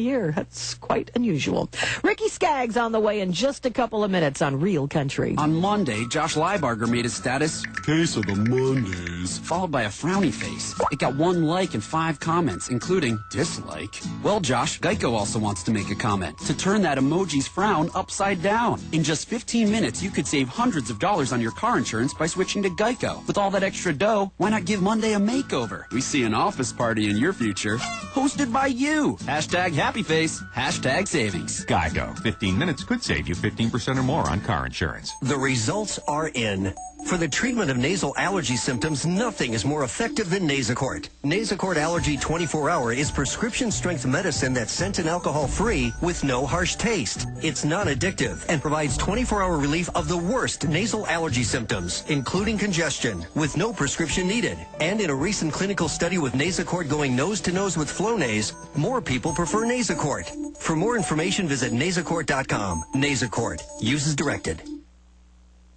year. That's quite unusual. Ricky Skaggs on the way in just a couple of minutes on Real Country. On Monday, Josh Liebarger made his status Case of the Mondays, followed by a frowny face. It got 1 like and 5 comments, including dislike. Well, Josh, Geico also wants to make a comment to turn that emoji's frown upside down. In just 15 minutes, you could save hundreds of dollars on your car insurance by switching to Geico. With all that extra dough, why not give Monday a makeover? We see an office party in your future, hosted by you. Hashtag happy face, hashtag savings. Geico. 15 minutes could save you 15% or more on car insurance. The results are in. For the treatment of nasal allergy symptoms, nothing is more effective than Nasacort. Nasacort Allergy 24-Hour is prescription-strength medicine that's scent and alcohol-free with no harsh taste. It's non-addictive and provides 24-hour relief of the worst nasal allergy symptoms, including congestion, with no prescription needed. And in a recent clinical study with Nasacort going nose-to-nose with Flonase, more people prefer Nasacort. For more information, visit Nasacort.com. Nasacort. Use as directed.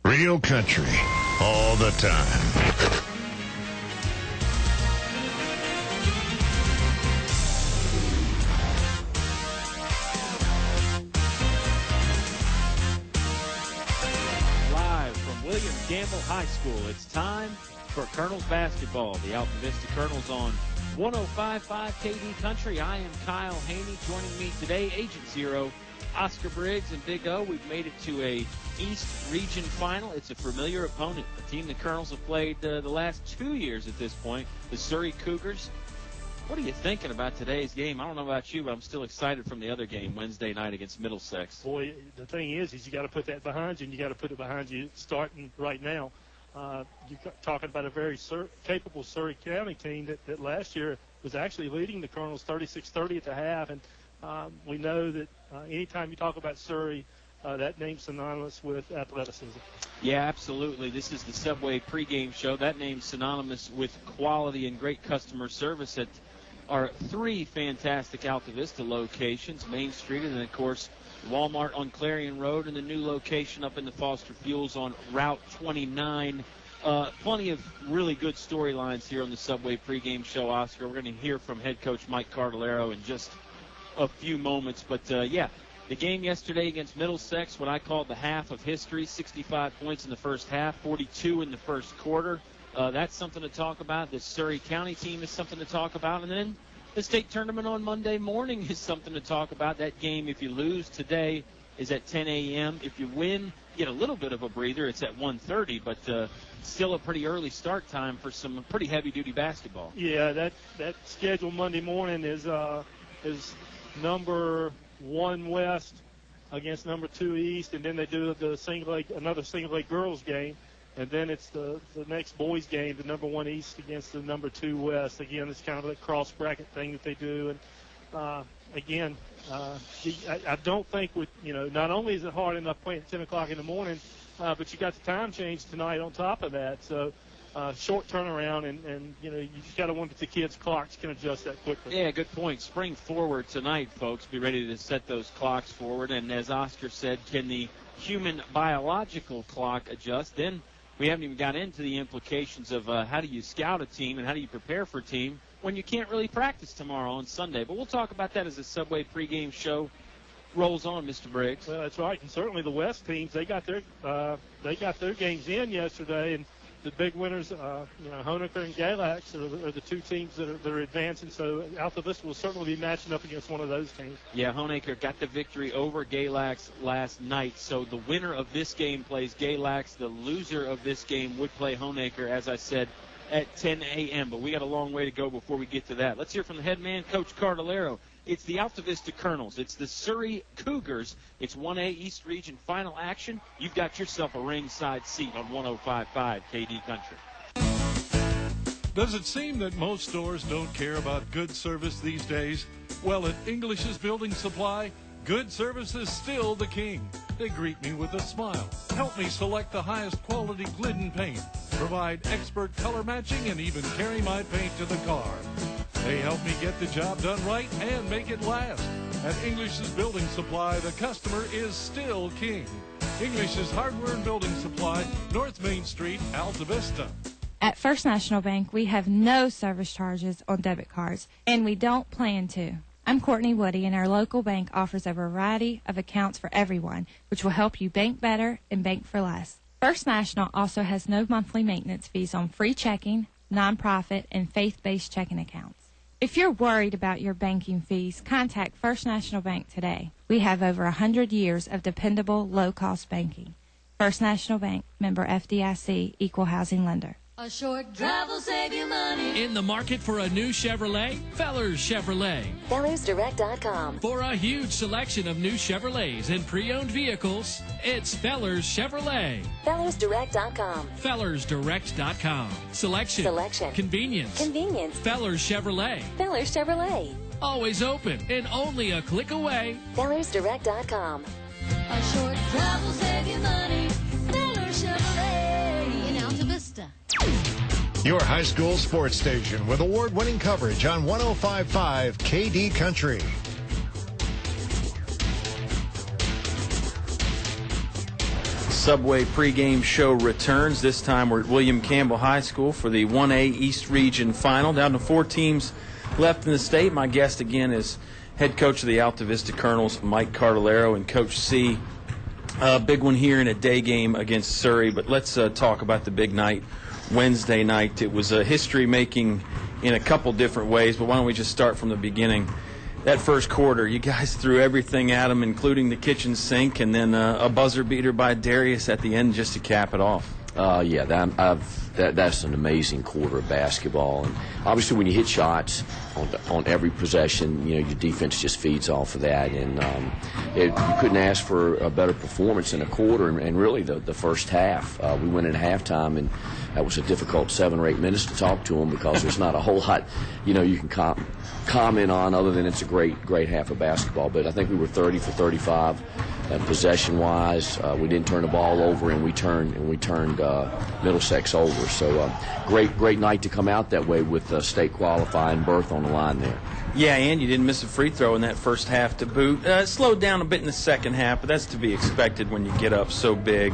Real Country, all the time. Live from William Gamble High School, it's time for Colonels basketball. The Altavista Colonels on 105.5 KD Country. I am Kyle Haney. Joining me today, Agent Zero, Oscar Briggs, and Big O. We've made it to a East Region Final. It's a familiar opponent, a team the Colonels have played the last 2 years at this point, the Surry Cougars. What are you thinking about today's game? I don't know about you, but I'm still excited from the other game Wednesday night against Middlesex. Boy, the thing is you got to put that behind you, and you got to put it behind you starting right now. You're talking about a very capable Surry County team that last year was actually leading the Colonels 36-30 at the half, and we know that anytime you talk about Surry, that name's synonymous with athleticism. Yeah, absolutely. This is the Subway pregame show. That name's synonymous with quality and great customer service at our 3 fantastic Altavista locations, Main Street, and then, of course, Walmart on Clarion Road, and the new location up in the Foster Fuels on Route 29. Plenty of really good storylines here on the Subway pregame show, Oscar. We're going to hear from head coach Mike Cartolaro in just a few moments. But, yeah, the game yesterday against Middlesex, what I call the half of history, 65 points in the first half, 42 in the first quarter. That's something to talk about. The Surry County team is something to talk about. And then the state tournament on Monday morning is something to talk about. That game, if you lose today, is at 10 a.m. If you win, you get a little bit of a breather. It's at 1:30, but still a pretty early start time for some pretty heavy-duty basketball. Yeah, that schedule Monday morning is number 1 West against number 2 East, and then they do another single-leg girls game, and then it's the next boys game, the number 1 East against the number 2 West. Again, it's kind of a cross-bracket thing that they do, and again, I don't think not only is it hard enough playing at 10 o'clock in the morning, but you got the time change tonight on top of that, so short turnaround, and you just got to wonder if the kids' clocks can adjust that quickly. Yeah, good point. Spring forward tonight, folks. Be ready to set those clocks forward. And as Oscar said, can the human biological clock adjust? Then we haven't even got into the implications of how do you scout a team and how do you prepare for a team when you can't really practice tomorrow on Sunday. But we'll talk about that as the Subway pregame show rolls on, Mr. Briggs. Well, that's right. And certainly the West teams, they got their games in yesterday, and the big winners, Honecker and Galax are the 2 teams that are advancing. So Altavista will certainly be matching up against one of those teams. Yeah, Honecker got the victory over Galax last night. So the winner of this game plays Galax. The loser of this game would play Honecker, as I said, at 10 a.m. But we got a long way to go before we get to that. Let's hear from the head man, Coach Cartolaro. It's the Altavista Colonels. It's the Surry Cougars. It's 1A East Region Final action. You've got yourself a ringside seat on 105.5 KD Country. Does it seem that most stores don't care about good service these days? Well, at English's Building Supply, good service is still the king. They greet me with a smile, help me select the highest quality Glidden paint, provide expert color matching, and even carry my paint to the car. They help me get the job done right and make it last. At English's Building Supply, the customer is still king. English's Hardware and Building Supply, North Main Street, Altavista. At First National Bank, we have no service charges on debit cards, and we don't plan to. I'm Courtney Woody, and our local bank offers a variety of accounts for everyone, which will help you bank better and bank for less. First National also has no monthly maintenance fees on free checking, nonprofit, and faith-based checking accounts. If you're worried about your banking fees, contact First National Bank today. We have over 100 years of dependable, low-cost banking. First National Bank, member FDIC, equal housing lender. A short drive will save you money. In the market for a new Chevrolet? Fellers Chevrolet. FellersDirect.com. For a huge selection of new Chevrolets and pre-owned vehicles, it's Fellers Chevrolet. FellersDirect.com. FellersDirect.com. Selection. Convenience. Fellers Chevrolet. Fellers Chevrolet. Always open and only a click away. FellersDirect.com. A short drive will save you money. Fellers Chevrolet in Altavista. Your high school sports station with award-winning coverage on 105.5 KD Country. Subway pregame show returns. This time we're at William Campbell High School for the 1A East Region Final. Down to 4 teams left in the state. My guest again is head coach of the Altavista Colonels, Mike Cartolaro, and Coach C. Big one here in a day game against Surry. But let's talk about the big night, Wednesday night. It was history-making in a couple different ways, but why don't we just start from the beginning. That first quarter, you guys threw everything at them, including the kitchen sink, and then a buzzer beater by Darius at the end just to cap it off. That's an amazing quarter of basketball, and obviously when you hit shots on every possession, your defense just feeds off of that, and you couldn't ask for a better performance in a quarter, and really the first half. We went in halftime, and that was a difficult 7 or 8 minutes to talk to them because there's not a whole lot you can comment on other than it's a great half of basketball. But I think we were 30 for 35 possession-wise. We didn't turn the ball over, and we turned Middlesex over. So great night to come out that way with state qualifying berth on the line there. Yeah, and you didn't miss a free throw in that first half to boot. It slowed down a bit in the second half, but that's to be expected when you get up so big.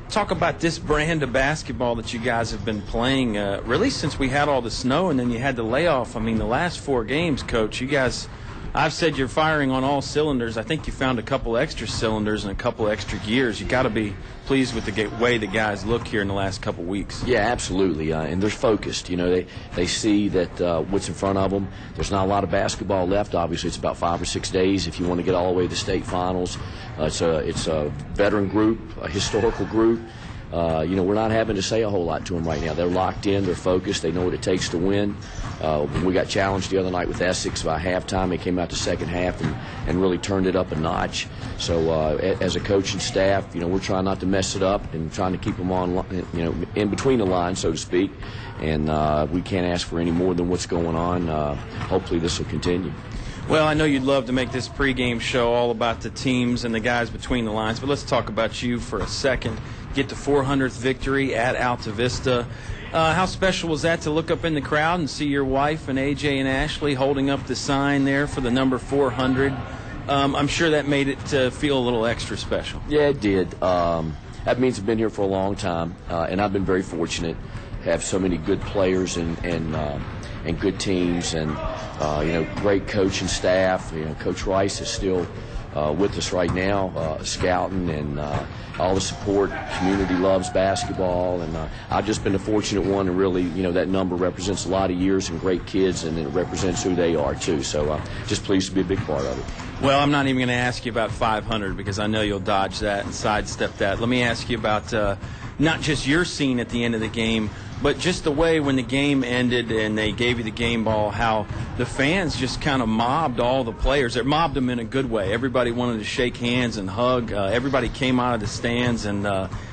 Talk about this brand of basketball that you guys have been playing really since we had all the snow and then you had the layoff. I mean, the last 4 games, Coach, you guys, I've said you're firing on all cylinders. I think you found a couple extra cylinders and a couple extra gears. You got to be pleased with the way the guys look here in the last couple weeks. Yeah, absolutely, and they're focused. They see that what's in front of them. There's not a lot of basketball left. Obviously, it's about 5 or 6 days if you want to get all the way to the state finals. It's a veteran group, a historical group. We're not having to say a whole lot to them right now. They're locked in. They're focused. They know what it takes to win. When we got challenged the other night with Essex by halftime, they came out the second half and really turned it up a notch. So as a coaching staff, we're trying not to mess it up and trying to keep them on, in between the lines, so to speak. And we can't ask for any more than what's going on. Hopefully this will continue. Well, I know you'd love to make this pregame show all about the teams and the guys between the lines, but let's talk about you for a second. Get the 400th victory at Altavista. How special was that to look up in the crowd and see your wife and AJ and Ashley holding up the sign there for the number 400? I'm sure that made it feel a little extra special. Yeah, it did. That means I've been here for a long time, and I've been very fortunate to have so many good players and good teams and great coaching staff. Coach Rice is still with us right now, scouting and all the support. Community loves basketball, and I've just been the fortunate one, and really, that number represents a lot of years and great kids, and it represents who they are too. So just pleased to be a big part of it. Well, I'm not even going to ask you about 500 because I know you'll dodge that and sidestep that. Let me ask you about not just your scene at the end of the game, but just the way when the game ended and they gave you the game ball, how the fans just kind of mobbed all the players. They mobbed them in a good way. Everybody wanted to shake hands and hug. Everybody came out of the stands, and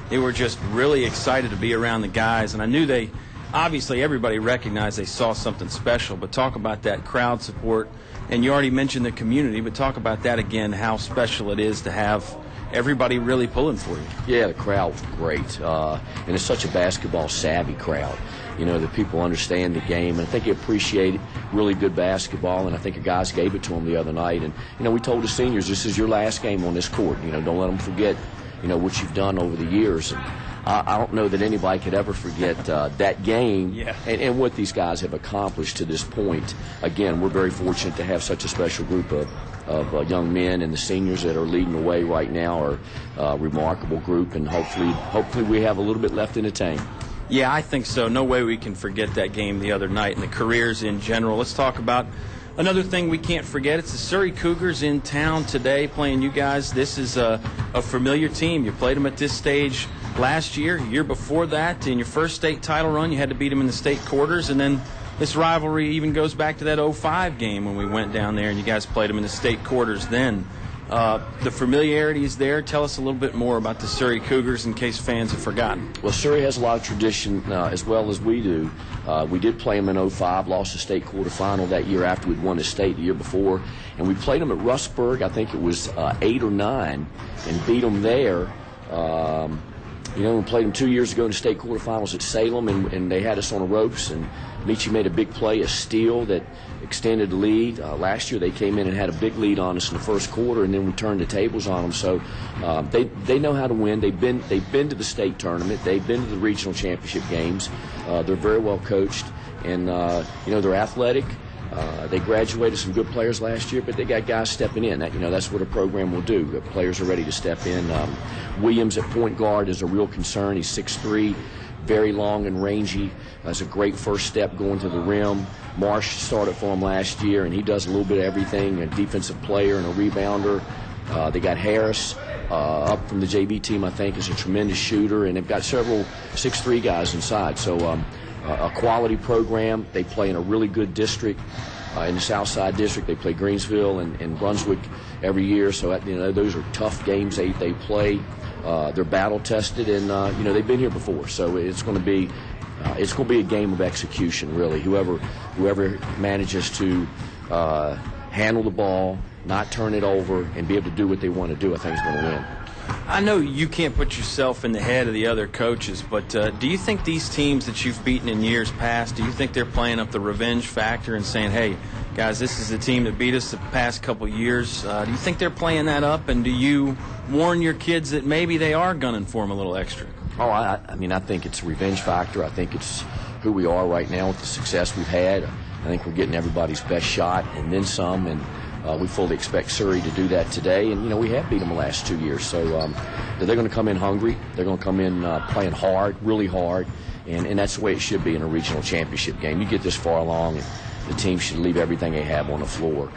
they were just really excited to be around the guys. And I knew obviously everybody recognized they saw something special, but talk about that crowd support. And you already mentioned the community, but talk about that again, how special it is to have everybody really pulling for you. Yeah, the crowd was great, and it's such a basketball-savvy crowd. The people understand the game, and I think they appreciate really good basketball, and I think the guys gave it to them the other night. And, we told the seniors, this is your last game on this court. Don't let them forget, what you've done over the years. And I don't know that anybody could ever forget that game and what these guys have accomplished to this point. Again, we're very fortunate to have such a special group of young men, and the seniors that are leading the way right now are a remarkable group, and hopefully we have a little bit left in the tank. Yeah, I think so. No way we can forget that game the other night and the careers in general. Let's talk about another thing we can't forget. It's the Surry Cougars in town today playing you guys. This is a familiar team. You played them at this stage last year before that. In your first state title run, you had to beat them in the state quarters, and then this rivalry even goes back to that 05 game when we went down there and you guys played them in the state quarters then. The familiarity is there. Tell us a little bit more about the Surry Cougars in case fans have forgotten. Well, Surry has a lot of tradition as well as we do. We did play them in 05, lost the state quarterfinal that year after we'd won the state the year before. And we played them at Rustburg, I think it was 8 or 9, and beat them there. We played them 2 years ago in the state quarterfinals at Salem, and they had us on the ropes, and Michi made a big play, a steal that extended the lead. Last year they came in and had a big lead on us in the first quarter, and then we turned the tables on them. So they know how to win. They've been to the state tournament. They've been to the regional championship games. They're very well coached, and they're athletic. They graduated some good players last year, but they got guys stepping in. That's what a program will do. The players are ready to step in. Williams at point guard is a real concern. He's 6'3", very long and rangy. Has a great first step going to the rim. Marsh started for him last year, and he does a little bit of everything, a defensive player and a rebounder. They got Harris up from the JV team, I think, is a tremendous shooter, and they've got several 6'3" guys inside. So a quality program. They play in a really good district, in the Southside District. They play Greensville and Brunswick every year. So those are tough games they play. They're battle tested, and they've been here before. So it's going to be a game of execution, really. Whoever manages to handle the ball, not turn it over, and be able to do what they want to do, I think is going to win. I know you can't put yourself in the head of the other coaches, but do you think these teams that you've beaten in years past, do you think they're playing up the revenge factor and saying, hey, guys, this is the team that beat us the past couple years? Do you think they're playing that up, and do you warn your kids that maybe they are gunning for them a little extra? Oh, I think it's a revenge factor. I think it's who we are right now with the success we've had. I think we're getting everybody's best shot and then some, and we fully expect Surry to do that today. And, we have beat them the last 2 years. So they're going to come in hungry. They're going to come in playing hard, really hard. And that's the way it should be in a regional championship game. You get this far along, and the team should leave everything they have on the floor.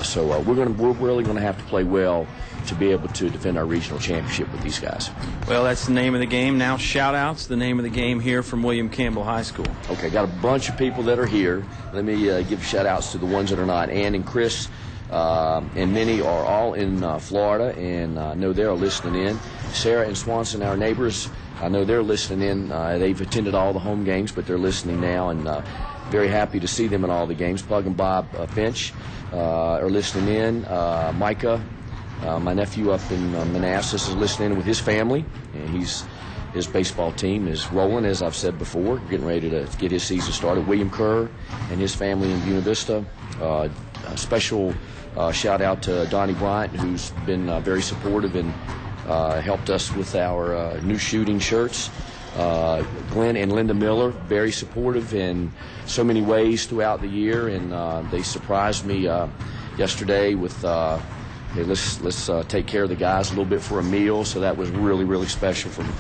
So we're really going to have to play well to be able to defend our regional championship with these guys. Well, that's the name of the game. Now shout-outs, the name of the game here from William Campbell High School. Okay, got a bunch of people that are here. Let me give shout-outs to the ones that are not. Ann and Chris and Minnie are all in Florida, and I know they're listening in. Sarah and Swanson, our neighbors, I know they're listening in. They've attended all the home games, but they're listening now, and very happy to see them in all the games. Plug and Bob Finch are listening in. Micah, my nephew up in Manassas, is listening in with his family, and his baseball team is rolling, as I've said before, getting ready to get his season started. William Kerr and his family in Buena Vista. A special shout out to Donnie Bryant, who's been very supportive and helped us with our new shooting shirts. Glenn and Linda Miller, very supportive in so many ways throughout the year, and they surprised me yesterday with hey, let's take care of the guys a little bit for a meal. So that was really, really special from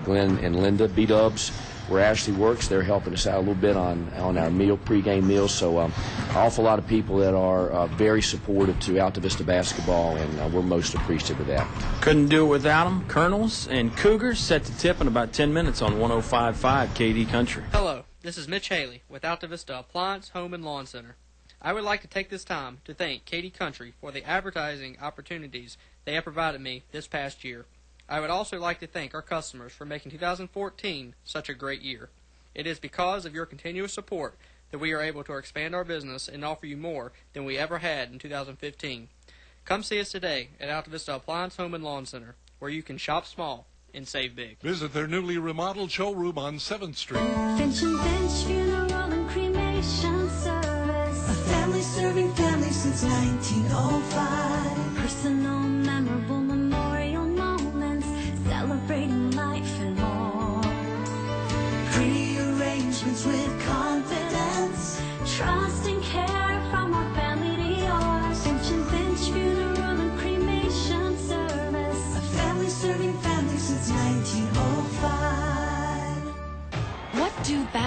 Glenn and Linda. B-Dubs, where Ashley works, they're helping us out a little bit on our pregame meals. So an awful lot of people that are very supportive to Altavista basketball, and we're most appreciative of that. Couldn't do it without them. Colonels and Cougars set to tip in about 10 minutes on 105.5 KD Country. Hello, this is Mitch Haley with Altavista Appliance, Home and Lawn Center. I would like to take this time to thank KD Country for the advertising opportunities they have provided me this past year. I would also like to thank our customers for making 2014 such a great year. It is because of your continuous support that we are able to expand our business and offer you more than we ever had in 2015. Come see us today at Altavista Appliance, Home and Lawn Center, where you can shop small and save big. Visit their newly remodeled showroom on 7th Street. Finch and Finch Funeral and Cremation Service. A family serving families since 1905. Personal, memorable memorial moments, celebrating life and more.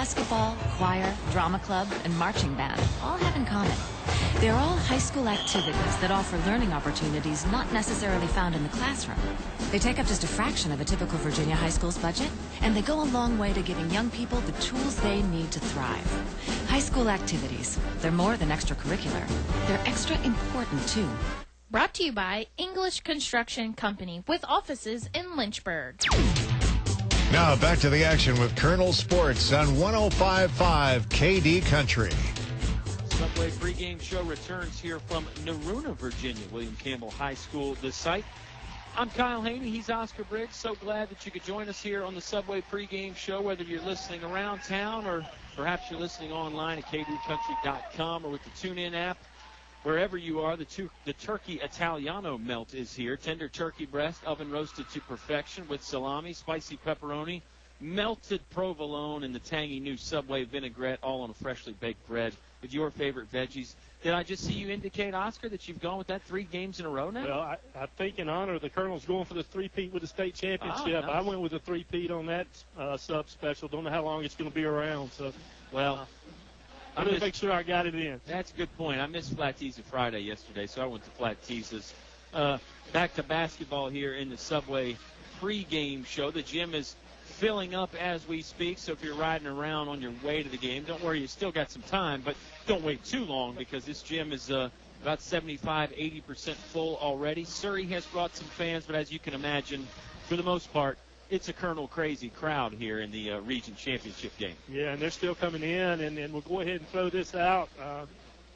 Basketball, choir, drama club, and marching band all have in common. They're all high school activities that offer learning opportunities not necessarily found in the classroom. They take up just a fraction of a typical Virginia high school's budget, and they go a long way to giving young people the tools they need to thrive. High school activities, they're more than extracurricular. They're extra important, too. Brought to you by English Construction Company with offices in Lynchburg. Now back to the action with Colonel Sports on 105.5 KD Country. Subway pregame show returns here from Naruna, Virginia, William Campbell High School, the site. I'm Kyle Haney. He's Oscar Briggs. So glad that you could join us here on the Subway pregame show, whether you're listening around town or perhaps you're listening online at kdcountry.com or with the TuneIn app. Wherever you are, the Turkey Italiano melt is here. Tender turkey breast, oven roasted to perfection with salami, spicy pepperoni, melted provolone, and the tangy new Subway vinaigrette, all on a freshly baked bread with your favorite veggies. Did I just see you indicate, Oscar, that you've gone with that 3 games in a row now? Well, I think in honor of the Colonels going for the 3-peat with the state championship, nice. I went with a 3-peat on that sub special. Don't know how long it's going to be around. So, well, I'm going to make sure I got it in. That's a good point. I missed Flat Teaser Friday yesterday, so I went to Flat Teases. Back to basketball here in the Subway pregame show. The gym is filling up as we speak, so if you're riding around on your way to the game, don't worry, you still got some time, but don't wait too long because this gym is about 75-80% full already. Surry has brought some fans, but as you can imagine, for the most part, it's a Colonel crazy crowd here in the region championship game. Yeah, and they're still coming in, and we'll go ahead and throw this out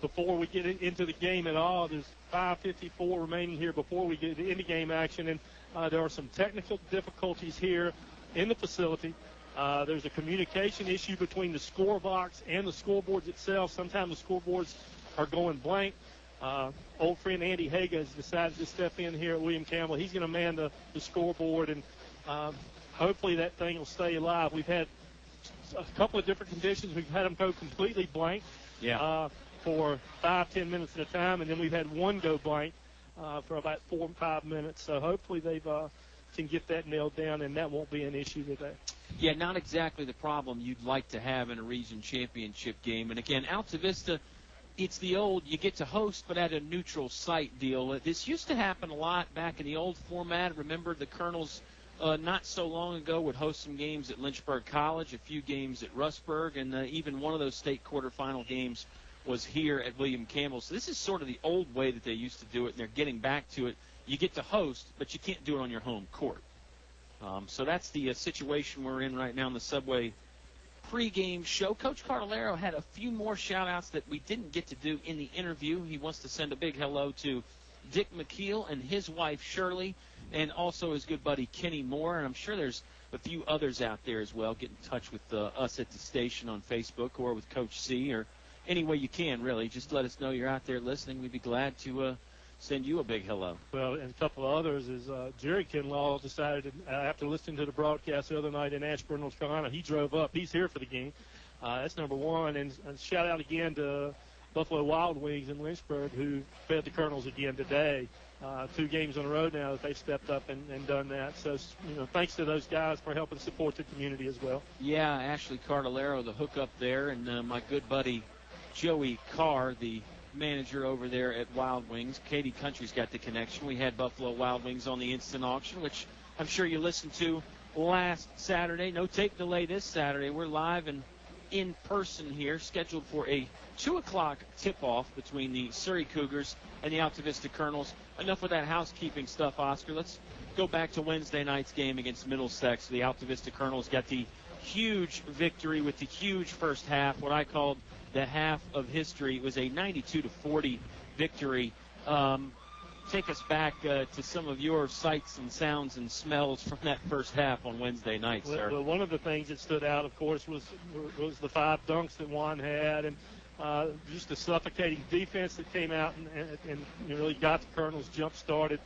before we get into the game at all. There's 5:54 remaining here before we get into game action, and there are some technical difficulties here in the facility. There's a communication issue between the score box and the scoreboards itself. Sometimes the scoreboards are going blank. Old friend Andy Haga has decided to step in here at William Campbell. He's going to man the scoreboard, and hopefully that thing will stay alive. We've had a couple of different conditions. We've had them go completely blank for 5-10 minutes at a time, and then we've had one go blank for about 4 or 5 minutes. So hopefully they can get that nailed down, and that won't be an issue today. Yeah, not exactly the problem you'd like to have in a region championship game. And again, Altavista, it's the old you get to host but at a neutral site deal. This used to happen a lot back in the old format. Remember the Colonels not so long ago would host some games at Lynchburg College, a few games at Rustburg, and even one of those state quarterfinal games was here at William Campbell. So this is sort of the old way that they used to do it, and they're getting back to it. You get to host, but you can't do it on your home court. So that's the situation we're in right now in the Subway pregame show. Coach Cartolaro had a few more shout-outs that we didn't get to do in the interview. He wants to send a big hello to Dick McKeel and his wife Shirley, and also his good buddy Kenny Moore. And I'm sure there's a few others out there as well. Get in touch with us at the station on Facebook or with Coach C, or any way you can, really. Just let us know you're out there listening. We'd be glad to send you a big hello. Well, and a couple of others is Jerry Kinlaw decided, after listening to the broadcast the other night in Ashburn, North Carolina, he drove up. He's here for the game. That's number one. And shout out again to Buffalo Wild Wings in Lynchburg, who fed the Colonels again today. 2 games in a row now that they've stepped up and done that. So, thanks to those guys for helping support the community as well. Yeah, Ashley Cartolaro, the hookup there, and my good buddy Joey Carr, the manager over there at Wild Wings. Katy Country's got the connection. We had Buffalo Wild Wings on the instant auction, which I'm sure you listened to last Saturday. No tape delay this Saturday. We're live and in person here, scheduled for a 2 o'clock tip-off between the Surry Cougars and the Altavista Colonels. Enough with that housekeeping stuff, Oscar. Let's go back to Wednesday night's game against Middlesex. The Altavista Colonels got the huge victory with the huge first half, what I called the half of history. It was a 92-40 victory. Take us back to some of your sights and sounds and smells from that first half on Wednesday night, sir. Well, one of the things that stood out, of course, was the 5 dunks that Juan had, and just the suffocating defense that came out and really got the Colonels jump started.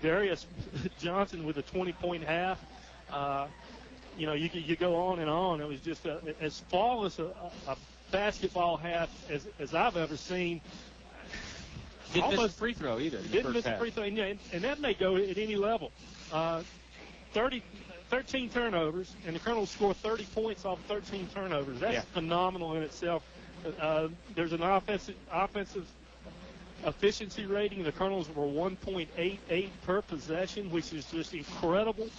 Darius Johnson with a 20-point half. You go on and on. It was just as flawless a basketball half as I've ever seen. Didn't miss a free throw either. Didn't miss a free throw, and that may go at any level. 30 13 turnovers, and the Colonels scored 30 points off 13 turnovers. That's phenomenal in itself. There's an offensive efficiency rating. The Colonels were 1.88 per possession, which is just incredible.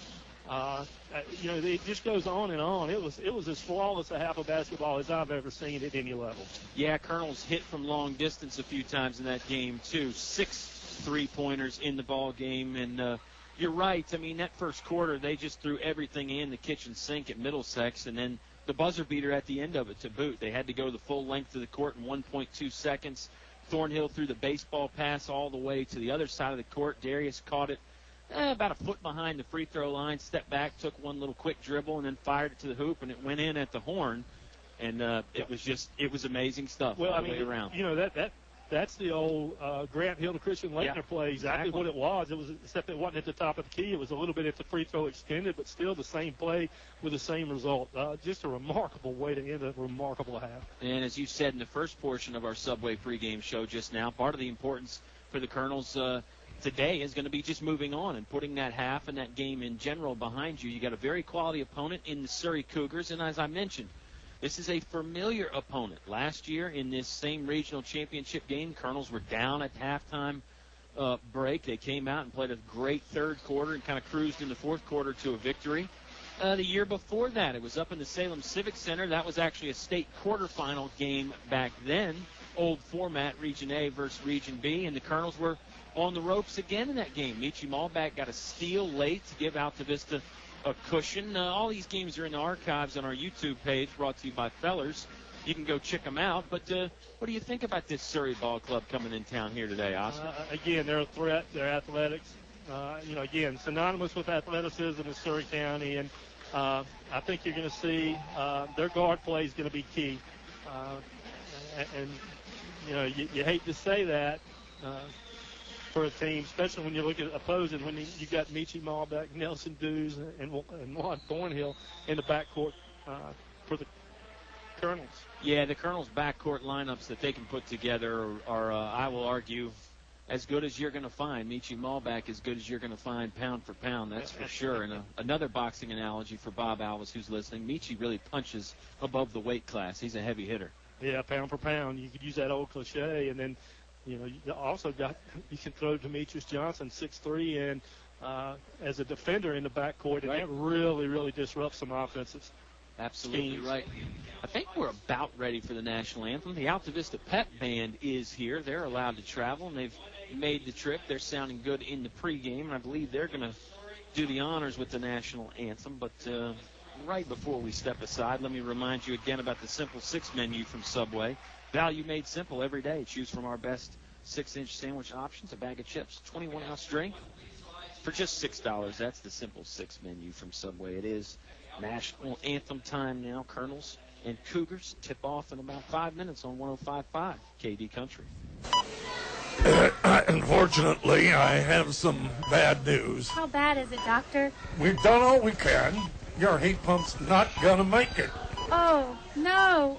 It just goes on and on. It was as flawless a half of basketball as I've ever seen at any level. Yeah, Colonels hit from long distance a few times in that game, too. 6 3-pointers in the ball game, and you're right. I mean, that first quarter, they just threw everything in the kitchen sink at Middlesex, and then the buzzer beater at the end of it to boot. They had to go the full length of the court in 1.2 seconds. Thornhill threw the baseball pass all the way to the other side of the court. Darius caught it about a foot behind the free throw line, stepped back, took one little quick dribble, and then fired it to the hoop, and it went in at the horn. And it was amazing stuff all the way around. That's the old Grant Hill to Christian Laettner play, exactly what it was. It was, except it wasn't at the top of the key. It was a little bit at the free throw extended, but still the same play with the same result. Just a remarkable way to end a remarkable half. And as you said in the first portion of our Subway pregame show just now, part of the importance for the Colonels today is going to be just moving on and putting that half and that game in general behind you. You got a very quality opponent in the Surry Cougars, and as I mentioned, this is a familiar opponent. Last year in this same regional championship game, Colonels were down at halftime break. They came out and played a great third quarter and kind of cruised in the fourth quarter to a victory. The year before that, it was up in the Salem Civic Center. That was actually a state quarterfinal game back then, old format, Region A versus Region B, and the Colonels were on the ropes again in that game. Michi Malbach got a steal late to give Altavista a cushion. All these games are in the archives on our YouTube page, brought to you by Fellers. You can go check them out. But what do you think about this Surry Ball Club coming in town here today, Oscar? Again, they're a threat. They're athletics. Again, synonymous with athleticism in Surry County. And I think you're going to see their guard play is going to be key. You hate to say that for a team, especially when you look at opposing, when you got Michi Malbach, Nelson Dews, and Juan Thornhill in the backcourt for the Colonels. Yeah, the Colonels' backcourt lineups that they can put together are I will argue, as good as you're going to find. Michi Malbach as good as you're going to find pound for pound, that's for sure. And another boxing analogy for Bob Alvis, who's listening, Michi really punches above the weight class. He's a heavy hitter. Yeah, pound for pound. You could use that old cliche, and then you also you can throw Demetrius Johnson, 6'3", and as a defender in the backcourt, and that really, really disrupts some offenses. Absolutely schemes. Right. I think we're about ready for the national anthem. The Altavista Pep Band is here. They're allowed to travel, and they've made the trip. They're sounding good in the pregame, and I believe they're going to do the honors with the national anthem. But right before we step aside, let me remind you again about the Simple Six menu from Subway. Value made simple every day. Choose from our best 6-inch sandwich options, a bag of chips, 21-ounce drink for just $6. That's the Simple Six menu from Subway. It is national anthem time now. Colonels and Cougars tip off in about 5 minutes on 105.5 KD Country. Unfortunately, I have some bad news. How bad is it, Doctor? We've done all we can. Your heat pump's not gonna make it. Oh, no.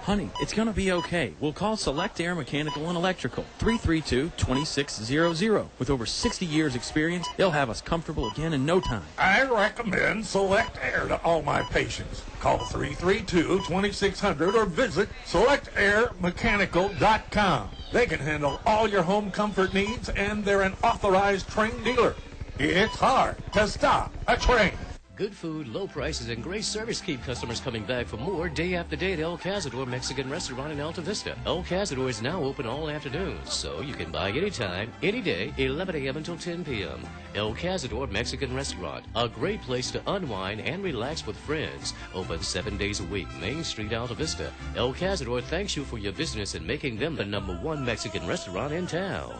Honey, it's going to be okay. We'll call Select Air Mechanical and Electrical, 332-2600. With over 60 years experience, they'll have us comfortable again in no time. I recommend Select Air to all my patients. Call 332-2600 or visit selectairmechanical.com. They can handle all your home comfort needs, and they're an authorized trained dealer. It's hard to stop a train. Good food, low prices, and great service keep customers coming back for more day after day at El Cazador Mexican Restaurant in Altavista. El Cazador is now open all afternoon, so you can buy anytime, any day, 11 a.m. until 10 p.m. El Cazador Mexican Restaurant, a great place to unwind and relax with friends. Open 7 days a week, Main Street, Altavista. El Cazador thanks you for your business and making them the #1 Mexican restaurant in town.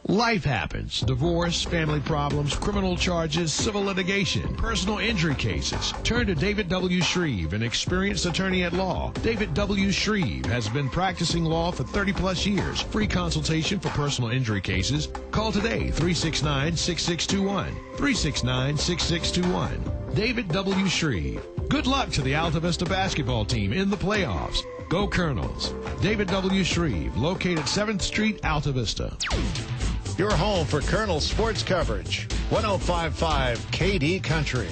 Life happens. Divorce, family problems, criminal charges, civil litigation, personal injury cases. Turn to David W. Shreve, an experienced attorney at law. David W. Shreve has been practicing law for 30-plus years. Free consultation for personal injury cases. Call today, 369-6621. 369-6621. David W. Shreve. Good luck to the Altavista basketball team in the playoffs. Go Colonels. David W. Shreve, located 7th Street, Altavista. Your home for Colonel sports coverage. 105.5 KD Country.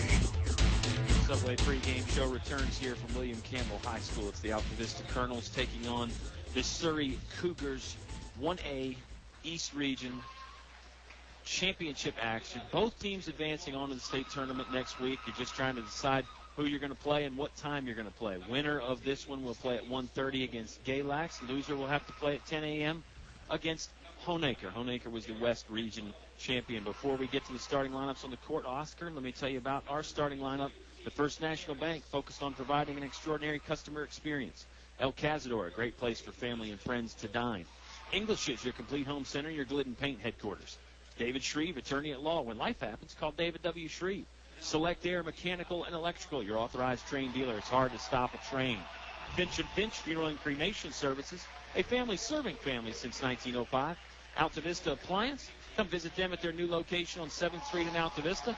Subway pregame show returns here from William Campbell High School. It's the Altavista Colonels taking on the Surry Cougars. 1A East Region championship action. Both teams advancing on to the state tournament next week. You're just trying to decide who you're going to play and what time you're going to play. Winner of this one will play at 1:30 against Galax. Loser will have to play at 10 a.m. against Honaker. Honaker was the West Region champion. Before we get to the starting lineups on the court, Oscar, let me tell you about our starting lineup. The First National Bank focused on providing an extraordinary customer experience. El Cazador, a great place for family and friends to dine. English is your complete home center, your Glidden Paint headquarters. David Shreve, attorney at law. When life happens, call David W. Shreve. Select Air Mechanical and Electrical, your authorized train dealer. It's hard to stop a train. Finch & Finch Funeral and Cremation Services, a family serving families since 1905. Altavista Appliance, come visit them at their new location on 7th Street in Altavista.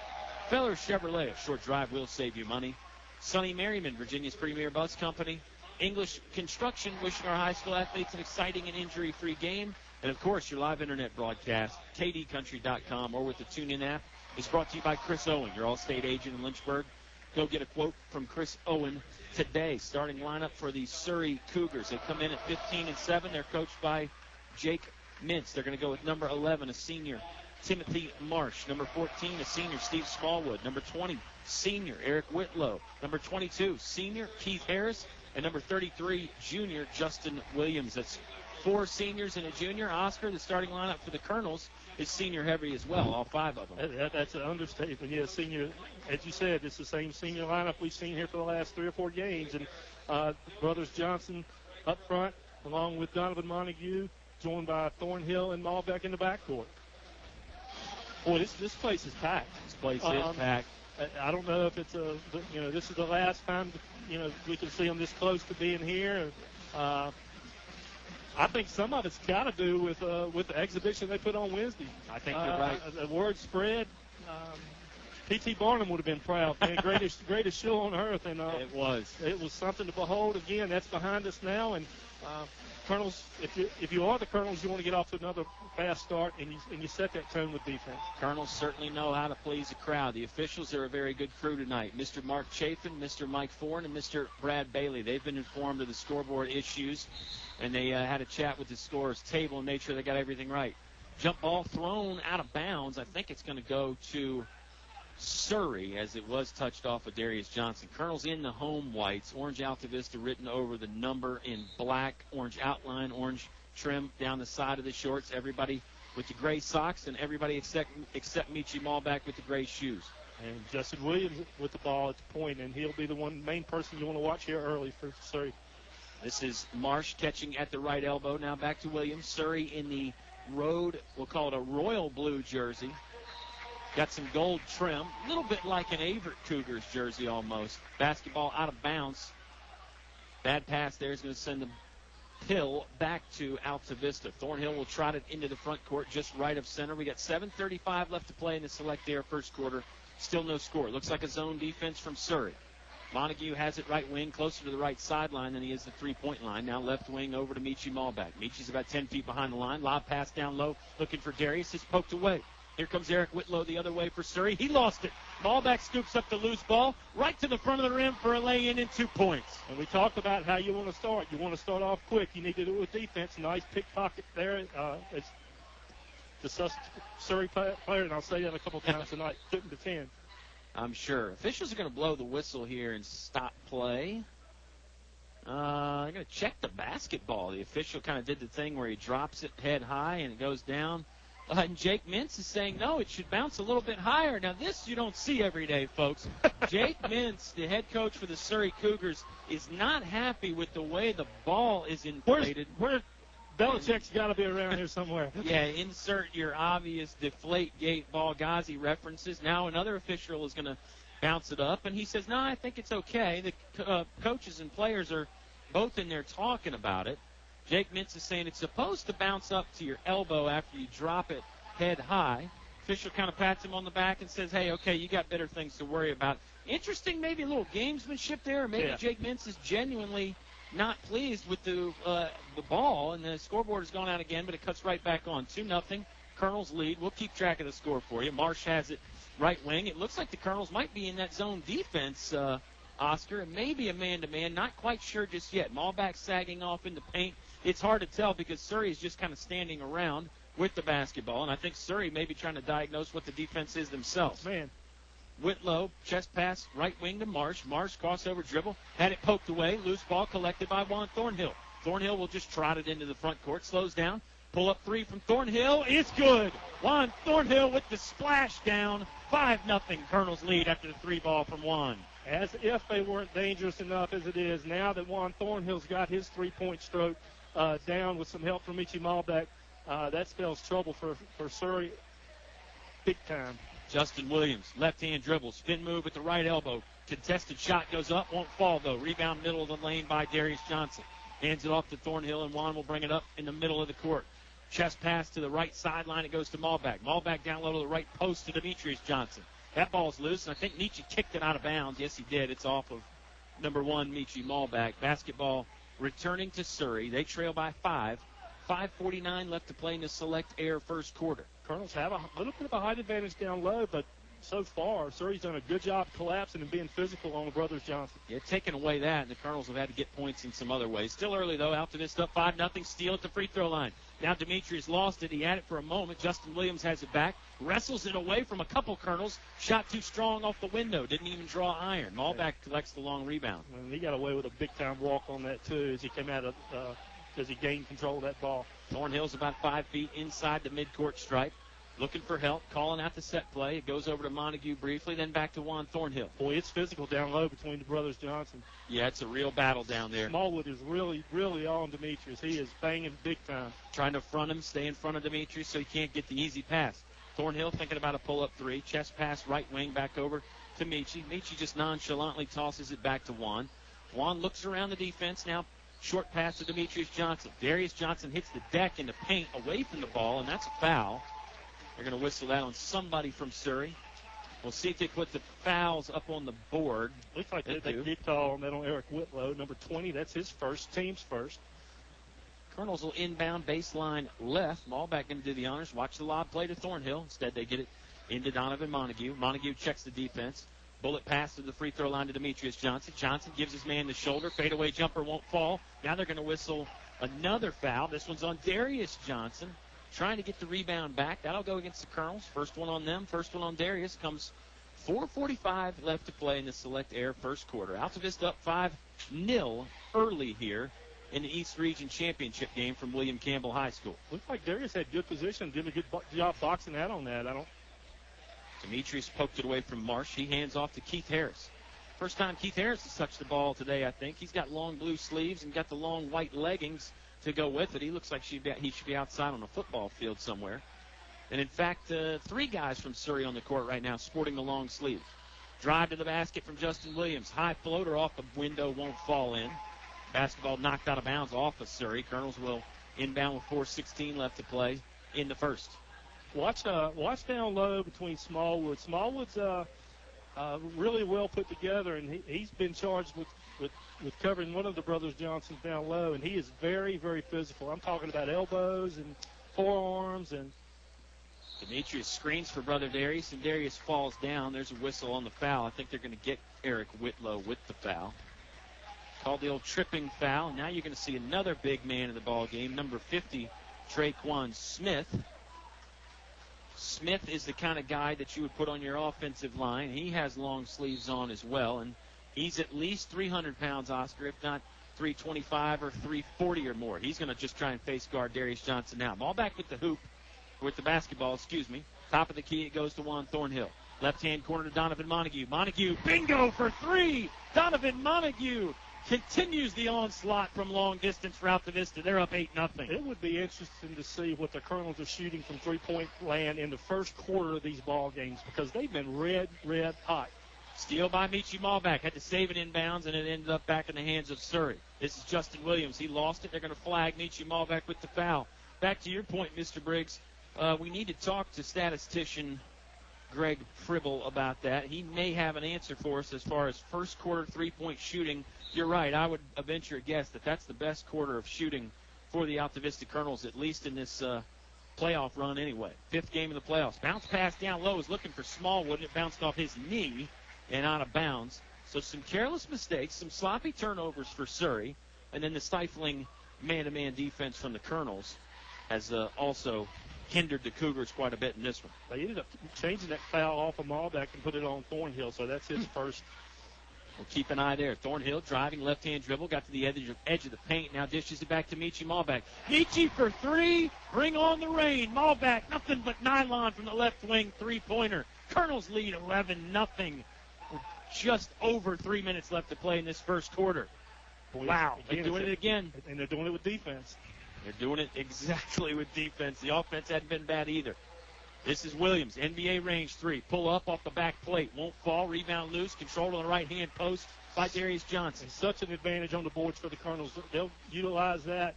Feller Chevrolet, a short drive will save you money. Sonny Merriman, Virginia's premier bus company. English Construction, wishing our high school athletes an exciting and injury-free game. And, of course, your live internet broadcast, kdcountry.com, or with the TuneIn app, is brought to you by Chris Owen, your All-State agent in Lynchburg. Go get a quote from Chris Owen today. Starting lineup for the Surry Cougars. They come in at 15-7. They're coached by Jake Mintz. They're going to go with number 11, a senior, Timothy Marsh. Number 14, a senior, Steve Smallwood. Number 20, senior, Eric Whitlow. Number 22, senior, Keith Harris. And number 33, junior, Justin Williams. That's 4 seniors and a junior. Oscar, the starting lineup for the Colonels, is senior heavy as well, all 5 of them. That's an understatement. Yeah, senior, as you said, it's the same senior lineup we've seen here for the last 3 or 4 games. And Brothers Johnson up front, along with Donovan Montague, joined by Thornhill and Malbeck in the backcourt. Boy, this place is packed. This place is packed. I don't know if it's this is the last time, we can see them this close to being here. I think some of it's got to do with the exhibition they put on Wednesday. I think you're right. The word spread. P.T. Barnum would have been proud. Man, greatest show on earth, and it was something to behold. Again, that's behind us now, and Colonels, if you are the Colonels, you want to get off to another fast start, and you set that tone with defense. Colonels certainly know how to please the crowd. The officials are a very good crew tonight. Mr. Mark Chafin, Mr. Mike Foran, and Mr. Brad Bailey. They've been informed of the scoreboard issues, and they had a chat with the scorer's table and made sure they got everything right. Jump ball thrown out of bounds. I think it's going to go to Surry, as it was touched off of Darius Johnson. Colonels in the home whites. Orange Altavista written over the number in black. Orange outline, orange trim down the side of the shorts. Everybody with the gray socks, and everybody except Michi Malbeck with the gray shoes. And Justin Williams with the ball at the point, and he'll be the main person you want to watch here early for Surry. This is Marsh catching at the right elbow. Now back to Williams. Surry in the road, we'll call it a royal blue jersey. Got some gold trim, a little bit like an Averitt Cougars jersey almost. Basketball out of bounds. Bad pass there is going to send the Hill back to Altavista. Thornhill will trot it into the front court just right of center. We got 7:35 left to play in the Select Air first quarter. Still no score. Looks like a zone defense from Surry. Montague has it right wing, closer to the right sideline than he is the three-point line. Now left wing over to Michi Malbeck. Michi's about 10 feet behind the line. Lob pass down low, looking for Darius. It's poked away. Here comes Eric Whitlow the other way for Surry. He lost it. Malbeck scoops up the loose ball right to the front of the rim for a lay-in and 2 points. And we talked about how you want to start. You want to start off quick. You need to do it with defense. Nice pickpocket there. It's the Surry player, and I'll say that a couple times tonight, couldn't defend. I'm sure. Officials are going to blow the whistle here and stop play. I'm going to check the basketball. The official kind of did the thing where he drops it head high and it goes down. And Jake Mintz is saying, no, it should bounce a little bit higher. Now, this you don't see every day, folks. Jake Mintz, the head coach for the Surry Cougars, is not happy with the way the ball is inflated. Where's Belichick's got to be around here somewhere. Yeah, insert your obvious deflate gate ball Ghazi references. Now another official is going to bounce it up, and he says, no, I think it's okay. The coaches and players are both in there talking about it. Jake Mintz is saying it's supposed to bounce up to your elbow after you drop it head high. Official kind of pats him on the back and says, hey, okay, you got better things to worry about. Interesting, maybe a little gamesmanship there. Maybe Jake Mintz is genuinely not pleased with the ball, and the scoreboard has gone out again, but it cuts right back on. 2-0, Colonels lead. We'll keep track of the score for you. Marsh has it right wing. It looks like the Colonels might be in that zone defense, Oscar, and maybe a man-to-man. Not quite sure just yet. Malback sagging off in the paint. It's hard to tell because Surry is just kind of standing around with the basketball, and I think Surry may be trying to diagnose what the defense is themselves. Man. Whitlow, chest pass, right wing to Marsh. Marsh crossover dribble, had it poked away. Loose ball collected by Juan Thornhill. Thornhill will just trot it into the front court, slows down. Pull up three from Thornhill. It's good. Juan Thornhill with the splash down. 5-0 Colonels lead after the three ball from Juan. As if they weren't dangerous enough as it is. Now that Juan Thornhill's got his three-point stroke down with some help from Michi Malbeck, that spells trouble for Surry big time. Justin Williams, left-hand dribble, spin move with the right elbow. Contested shot goes up, won't fall though. Rebound middle of the lane by Darius Johnson. Hands it off to Thornhill, and Juan will bring it up in the middle of the court. Chest pass to the right sideline. It goes to Malbeck. Malbeck down low to the right post to Demetrius Johnson. That ball's loose, and I think Nietzsche kicked it out of bounds. Yes, he did. It's off of number 1, Michi Malbeck. Basketball returning to Surry. They trail by 5. 5:49 left to play in the Select Air first quarter. Colonels have a little bit of a height advantage down low, but so far, Surry's done a good job collapsing and being physical on the Brothers Johnson. Yeah, taking away that, and the Colonels have had to get points in some other ways. Still early, though. Altavista up 5-0. Steal at the free throw line. Now Demetrius lost it. He had it for a moment. Justin Williams has it back. Wrestles it away from a couple Colonels. Shot too strong off the window. Didn't even draw iron. Malbeck collects the long rebound. And he got away with a big-time walk on that, too, as he came out of as he gained control of that ball. Thornhill's about 5 feet inside the midcourt stripe. Looking for help, calling out the set play. It goes over to Montague briefly, then back to Juan Thornhill. Boy, it's physical down low between the Brothers Johnson. Yeah, it's a real battle down there. Smallwood is really, really on Demetrius. He is banging big time. Trying to front him, stay in front of Demetrius so he can't get the easy pass. Thornhill thinking about a pull-up three. Chest pass, right wing, back over to Michi. Michi just nonchalantly tosses it back to Juan. Juan looks around the defense now. Short pass to Demetrius Johnson. Darius Johnson hits the deck in the paint away from the ball, and that's a foul. They're going to whistle that on somebody from Surry. We'll see if they put the fouls up on the board. Looks like they did call on that on Eric Whitlow. Number 20, that's his first, team's first. Colonels will inbound baseline left. Malbeck going to do the honors. Watch the lob play to Thornhill. Instead, they get it into Donovan Montague. Montague checks the defense. Bullet pass to the free throw line to Demetrius Johnson. Johnson gives his man the shoulder. Fadeaway jumper won't fall. Now they're going to whistle another foul. This one's on Darius Johnson. Trying to get the rebound back. That'll go against the Colonels. First one on them. First one on Darius. Comes 4:45 left to play in the Select Air first quarter. Altavista up 5-0 early here in the East Region Championship game from William Campbell High School. Looks like Darius had good position. Did a good job boxing out on that. Demetrius poked it away from Marsh. He hands off to Keith Harris. First time Keith Harris has touched the ball today, I think. He's got long blue sleeves and got the long white leggings to go with it. He looks like he should be outside on a football field somewhere. And, in fact, 3 guys from Surry on the court right now sporting the long sleeves. Drive to the basket from Justin Williams. High floater off the window, won't fall in. Basketball knocked out of bounds off of Surry. Colonels will inbound with 4:16 left to play in the first. Watch down low between Smallwood. Smallwood's really well put together, and he's been charged with covering one of the Brothers Johnsons down low, and he is very, very physical. I'm talking about elbows and forearms. And Demetrius screens for Brother Darius, and Darius falls down. There's a whistle on the foul. I think they're going to get Eric Whitlow with the foul. Called the old tripping foul. Now you're going to see another big man in the ball game, number 50, Traquan Smith. Smith is the kind of guy that you would put on your offensive line. He has long sleeves on as well, and he's at least 300 pounds, Oscar, if not 325 or 340 or more. He's going to just try and face guard Darius Johnson now. Ball back with the basketball, Top of the key, it goes to Juan Thornhill. Left-hand corner to Donovan Montague. Montague, bingo for 3! Donovan Montague continues the onslaught from long distance for Altavista. They're up 8-0. It would be interesting to see what the Colonels are shooting from three-point land in the first quarter of these ball games, because they've been red hot. Steal by Michi Malbeck. Had to save it inbounds, and it ended up back in the hands of Surry. This is Justin Williams. He lost it. They're going to flag Michi Malbeck with the foul. Back to your point, Mr. Briggs. We need to talk to statistician Greg Fribble about that. He may have an answer for us as far as first quarter three-point shooting. You're right. I would venture a guess that that's the best quarter of shooting for the Altavista Colonels, at least in this playoff run anyway. 5th game of the playoffs. Bounce pass down low is looking for Smallwood. It bounced off his knee and out of bounds. So some careless mistakes, some sloppy turnovers for Surry, and then the stifling man-to-man defense from the Colonels has also hindered the Cougars quite a bit in this one. They ended up changing that foul off of Malbeck and put it on Thornhill, so that's his first. We'll keep an eye there. Thornhill driving left-hand dribble, got to the edge of the paint, now dishes it back to Michi Malbeck. Michi for three, bring on the rain. Malbeck, nothing but nylon from the left wing three-pointer. Colonels lead 11-0. Just over 3 minutes left to play in this first quarter. Wow, they're doing it again. And they're doing it with defense. They're doing it exactly with defense. The offense hadn't been bad either. This is Williams, NBA range three. Pull up off the back plate. Won't fall. Rebound loose. Controlled on the right-hand post by Darius Johnson. Such an advantage on the boards for the Colonels. They'll utilize that.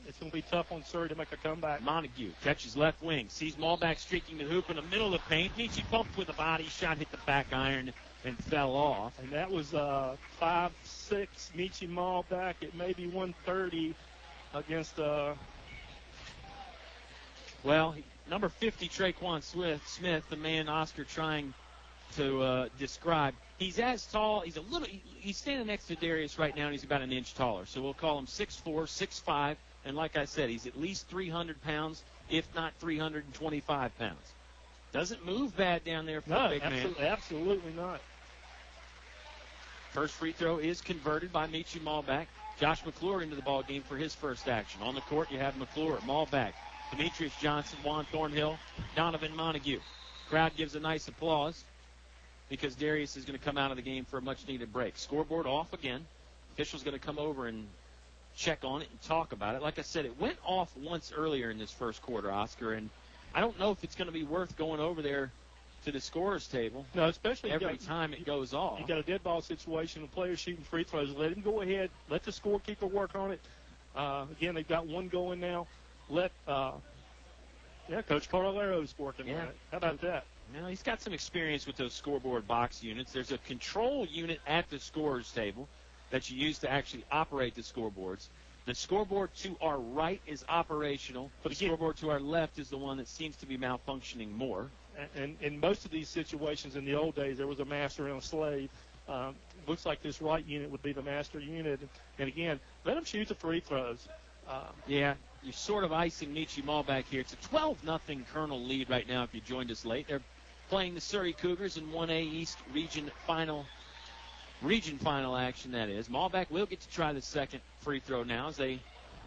It's going to be tough on Surry to make a comeback. Montague catches left wing. Sees Malbeck streaking the hoop in the middle of the paint. Michi bumped with a body shot, hit the back iron, and fell off. And that was 5'6", Michi Malbeck at maybe 130 against number 50, Traquan Smith, the man Oscar trying to describe. He's as tall. He's standing next to Darius right now, and he's about an inch taller. So we'll call him 6'4", 6'5", and like I said, he's at least 300 pounds, if not 325 pounds. Doesn't move bad down there for a big man. Absolutely not. First free throw is converted by Michi Malbeck. Josh McClure into the ball game for his first action. On the court, you have McClure, Malbeck, Demetrius Johnson, Juan Thornhill, Donovan Montague. Crowd gives a nice applause because Darius is going to come out of the game for a much-needed break. Scoreboard off again. Official's going to come over and check on it and talk about it. Like I said, it went off once earlier in this first quarter, Oscar, and I don't know if it's going to be worth going over there to the scorer's table. No, especially every time it goes off. You got a dead ball situation, the player's shooting free throws. Let him go ahead. Let the scorekeeper work on it. Again, they've got one going now. Coach Cartolaro's working on it. How about that? Now, he's got some experience with those scoreboard box units. There's a control unit at the scorer's table that you use to actually operate the scoreboards. The scoreboard to our right is operational, but the scoreboard to our left is the one that seems to be malfunctioning more. And in most of these situations in the old days, there was a master and a slave. Looks like this right unit would be the master unit. And again, let them shoot the free throws. You're sort of icing Michi Malbeck here. It's a 12-0 Colonel lead right now if you joined us late. They're playing the Surry Cougars in 1A East Region final action, that is. Malbeck will get to try the second free throw now as they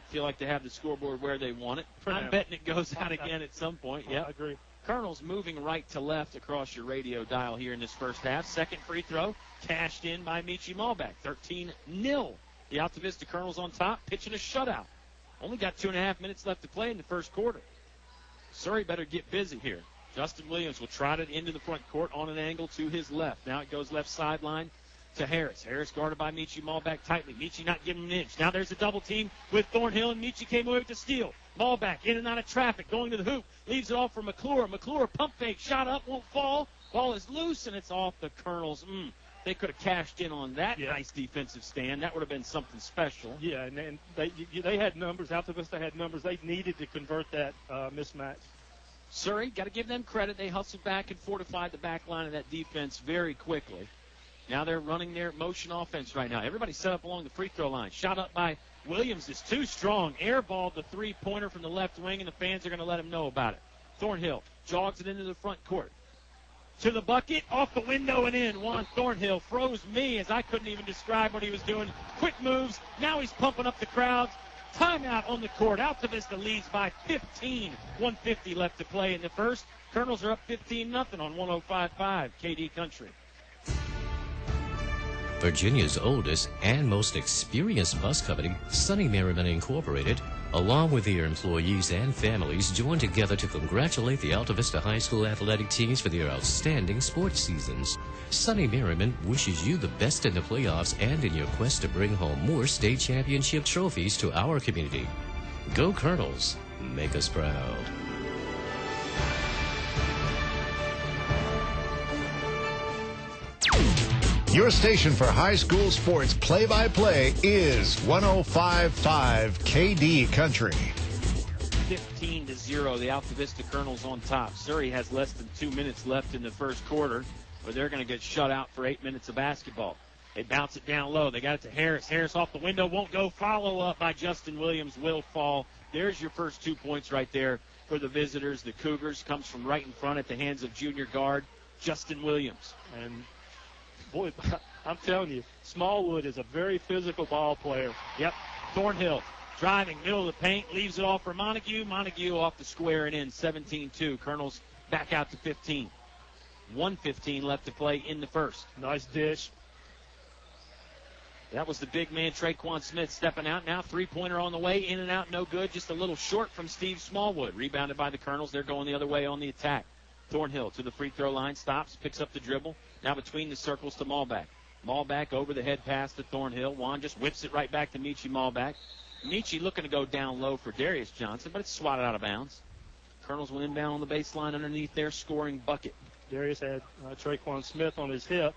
feel like they have the scoreboard where they want it. I'm betting it goes out again at some point. Yeah, I agree. Colonels moving right to left across your radio dial here in this first half. Second free throw cashed in by Michi Malbeck. 13-0. The Altavista Colonels on top, pitching a shutout. Only got 2.5 minutes left to play in the first quarter. Surry better get busy here. Justin Williams will trot it into the front court on an angle to his left. Now it goes left sideline to Harris. Harris guarded by Michi Malbeck tightly. Michi not giving him an inch. Now there's a double team with Thornhill, and Michi came away with the steal. Malbeck in and out of traffic, going to the hoop. Leaves it off for McClure. McClure pump fake, shot up, won't fall. Ball is loose, and it's off the Colonels. They could have cashed in on that nice defensive stand. That would have been something special. Yeah, and they had numbers. Altavista had numbers. They needed to convert that mismatch. Surry, got to give them credit. They hustled back and fortified the back line of that defense very quickly. Now they're running their motion offense right now. Everybody set up along the free throw line. Shot up by Williams is too strong. Airballed the three-pointer from the left wing, and the fans are going to let him know about it. Thornhill jogs it into the front court. To the bucket, off the window and in. Juan Thornhill froze me as I couldn't even describe what he was doing. Quick moves. Now he's pumping up the crowds. Timeout on the court. Altavista leads by 15. 1:50 left to play in the first. Colonels are up 15-0 on 105.5 KD Country. Virginia's oldest and most experienced bus company, Sunny Merriman Incorporated, along with their employees and families, joined together to congratulate the Altavista High School athletic teams for their outstanding sports seasons. Sunny Merriman wishes you the best in the playoffs and in your quest to bring home more state championship trophies to our community. Go Colonels, make us proud. Your station for high school sports play-by-play is 105.5 KD Country. 15-0, the Altavista Colonels on top. Surry has less than 2 minutes left in the first quarter, but they're going to get shut out for 8 minutes of basketball. They bounce it down low. They got it to Harris. Harris off the window, won't go. Follow up by Justin Williams, will fall. There's your first 2 points right there for the visitors. The Cougars comes from right in front at the hands of junior guard Justin Williams. And, boy, I'm telling you, Smallwood is a very physical ball player. Yep, Thornhill driving, middle of the paint, leaves it off for Montague. Montague off the square and in, 17-2. Colonels back out to 15. 1:15 left to play in the first. Nice dish. That was the big man, Traquan Smith, stepping out now. Three-pointer on the way, in and out, no good. Just a little short from Steve Smallwood. Rebounded by the Colonels. They're going the other way on the attack. Thornhill to the free throw line, stops, picks up the dribble. Now between the circles to Malback. Malback over the head pass to Thornhill. Juan just whips it right back to Michi Malback. Michi looking to go down low for Darius Johnson, but it's swatted out of bounds. Colonels will inbound on the baseline underneath their scoring bucket. Darius had Traquan Smith on his hip.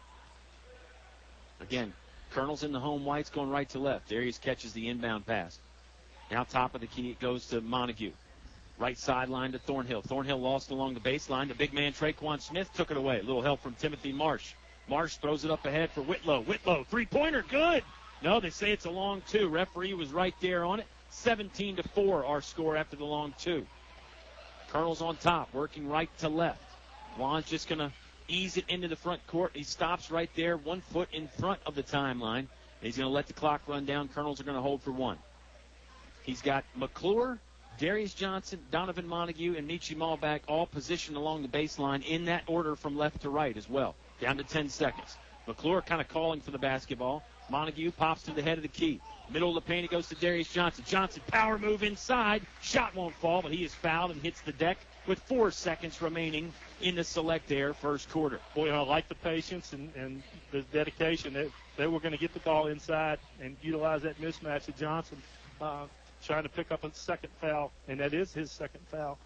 Again, Colonels in the home whites going right to left. Darius catches the inbound pass. Now top of the key, it goes to Montague. Right sideline to Thornhill. Thornhill lost along the baseline. The big man, Traquan Smith, took it away. A little help from Timothy Marsh. Marsh throws it up ahead for Whitlow. Whitlow, three-pointer, good. No, they say it's a long two. Referee was right there on it. 17-4, our score after the long two. Colonels on top, working right to left. Juan's just going to ease it into the front court. He stops right there, 1 foot in front of the timeline. He's going to let the clock run down. Colonels are going to hold for one. He's got McClure, Darius Johnson, Donovan Montague, and Michi Malback all positioned along the baseline in that order from left to right as well. Down to 10 seconds. McClure kind of calling for the basketball. Montague pops to the head of the key. Middle of the paint, it goes to Darius Johnson. Johnson, power move inside. Shot won't fall, but he is fouled and hits the deck with 4 seconds remaining in the Select Air first quarter. Boy, I like the patience and the dedication. They were going to get the ball inside and utilize that mismatch of Johnson trying to pick up a second foul, and that is his second foul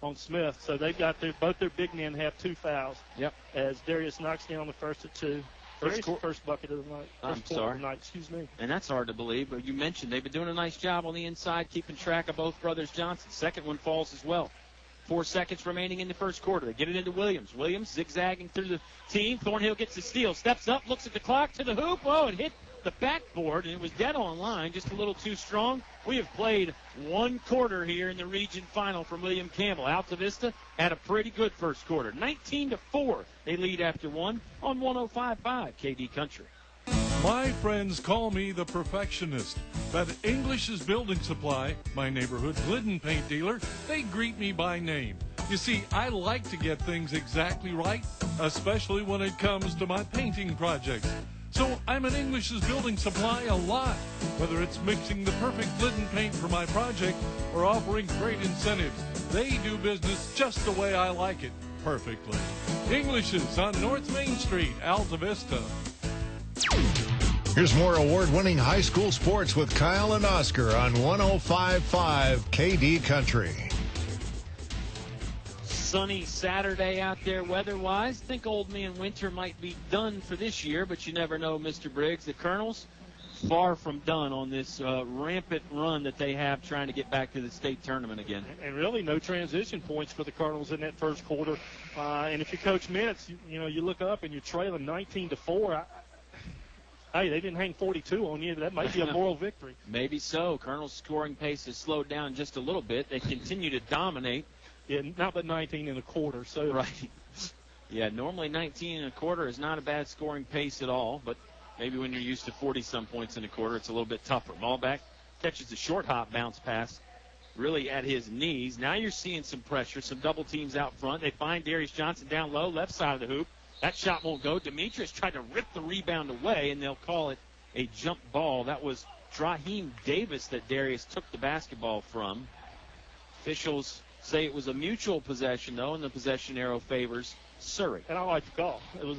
on Smith. So they've got both their big men have 2 fouls. Yep. As Darius knocks down the first of 2. First bucket of the night. I'm sorry. Excuse me. And that's hard to believe, but you mentioned they've been doing a nice job on the inside, keeping track of both brothers Johnson. Second one falls as well. 4 seconds remaining in the first quarter. They get it into Williams. Williams zigzagging through the team. Thornhill gets the steal, steps up, looks at the clock, to the hoop. Oh, it hit the backboard, and it was dead on line, just a little too strong. We have played 1 quarter here in the region final from William Campbell. Altavista had a pretty good first quarter. 19-4, they lead after 1 on 105.5 KD Country. My friends call me the perfectionist. But English's Building Supply, my neighborhood Glidden paint dealer, they greet me by name. You see, I like to get things exactly right, especially when it comes to my painting projects. So I'm at English's Building Supply a lot, whether it's mixing the perfect Glidden paint for my project or offering great incentives. They do business just the way I like it, perfectly. English's on North Main Street, Altavista. Here's more award-winning high school sports with Kyle and Oscar on 105.5 KD Country. Sunny Saturday out there weather-wise. Think Old Man Winter might be done for this year, but you never know, Mr. Briggs. The Colonels, far from done on this rampant run that they have trying to get back to the state tournament again. And really no transition points for the Colonels in that first quarter. And if you coach minutes, you look up and you're trailing 19-4. Hey, they didn't hang 42 on you. That might be a moral victory. Maybe so. Colonel's scoring pace has slowed down just a little bit. They continue to dominate. Yeah, not but 19 and a quarter. So right. Yeah, normally 19 and a quarter is not a bad scoring pace at all, but maybe when you're used to 40-some points in a quarter, it's a little bit tougher. Malback catches the short hop bounce pass really at his knees. Now you're seeing some pressure, some double teams out front. They find Darius Johnson down low, left side of the hoop. That shot won't go. Demetrius tried to rip the rebound away, and they'll call it a jump ball. That was Draheem Davis that Darius took the basketball from. Officials say it was a mutual possession, though, and the possession arrow favors Surry. And I like the call. It was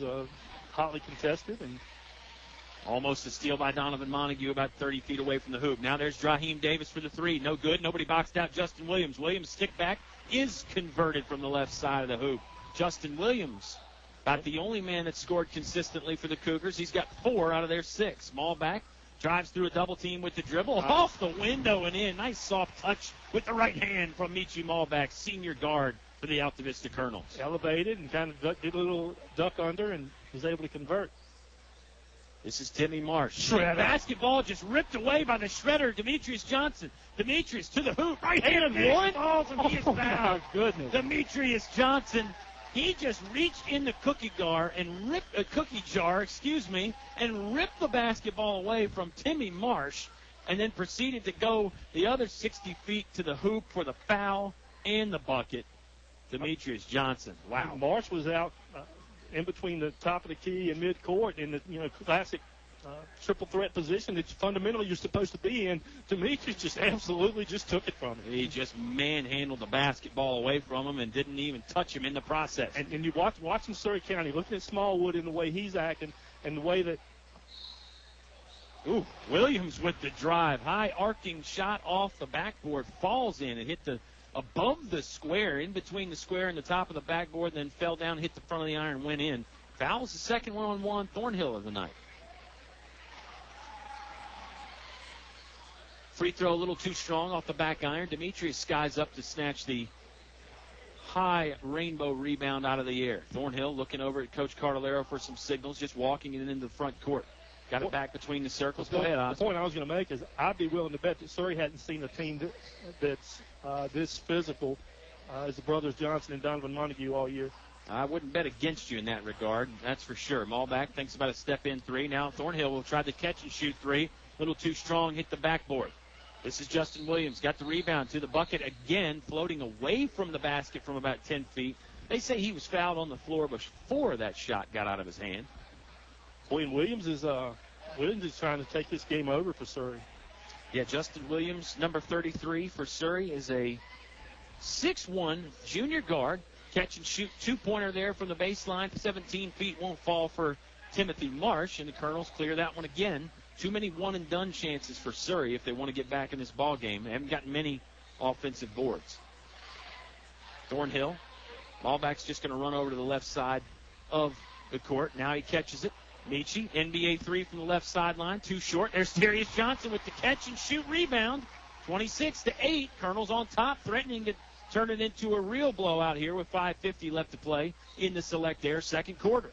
hotly contested. And almost a steal by Donovan Montague about 30 feet away from the hoop. Now there's Draheem Davis for the three. No good. Nobody boxed out Justin Williams. Williams' stick back is converted from the left side of the hoop. Justin Williams About the only man that scored consistently for the Cougars. He's got 4 out of their 6. Maulback drives through a double team with the dribble. Off the window and in. Nice soft touch with the right hand from Michi Maulback, senior guard for the Altavista Colonels. Elevated and kind of did a little duck under and was able to convert. This is Timmy Marsh. Basketball just ripped away by the shredder, Demetrius Johnson. Demetrius to the hoop. Right hand one. Falls and he is fouled. My goodness. Demetrius Johnson. He just reached in the cookie jar and ripped the basketball away from Timmy Marsh, and then proceeded to go the other 60 feet to the hoop for the foul and the bucket. Demetrius Johnson. Wow. Marsh was out in between the top of the key and midcourt in the classic triple threat position that fundamentally you're supposed to be in. Demetrius just absolutely just took it from him. He just manhandled the basketball away from him and didn't even touch him in the process. And you watching Surry County, looking at Smallwood and the way he's acting and the way that. Ooh, Williams with the drive. High arcing shot off the backboard. Falls in and hit above the square, in between the square and the top of the backboard, then fell down, hit the front of the iron, went in. Fouls the second one on Juan Thornhill of the night. Free throw a little too strong off the back iron. Demetrius skies up to snatch the high rainbow rebound out of the air. Thornhill looking over at Coach Cartolaro for some signals, just walking it into the front court. Got it back between the circles. Go ahead, Oz. The point I was going to make is I'd be willing to bet that Surry hadn't seen a team that's this physical as the brothers Johnson and Donovan Montague all year. I wouldn't bet against you in that regard, that's for sure. Maulback thinks about a step-in 3. Now Thornhill will try to catch and shoot 3. A little too strong, hit the backboard. This is Justin Williams. Got the rebound to the bucket again, floating away from the basket from about 10 feet. They say he was fouled on the floor before that shot got out of his hand. Boy, and Williams is trying to take this game over for Surry. Yeah, Justin Williams, number 33 for Surry, is a 6'1 junior guard. Catch and shoot two-pointer there from the baseline. 17 feet won't fall for Timothy Marsh, and the Colonels clear that one again. Too many one-and-done chances for Surry if they want to get back in this ball game. They haven't gotten many offensive boards. Thornhill, Maulback's just going to run over to the left side of the court. Now he catches it. Michi, NBA 3 from the left sideline, too short. There's Darius Johnson with the catch and shoot rebound. 26-8. Colonels on top, threatening to turn it into a real blowout here with 5:50 left to play in the Select Air second quarter.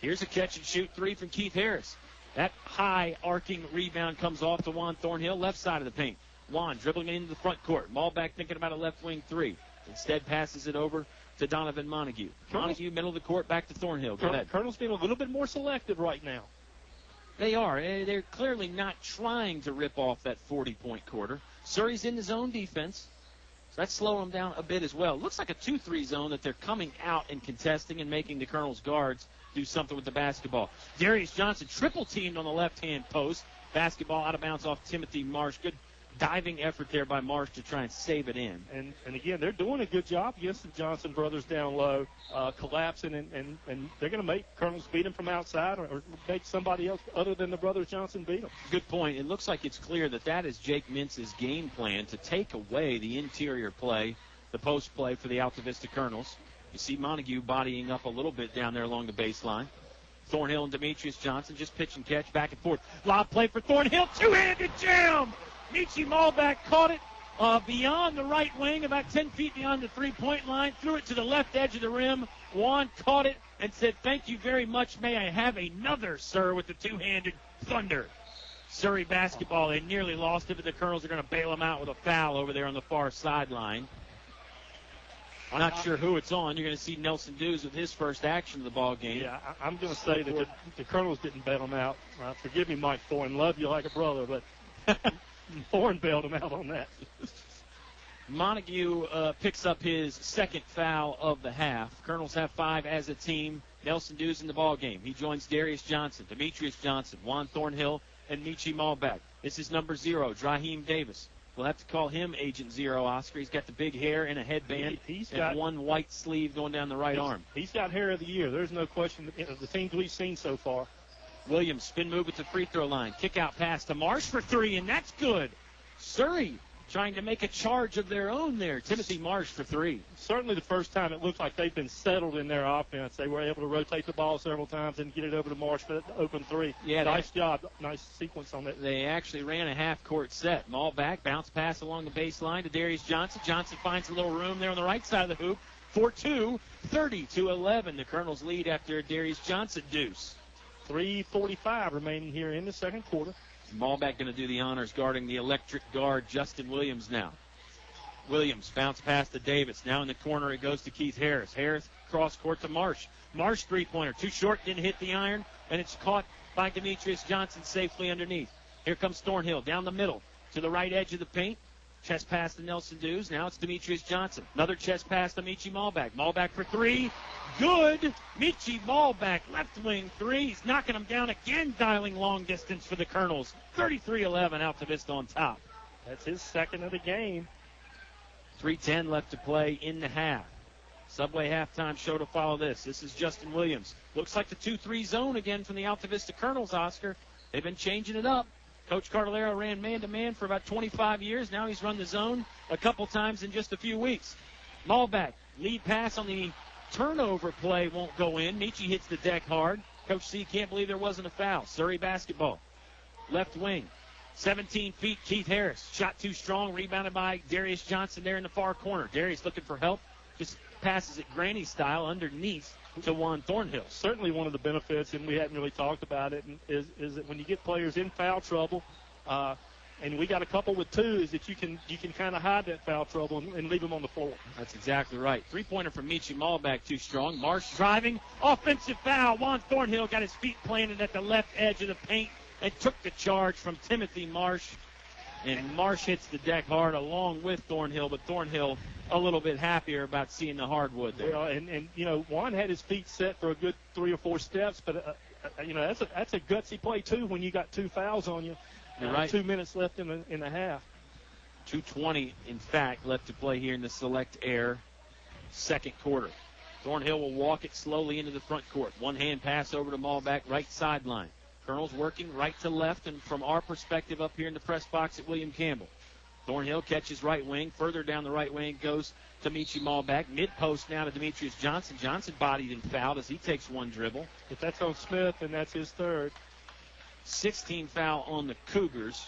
Here's a catch and shoot 3 from Keith Harris. That high arcing rebound comes off to Juan Thornhill, left side of the paint. Juan dribbling into the front court. Maulback thinking about a left wing 3. Instead passes it over to Donovan Montague. Montague, middle of the court, back to Thornhill. Go ahead. Colonel's being a little bit more selective right now. They are. They're clearly not trying to rip off that 40-point quarter. Surry's in the zone defense. So that's slowing them down a bit as well. Looks like a 2-3 zone that they're coming out and contesting and making the Colonels' guards do something with the basketball. Darius Johnson triple-teamed on the left-hand post. Basketball out of bounds off Timothy Marsh. Good diving effort there by Marsh to try and save it in. And again, they're doing a good job against the Johnson brothers down low, collapsing, and they're going to make Colonels beat them from outside or make somebody else other than the brothers Johnson beat them. Good point. It looks like it's clear that is Jake Mintz's game plan to take away the interior play, the post play for the Altavista Colonels. You see Montague bodying up a little bit down there along the baseline. Thornhill and Demetrius Johnson just pitch and catch back and forth. Lob play for Thornhill. Two-handed jam. Michi Maulback caught it beyond the right wing, about 10 feet beyond the three-point line. Threw it to the left edge of the rim. Juan caught it and said, "Thank you very much. May I have another, sir," with the two-handed thunder. Surry basketball. They nearly lost it, but the Colonels are going to bail them out with a foul over there on the far sideline. I'm not sure who it's on. You're going to see Nelson Dews with his first action of the ball game. Yeah, I'm going to say that the Colonels didn't bail them out. Forgive me, Mike Thorne. Love you like a brother, but Thorne bailed him out on that. Montague picks up his second foul of the half. Colonels have 5 as a team. Nelson Dews in the ball game. He joins Darius Johnson, Demetrius Johnson, Juan Thornhill, and Michi Maulback. This is number 0, Draheem Davis. We'll have to call him Agent 0, Oscar. He's got the big hair and a headband and one white sleeve going down the right arm. He's got hair of the year. There's no question of the teams we've seen so far. Williams, spin move at the free throw line. Kick out pass to Marsh for 3, and that's good. Surry trying to make a charge of their own there. Timothy Marsh for three. Certainly the first time it looked like they've been settled in their offense. They were able to rotate the ball several times and get it over to Marsh for the open three. Yeah, nice job. Nice sequence on that. They actually ran a half-court set. Maul back, bounce pass along the baseline to Darius Johnson. Johnson finds a little room there on the right side of the hoop. 4-2, 30-11. The Colonels lead after a Darius Johnson deuce. 3:45 remaining here in the second quarter. Malback going to do the honors guarding the electric guard, Justin Williams now. Williams bounce pass to Davis. Now in the corner it goes to Keith Harris. Harris cross court to Marsh. Marsh three-pointer. Too short, didn't hit the iron, and it's caught by Demetrius Johnson safely underneath. Here comes Thornhill down the middle to the right edge of the paint. Chest pass to Nelson Dews. Now it's Demetrius Johnson. Another chest pass to Michi Malback. Malback for three. Good. Michi Malback, left wing three. He's knocking him down again, dialing long distance for the Colonels. 33-11, Altavista on top. That's his second of the game. 3:10 left to play in the half. Subway halftime show to follow this. This is Justin Williams. Looks like the 2-3 zone again from the Altavista Colonels, Oscar. They've been changing it up. Coach Cartolaro ran man-to-man for about 25 years. Now he's run the zone a couple times in just a few weeks. Malback, lead pass on the turnover play won't go in. Michi hits the deck hard. Coach C can't believe there wasn't a foul. Surry basketball. Left wing. 17 feet, Keith Harris. Shot too strong, rebounded by Darius Johnson there in the far corner. Darius looking for help. Just passes it granny style underneath to Juan Thornhill. Certainly one of the benefits, and we hadn't really talked about it, is that when you get players in foul trouble, and we got a couple with twos, that you can kind of hide that foul trouble and leave them on the floor. That's exactly right. Three-pointer from Michi Malback too strong. Marsh driving. Offensive foul. Juan Thornhill got his feet planted at the left edge of the paint and took the charge from Timothy Marsh. And Marsh hits the deck hard along with Thornhill, but Thornhill a little bit happier about seeing the hardwood there. Yeah, and you know, Juan had his feet set for a good 3 or 4 steps, but you know, that's a gutsy play too when you got 2 fouls on you. You're right. 2 minutes left in the half. 2:20, in fact, left to play here in the Select Air second quarter. Thornhill will walk it slowly into the front court. One-hand pass over to Malback, right sideline. Colonels working right to left, and from our perspective up here in the press box at William Campbell. Thornhill catches right wing. Further down the right wing goes to Michi Malback. Mid-post now to Demetrius Johnson. Johnson bodied and fouled as he takes one dribble. If that's on Smith, then that's his third. 16 foul on the Cougars.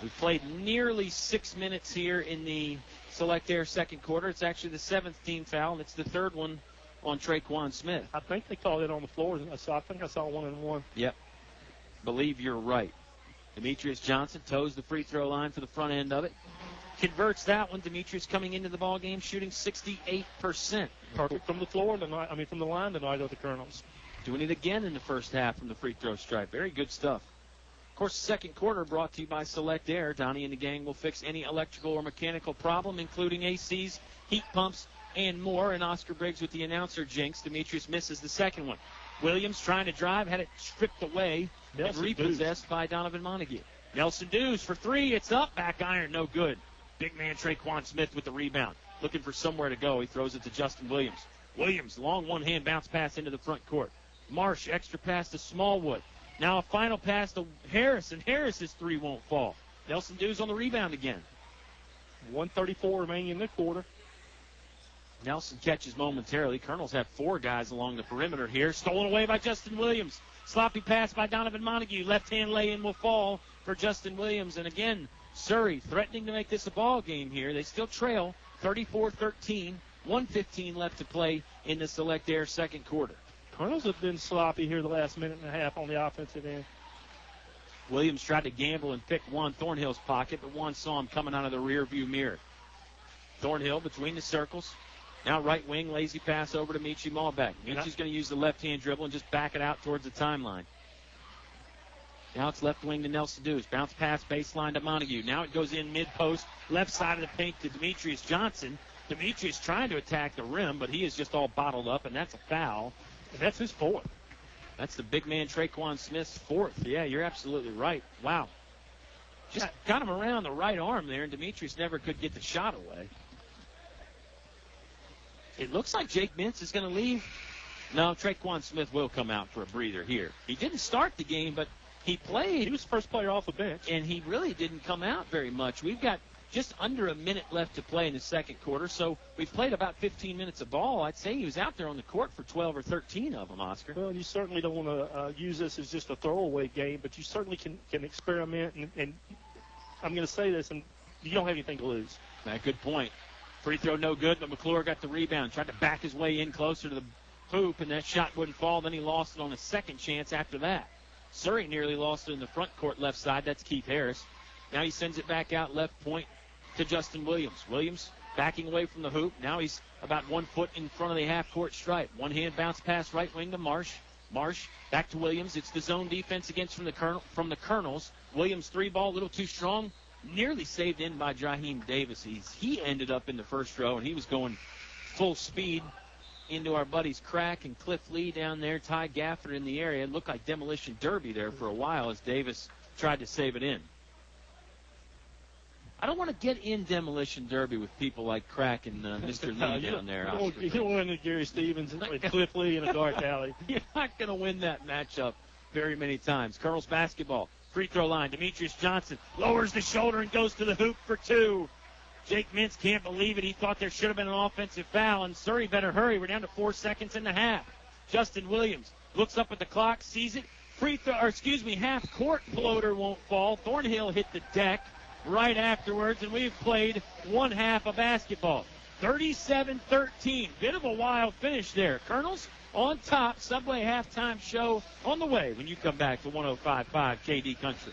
We've played nearly 6 minutes here in the Select Air second quarter. It's actually the 7th team foul, and it's the third one on Traquan Smith. I think they called it on the floor. I think I saw 1-and-1. Yep. Believe you're right. Demetrius Johnson toes the free throw line for the front end of it. Converts that one. Demetrius coming into the ball game shooting 68%. Perfect from the floor tonight. From the line tonight of the Colonels. Doing it again in the first half from the free throw stripe. Very good stuff. Of course, the second quarter brought to you by Select Air. Donnie and the gang will fix any electrical or mechanical problem, including ACs, heat pumps, and more. And Oscar Briggs with the announcer jinx. Demetrius misses the second one. Williams trying to drive, had it stripped away and repossessed by Donovan Montague. Nelson Dews for three. It's up. Back iron, no good. Big man Traquan Smith with the rebound. Looking for somewhere to go. He throws it to Justin Williams. Williams, long one-hand bounce pass into the front court. Marsh, extra pass to Smallwood. Now a final pass to Harris, and Harris's three won't fall. Nelson Dews on the rebound again. 1:34 remaining in the quarter. Nelson catches momentarily. Colonels have 4 guys along the perimeter here. Stolen away by Justin Williams. Sloppy pass by Donovan Montague. Left-hand lay-in will fall for Justin Williams. And again, Surry threatening to make this a ball game here. They still trail 34-13. 1:15 left to play in the Select Air second quarter. Colonels have been sloppy here the last minute and a half on the offensive end. Williams tried to gamble and pick Juan Thornhill's pocket, but Juan saw him coming out of the rearview mirror. Thornhill between the circles. Now right wing, lazy pass over to Michi Malback. Michi's going to use the left-hand dribble and just back it out towards the timeline. Now it's left wing to Nelson Dews. Bounce pass baseline to Montague. Now it goes in mid-post, left side of the paint to Demetrius Johnson. Demetrius trying to attack the rim, but he is just all bottled up, and that's a foul. And that's his fourth. That's the big man Traquan Smith's fourth. Yeah, you're absolutely right. Wow. Just got him around the right arm there, and Demetrius never could get the shot away. It looks like Jake Mintz is going to leave. No, Traquan Smith will come out for a breather here. He didn't start the game, but he played. He was the first player off the bench. And he really didn't come out very much. We've got just under a minute left to play in the second quarter, so we've played about 15 minutes of ball. I'd say he was out there on the court for 12 or 13 of them, Oscar. Well, you certainly don't want to use this as just a throwaway game, but you certainly can experiment. And I'm going to say this, and you don't have anything to lose. Good point. Free throw no good, but McClure got the rebound, tried to back his way in closer to the hoop, and that shot wouldn't fall. Then he lost it on a second chance after that. Surry nearly lost it in the front court left side. That's Keith Harris. Now he sends it back out left point to Justin Williams. Williams backing away from the hoop. Now he's about 1 foot in front of the half-court stripe. One-hand bounce pass right wing to Marsh. Marsh back to Williams. It's the zone defense against from the Colonels. Williams three ball, a little too strong. Nearly saved in by Jaheim Davis. He ended up in the first row, and he was going full speed into our buddies Crack and Cliff Lee down there. Ty Gafford in the area. It looked like demolition derby there for a while as Davis tried to save it in. I don't want to get in demolition derby with people like Crack and Mr. Lee down there. You don't win the Gary Stevens and Cliff Lee in a dark alley. You're not going to win that matchup very many times. Colonels basketball. Free throw line. Demetrius Johnson lowers the shoulder and goes to the hoop for two. Jake Mintz can't believe it. He thought there should have been an offensive foul, and Surry better hurry. We're down to 4 seconds and a half. Justin Williams looks up at the clock, sees it. Half court floater won't fall. Thornhill hit the deck right afterwards, and we've played one half of basketball. 37-13. Bit of a wild finish there. Colonels on top. Subway halftime show on the way when you come back to 105.5 KD Country.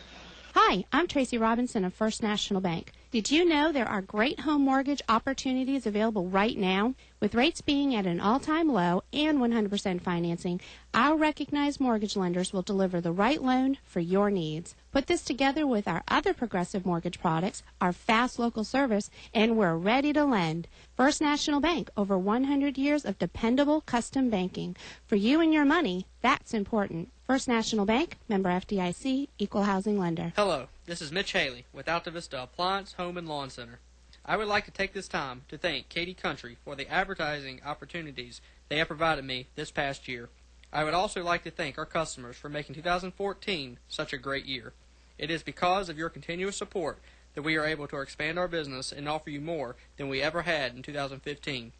Hi, I'm Tracy Robinson of First National Bank. Did you know there are great home mortgage opportunities available right now? With rates being at an all-time low and 100% financing, our recognized mortgage lenders will deliver the right loan for your needs. Put this together with our other progressive mortgage products, our fast local service, and we're ready to lend. First National Bank, over 100 years of dependable custom banking. For you and your money, that's important. First National Bank, member FDIC, equal housing lender. Hello, this is Mitch Haley with Altavista Appliance, Home and Lawn Center. I would like to take this time to thank KD Country for the advertising opportunities they have provided me this past year. I would also like to thank our customers for making 2014 such a great year. It is because of your continuous support that we are able to expand our business and offer you more than we ever had in 2015.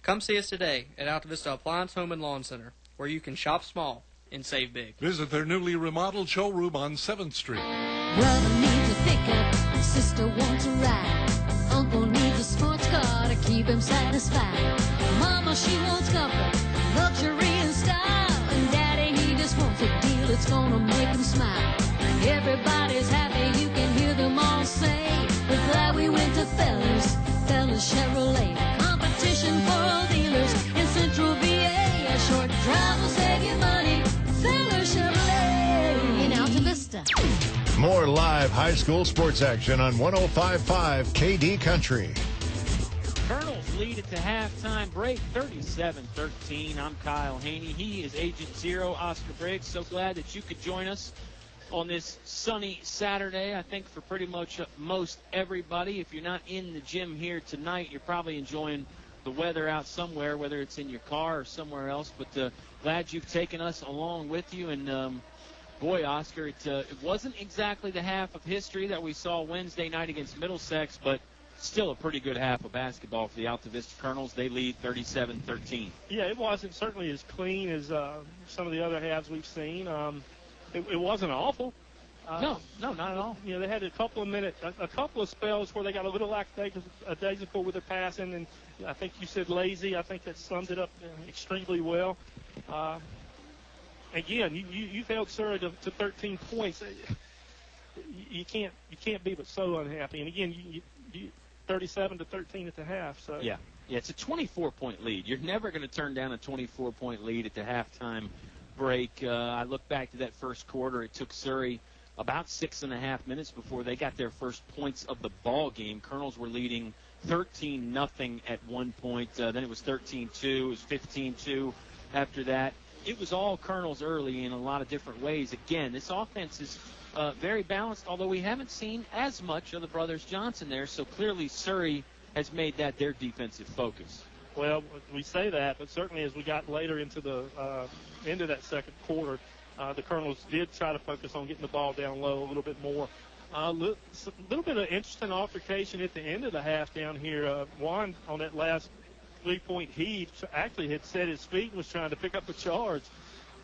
Come see us today at Altavista Appliance, Home and Lawn Center, where you can shop small and save big. Visit their newly remodeled showroom on 7th Street. Brother needs a pickup, sister wants a ride. Uncle needs a sports car to keep him satisfied. Mama, she wants comfort, luxury and style. And Daddy, he just wants a deal that's gonna make him smile. Everybody's happy, you can hear them all say, we're glad we went to Fellas Chevrolet. Competition for all dealers in Central VA. A short drive will save you money. Fellas Chevrolet in Alta Vista. More live high school sports action on 105.5 KD Country. Colonels lead at the halftime break, 37-13. I'm Kyle Haney. He is Agent Zero, Oscar Briggs. So glad that you could join us on this sunny Saturday. I think for pretty much most everybody. If you're not in the gym here tonight, you're probably enjoying the weather out somewhere, whether it's in your car or somewhere else. But glad you've taken us along with you. And boy, Oscar, it wasn't exactly the half of history that we saw Wednesday night against Middlesex, but still a pretty good half of basketball for the Altavista Colonels. They lead 37-13. Yeah, it wasn't certainly as clean as some of the other halves we've seen. It wasn't awful. No, not at all. You know, they had a couple of spells where they got a little lackadaisical with their passing, and I think you said lazy. I think that summed it up extremely well. Again, you've held Surry to 13 points. You can't be but so unhappy. And again, you 37-13 at the half. So yeah, it's a 24-point lead. You're never going to turn down a 24-point lead at the halftime break. I look back to that first quarter. It took Surry about 6.5 minutes before they got their first points of the ball game. Colonels were leading 13-0 at one point. Then it was 13-2. It was 15-2 after that. It was all Colonels early in a lot of different ways. Again, this offense is very balanced, although we haven't seen as much of the Brothers Johnson there. So clearly Surry has made that their defensive focus. Well, we say that, but certainly as we got later into the end of that second quarter, The Colonels did try to focus on getting the ball down low a little bit more. A little bit of interesting altercation at the end of the half down here. Juan, on that last three-point heave, actually had set his feet and was trying to pick up a charge.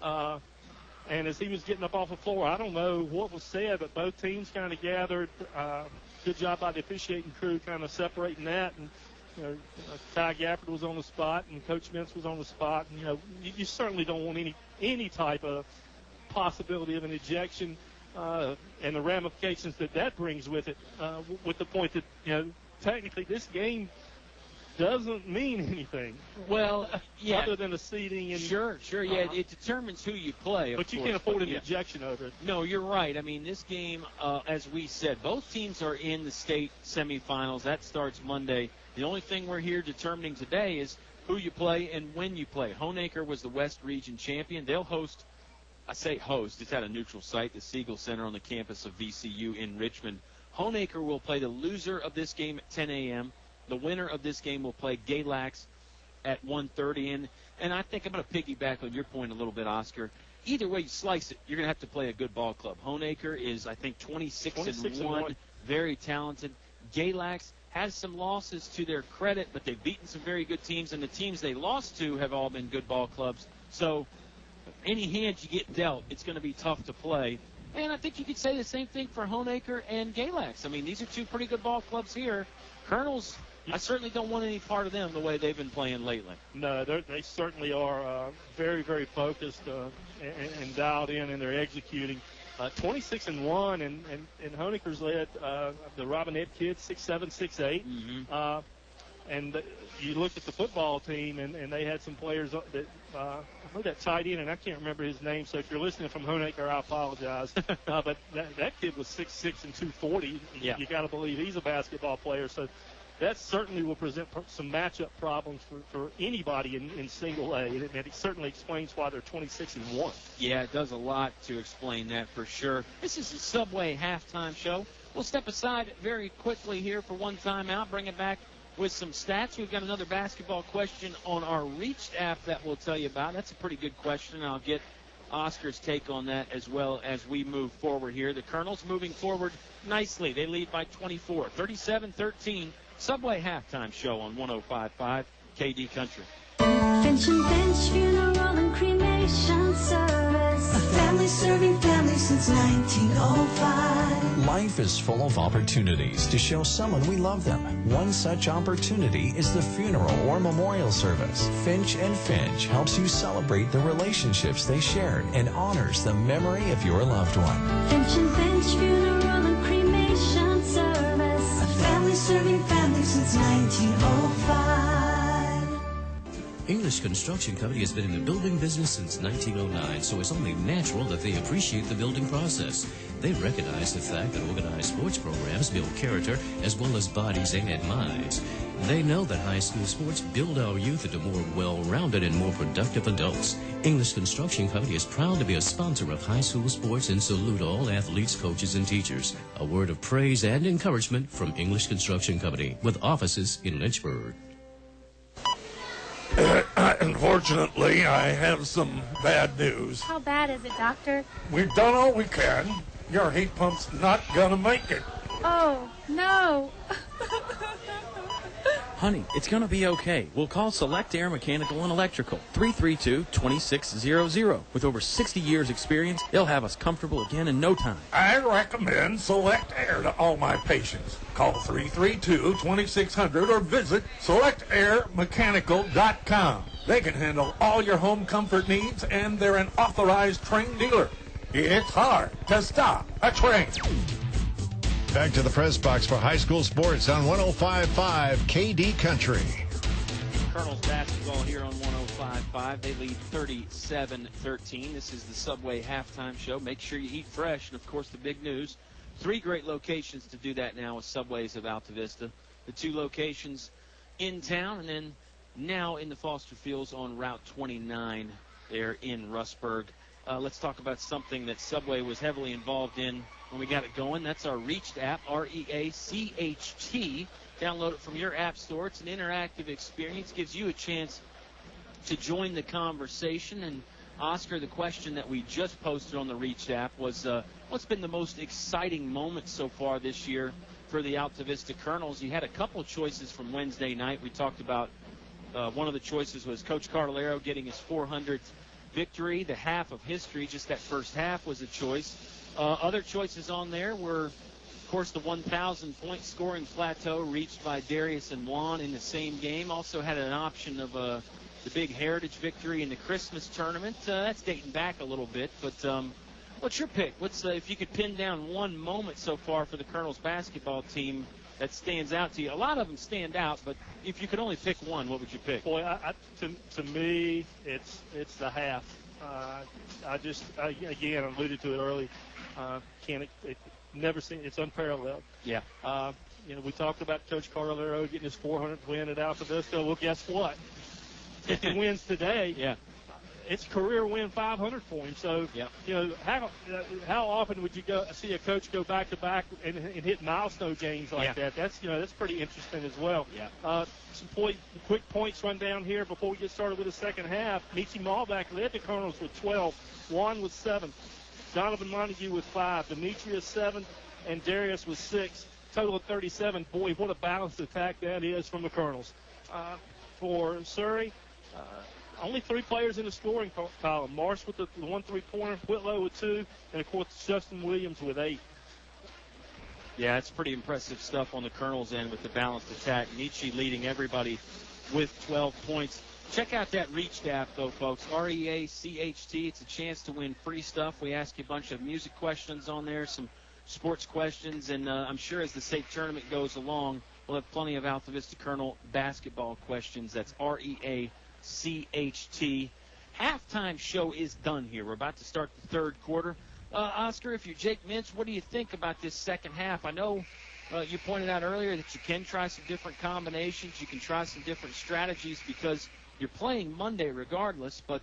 And as he was getting up off the floor, I don't know what was said, but both teams kind of gathered. Good job by the officiating crew kind of separating that. And, Ty Gafford was on the spot and Coach Mintz was on the spot. And, you certainly don't want any type of possibility of an ejection and the ramifications that brings with it, with the point that, technically this game doesn't mean anything. Well, yeah. Other than the seeding. And, sure, yeah. It determines who you play. But you can't afford an ejection over it. No, you're right. I mean, this game, as we said, both teams are in the state semifinals. That starts Monday. The only thing we're here determining today is who you play and when you play. Honaker was the West Region champion. They'll host, I say host, it's at a neutral site, the Siegel Center on the campus of VCU in Richmond. Honaker will play the loser of this game at 10 a.m. The winner of this game will play Galax at 1:30. And I think I'm going to piggyback on your point a little bit, Oscar. Either way you slice it, you're going to have to play a good ball club. Honaker is, I think, 26-1, very talented. Galax has some losses to their credit, but they've beaten some very good teams, and the teams they lost to have all been good ball clubs. So any hand you get dealt, it's going to be tough to play. And I think you could say the same thing for Honaker and Galax. I mean, these are two pretty good ball clubs here. Colonels, I certainly don't want any part of them the way they've been playing lately. No, they certainly are very, very focused and dialed in, and they're executing. 26-1, and Honaker's led the Robinette kids 6'7", 6'8". Mm-hmm. And you look at the football team, and they had some players that I heard that tight end, and I can't remember his name. So if you're listening from Honaker, I apologize. But that kid was 6'6" and 240. Yeah. You got to believe he's a basketball player. So that certainly will present some matchup problems for anybody in single A, and it certainly explains why they're 26-1. Yeah, it does a lot to explain that for sure. This is the Subway halftime show. We'll step aside very quickly here for one timeout, bring it back with some stats. We've got another basketball question on our Reached app that we'll tell you about. That's a pretty good question, and I'll get Oscar's take on that as well as we move forward here. The Colonels moving forward nicely. They lead by 24, 37-13. Subway halftime show on 105.5 KD Country. Finch and Finch Funeral and Cremation Service. A family serving family since 1905. Life is full of opportunities to show someone we love them. One such opportunity is the funeral or memorial service. Finch and Finch helps you celebrate the relationships they shared and honors the memory of your loved one. Finch and Finch Funeral and Cremation Service. A family serving family since 1905. English Construction Company has been in the building business since 1909, so it's only natural that they appreciate the building process. They recognize the fact that organized sports programs build character as well as bodies and minds. They know that high school sports build our youth into more well-rounded and more productive adults. English Construction Company is proud to be a sponsor of high school sports and salute all athletes, coaches, and teachers. A word of praise and encouragement from English Construction Company with offices in Lynchburg. Unfortunately, I have some bad news. How bad is it, Doctor? We've done all we can. Your heat pump's not gonna make it. Oh, no. Honey, it's going to be okay. We'll call Select Air Mechanical and Electrical, 332-2600. With over 60 years experience, they'll have us comfortable again in no time. I recommend Select Air to all my patients. Call 332-2600 or visit selectairmechanical.com. They can handle all your home comfort needs, and they're an authorized trained dealer. It's hard to stop a train. Back to the press box for high school sports on 105.5 KD Country. Colonels basketball here on 105.5. They lead 37-13. This is the Subway halftime show. Make sure you eat fresh. And, of course, the big news, 3 great locations to do that now with Subways of Altavista. The 2 locations in town, and then now in the Foster Fields on Route 29 there in Rustburg. Let's talk about something that Subway was heavily involved in when we got it going. That's our Reached app, REACHT. Download it from your app store. It's an interactive experience. Gives you a chance to join the conversation and Oscar, the question that we just posted on the Reach app was, what's been the most exciting moment so far this year for the Altavista Colonels? You had a couple of choices from Wednesday night. We talked about one of the choices was Coach Cartolaro getting his 400th victory. The half of history, just that first half, was a choice. Other choices on there were, of course, the 1,000-point scoring plateau reached by Darius and Juan in the same game. Also had an option of the big Heritage victory in the Christmas tournament. That's dating back a little bit, but what's your pick? What's if you could pin down one moment so far for the Colonels basketball team that stands out to you? A lot of them stand out, but if you could only pick one, what would you pick? Boy, to me, it's the half. I again alluded to it early. Never seen. It's unparalleled. Yeah. We talked about Coach Cartolaro getting his 400th win at Altavista. Well, guess what? If he wins today, it's career win 500 for him. So, how often would you see a coach go back to back and hit milestone games like that? That's pretty interesting as well. Yeah. Some quick points run down here before we get started with the second half. Michi Malbach led the Colonels with 12. Juan with 7. Donovan Montague with 5. Demetrius 7, and Darius with 6. Total of 37. Boy, what a balanced attack that is from the Colonels. For Surry, only 3 players in the scoring column. Marsh with the 1 3-pointer, Whitlow with 2, and, of course, Justin Williams with 8. Yeah, it's pretty impressive stuff on the Colonels' end with the balanced attack. Nietzsche leading everybody with 12 points. Check out that Reach app, though, folks. REACHT. It's a chance to win free stuff. We ask you a bunch of music questions on there, some sports questions, and I'm sure as the state tournament goes along, we'll have plenty of Altavista Colonel basketball questions. That's REACHT. Halftime show is done here. We're about to start the third quarter. Oscar, if you're Jake Mintz, what do you think about this second half? I know you pointed out earlier that you can try some different combinations. You can try some different strategies because you're playing Monday regardless, but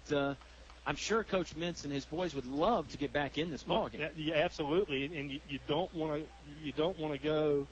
I'm sure Coach Mintz and his boys would love to get back in this ballgame. Yeah, absolutely, and you don't want to go.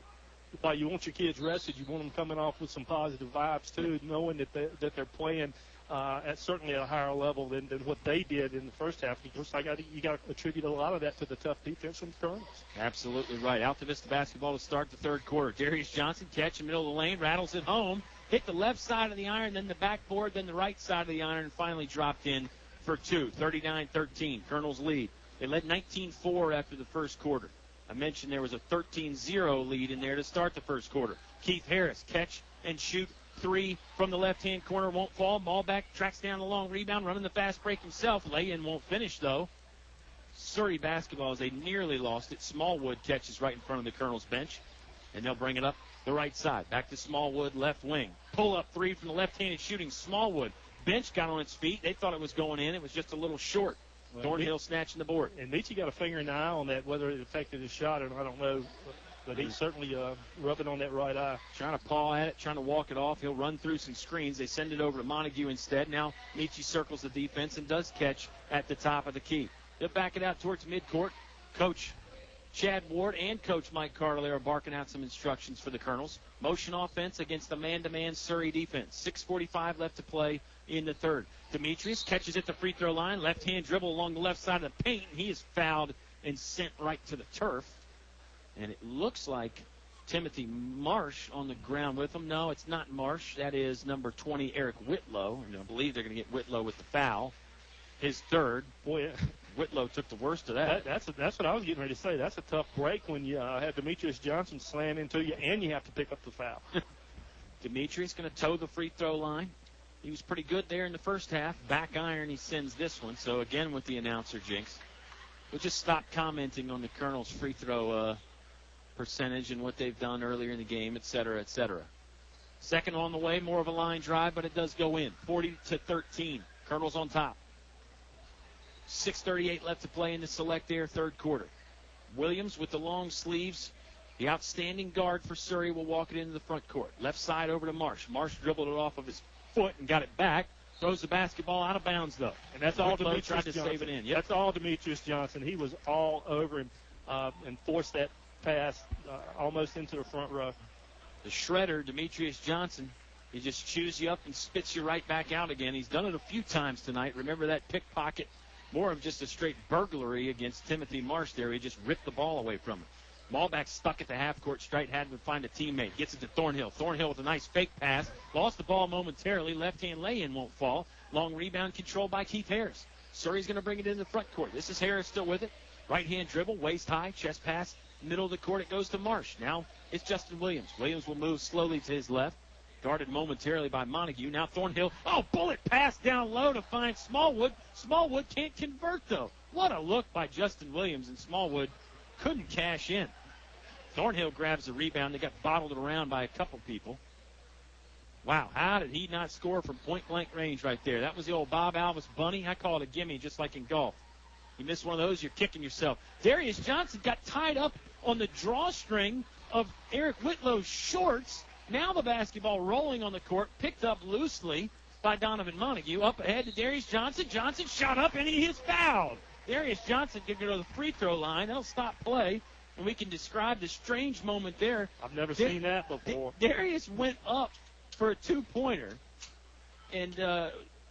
Like, you want your kids rested. You want them coming off with some positive vibes too, knowing that they're playing at certainly at a higher level than what they did in the first half. Of course, you got to attribute a lot of that to the tough defense from the Colonels. Absolutely right. Altavista basketball to start the third quarter. Darius Johnson catch in the middle of the lane, rattles it home, hit the left side of the iron, then the backboard, then the right side of the iron, and finally dropped in for 2. 39-13. Colonels lead. They led 19-4 after the first quarter. I mentioned there was a 13-0 lead in there to start the first quarter. Keith Harris, catch and shoot 3 from the left-hand corner, won't fall. Malbach tracks down the long rebound, running the fast break himself. Lay-in won't finish, though. Surry basketball as they nearly lost it. Smallwood catches right in front of the Colonels bench, and they'll bring it up the right side. Back to Smallwood, left wing. Pull-up 3 from the left-handed shooting. Smallwood. Bench got on its feet. They thought it was going in. It was just a little short. Thornhill snatching the board. And Nietzsche got a finger in the eye on that. Whether it affected his shot or not, I don't know. But he's certainly rubbing on that right eye. Trying to paw at it, trying to walk it off. He'll run through some screens. They send it over to Montague instead. Now Nietzsche circles the defense and does catch at the top of the key. They'll back it out towards midcourt. Coach Chad Ward and Coach Mike Cartolaro are barking out some instructions for the Colonels. Motion offense against the man-to-man Surry defense. 6:45 left to play in the third. Demetrius catches at the free throw line. Left-hand dribble along the left side of the paint. He is fouled and sent right to the turf. And it looks like Timothy Marsh on the ground with him. No, it's not Marsh. That is number 20, Eric Whitlow. And I believe they're going to get Whitlow with the foul. His third. Boy, Whitlow took the worst of that. That's what I was getting ready to say. That's a tough break when you have Demetrius Johnson slam into you and you have to pick up the foul. Demetrius going to toe the free throw line. He was pretty good there in the first half. Back iron, he sends this one. So, again, with the announcer jinx. We'll just stop commenting on the Colonels' free throw percentage and what they've done earlier in the game, et cetera, et cetera. Second on the way, more of a line drive, but it does go in. 40-13. Colonels on top. 6:38 left to play in the Select Air third quarter. Williams with the long sleeves. The outstanding guard for Surry will walk it into the front court. Left side over to Marsh. Marsh dribbled it off of his foot and got it back. Throws the basketball out of bounds, though. And that's all Whitlow Demetrius tried to Johnson. save it in. Yep. That's all Demetrius Johnson. He was all over him and forced that pass almost into the front row. The shredder, Demetrius Johnson, He just chews you up and spits you right back out again. He's done it a few times tonight. Remember that pickpocket, more of just a straight burglary against Timothy Marsh there. He just ripped the ball away from him. Ball back stuck at the half-court stripe, had to find a teammate. Gets it to Thornhill. Thornhill with a nice fake pass. Lost the ball momentarily. Left-hand lay-in won't fall. Long rebound controlled by Keith Harris. Surry's going to bring it into the front court. This is Harris still with it. Right-hand dribble, waist high, chest pass. Middle of the court, it goes to Marsh. Now it's Justin Williams. Williams will move slowly to his left. Guarded momentarily by Montague. Now Thornhill. Oh, bullet pass down low to find Smallwood. Smallwood can't convert, though. What a look by Justin Williams, and Smallwood couldn't cash in. Thornhill grabs the rebound. They got bottled around by a couple people. Wow, how did he not score from point-blank range right there? That was the old Bob Alvis bunny. I call it a gimme, just like in golf. You miss one of those, you're kicking yourself. Darius Johnson got tied up on the drawstring of Eric Whitlow's shorts. Now the basketball rolling on the court, picked up loosely by Donovan Montague. Up ahead to Darius Johnson. Johnson shot up, and he is fouled. Darius Johnson can go to the free throw line. That'll stop play, and we can describe the strange moment there. I've never seen that before. Darius went up for a two-pointer, and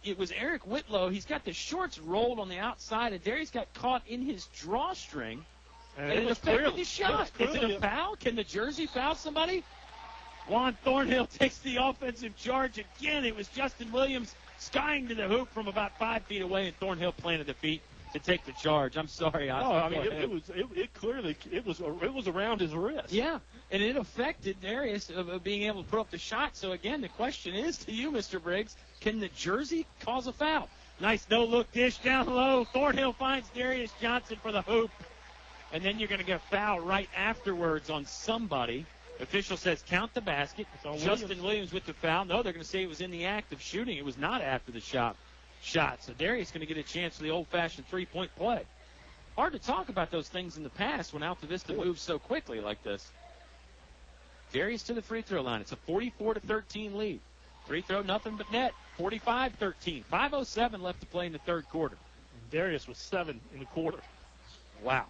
it was Eric Whitlow. He's got the shorts rolled on the outside, and Darius got caught in his drawstring, and it affected his shot. Is it a foul? Can the jersey foul somebody? Juan Thornhill takes the offensive charge again. It was Justin Williams skying to the hoop from about 5 feet away, and Thornhill planted the feet to take the charge. I'm sorry. It was around his wrist. Yeah, and it affected Darius of being able to put up the shot. So again, the question is to you, Mr. Briggs, can the jersey cause a foul? Nice no-look dish down low. Thornhill finds Darius Johnson for the hoop, and then you're going to get a foul right afterwards on somebody. Official says count the basket. Justin Williams with the foul. No, they're going to say it was in the act of shooting. It was not after the shot. So Darius going to get a chance for the old-fashioned three-point play. Hard to talk about those things in the past when Altavista moves so quickly like this. Darius to the free throw line. It's a 44-13 lead. Free throw, nothing but net. 45-13. 5:07 left to play in the third quarter. Darius was 7 in the quarter. Wow.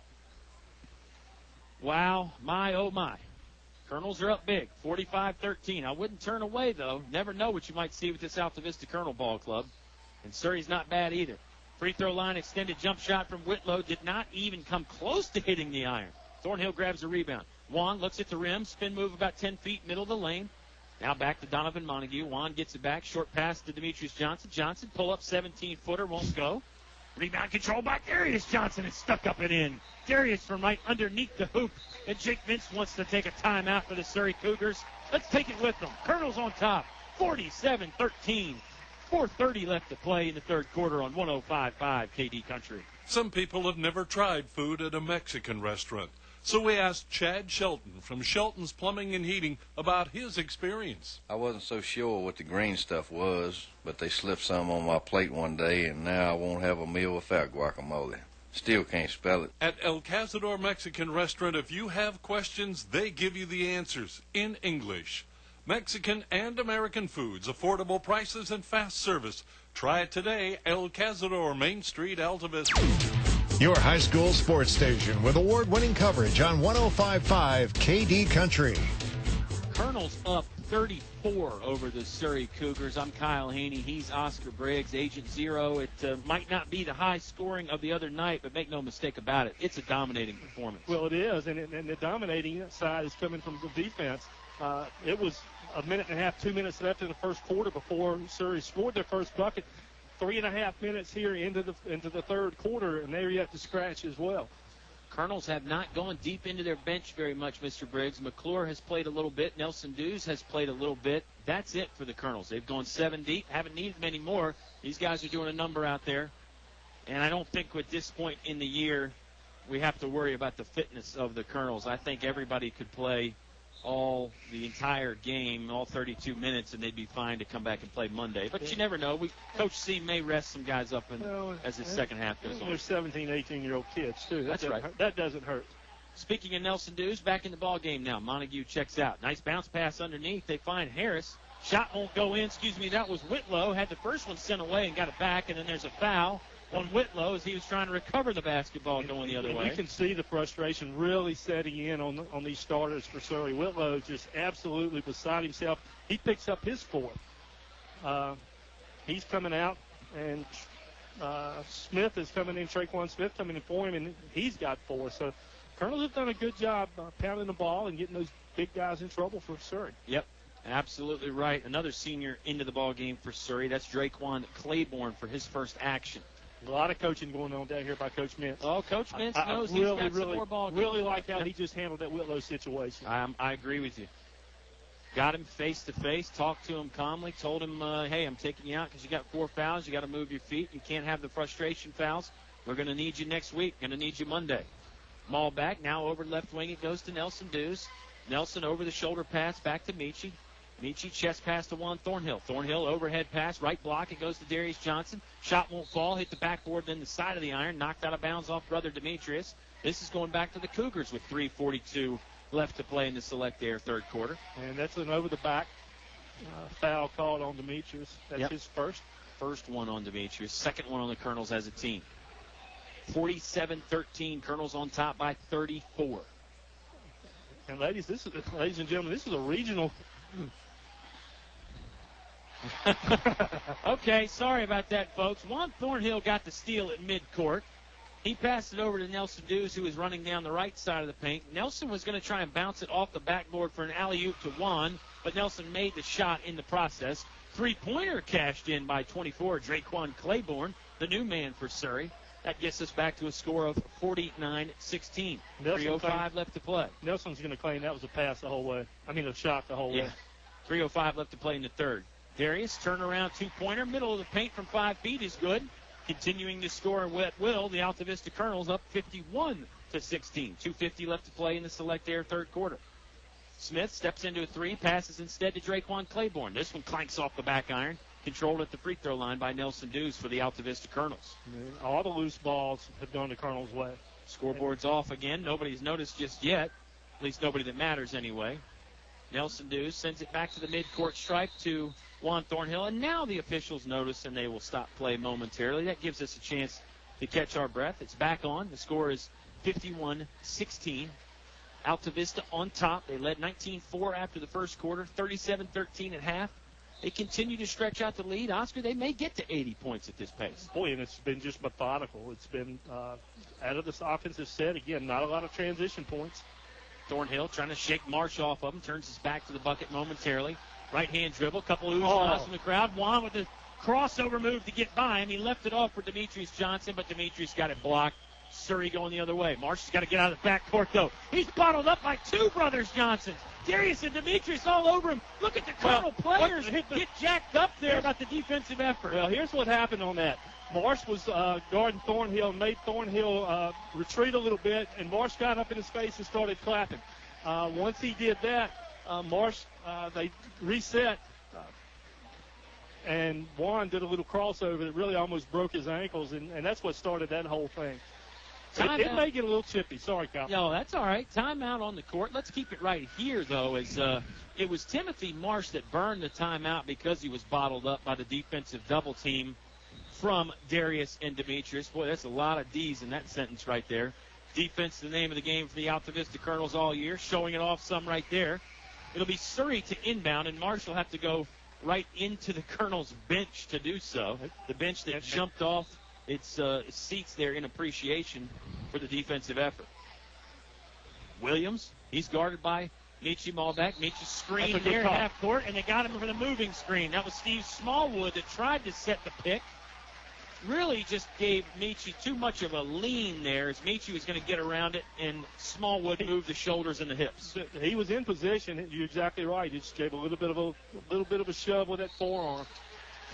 Wow, my, oh, my. Colonels are up big, 45-13. I wouldn't turn away, though. Never know what you might see with this Altavista Colonel ball club. And Surry's not bad either. Free throw line extended jump shot from Whitlow. Did not even come close to hitting the iron. Thornhill grabs the rebound. Juan looks at the rim. Spin move about 10 feet, middle of the lane. Now back to Donovan Montague. Juan gets it back. Short pass to Demetrius Johnson. Johnson pull up 17-footer. Won't go. Rebound controlled by Darius Johnson. It's stuck up and in. Darius from right underneath the hoop. And Jake Vince wants to take a timeout for the Surry Cougars. Let's take it with them. Colonels on top, 47-13. 4:30 left to play in the third quarter on 105.5 KD Country. Some people have never tried food at a Mexican restaurant. So we asked Chad Shelton from Shelton's Plumbing and Heating about his experience. I wasn't so sure what the green stuff was, but they slipped some on my plate one day, and now I won't have a meal without guacamole. Still can't spell it. At El Cazador Mexican Restaurant, if you have questions, they give you the answers in English. Mexican and American foods, affordable prices, and fast service. Try it today. El Cazador, Main Street, Altavista. Your high school sports station with award-winning coverage on 105.5 KD Country. Colonels up 34 over the Surry Cougars. I'm Kyle Haney. He's Oscar Briggs, Agent Zero. It might not be the high scoring of the other night, but make no mistake about it, it's a dominating performance. Well, it is, and the dominating side is coming from the defense. It was a minute and a half, 2 minutes left in the first quarter before Surry scored their first bucket. 3.5 minutes here into the third quarter, and they're yet to scratch as well. Colonels have not gone deep into their bench very much, Mr. Briggs. McClure has played a little bit. Nelson Dews has played a little bit. That's it for the Colonels. They've gone 7 deep. Haven't needed many more. These guys are doing a number out there. And I don't think at this point in the year we have to worry about the fitness of the Colonels. I think everybody could play the entire game, all 32 minutes, and they'd be fine to come back and play Monday. But you never know. Coach C may rest some guys up as the second half goes on. They're 17, 18-year-old kids, too. That's right. That doesn't hurt. Speaking of Nelson Dews, back in the ball game now. Montague checks out. Nice bounce pass underneath. They find Harris. Shot won't go in. That was Whitlow. Had the first one sent away and got it back, and then there's a foul. on Whitlow as he was trying to recover the basketball going the other way. You can see the frustration really setting in on these starters for Surry. Whitlow just absolutely beside himself. He picks up his fourth. He's coming out, and Smith is coming in, Traquan Smith coming in for him, and he's got four. So Colonels have done a good job pounding the ball and getting those big guys in trouble for Surry. Yep, absolutely right. Another senior into the ball game for Surry. That's Draquan Claiborne for his first action. A lot of coaching going on down here by Coach Mintz. Oh, Coach Mintz knows he's got some more ball. Really like how he just handled that Whitlow situation. I agree with you. Got him face to face, talked to him calmly, told him, hey, I'm taking you out because you got 4 fouls. You got to move your feet. You can't have the frustration fouls. We're going to need you next week. Going to need you Monday. Maul back. Now over left wing. It goes to Nelson Dews. Nelson over the shoulder pass back to Michi. Michi chest pass to Juan Thornhill. Thornhill overhead pass, right block. It goes to Darius Johnson. Shot won't fall. Hit the backboard, then the side of the iron. Knocked out of bounds off brother Demetrius. This is going back to the Cougars with 3:42 left to play in the Select Air third quarter. And that's an over-the-back foul called on Demetrius. That's his first. First one on Demetrius. Second one on the Colonels as a team. 47-13. Colonels on top by 34. And ladies and gentlemen, this is a regional. Okay, sorry about that, folks. Juan Thornhill got the steal at midcourt. He passed it over to Nelson Dews, who was running down the right side of the paint. Nelson was going to try and bounce it off the backboard for an alley-oop to Juan, but Nelson made the shot in the process. Three-pointer cashed in by 24, Draquan Claiborne, the new man for Surry. That gets us back to a score of 49-16. 3:05 left to play. Nelson's going to claim that was a pass the whole way. A shot the whole way. 3:05 left to play in the third. Darius, turnaround two-pointer, middle of the paint from 5 feet is good. Continuing to score at will, the Altavista Colonels up 51-16. 2:50 left to play in the Select Air third quarter. Smith steps into a three, passes instead to Draquan Claiborne. This one clanks off the back iron. Controlled at the free throw line by Nelson Dews for the Altavista Colonels. All the loose balls have gone the Colonels' way. Scoreboard's off again. Nobody's noticed just yet. At least nobody that matters anyway. Nelson Dews sends it back to the midcourt stripe to Juan Thornhill. And now the officials notice and they will stop play momentarily. That gives us a chance to catch our breath. It's back on. The score is 51-16. Altavista on top. They led 19-4 after the first quarter, 37-13 at half. They continue to stretch out the lead. Oscar, they may get to 80 points at this pace. Boy, and it's been just methodical. It's been out of this offensive set. Again, not a lot of transition points. Thornhill trying to shake Marsh off of him. Turns his back to the bucket momentarily. Right-hand dribble. Couple oohs from the crowd. Juan with the crossover move to get by him. He left it off for Demetrius Johnson, but Demetrius got it blocked. Surry going the other way. Marsh has got to get out of the backcourt, though. He's bottled up by two brothers Johnson. Darius and Demetrius all over him. Look at the Colonel players get jacked up there about the defensive effort. Well, here's what happened on that. Marsh was guarding Thornhill, made Thornhill retreat a little bit, and Marsh got up in his face and started clapping. Once he did that, Marsh, they reset, and Juan did a little crossover that really almost broke his ankles, and that's what started that whole thing. It may get a little chippy. Sorry, Kyle. No, that's all right. Timeout on the court. Let's keep it right here, though, as it was Timothy Marsh that burned the timeout because he was bottled up by the defensive double team from Darius and Demetrius. Boy, that's a lot of D's in that sentence right there. Defense is the name of the game for the Altavista Colonels all year, showing it off some right there. It'll be Surry to inbound, and Marsh will have to go right into the Colonels' bench to do so. The bench that jumped off its seats there in appreciation for the defensive effort. Williams, he's guarded by Michi Malbeck. Michi screen there at half court, and they got him for the moving screen. That was Steve Smallwood that tried to set the pick. Really just gave Michi too much of a lean there as Michi was going to get around it, and Smallwood moved the shoulders and the hips. He was in position. You're exactly right. He just gave a little bit of a shove with that forearm.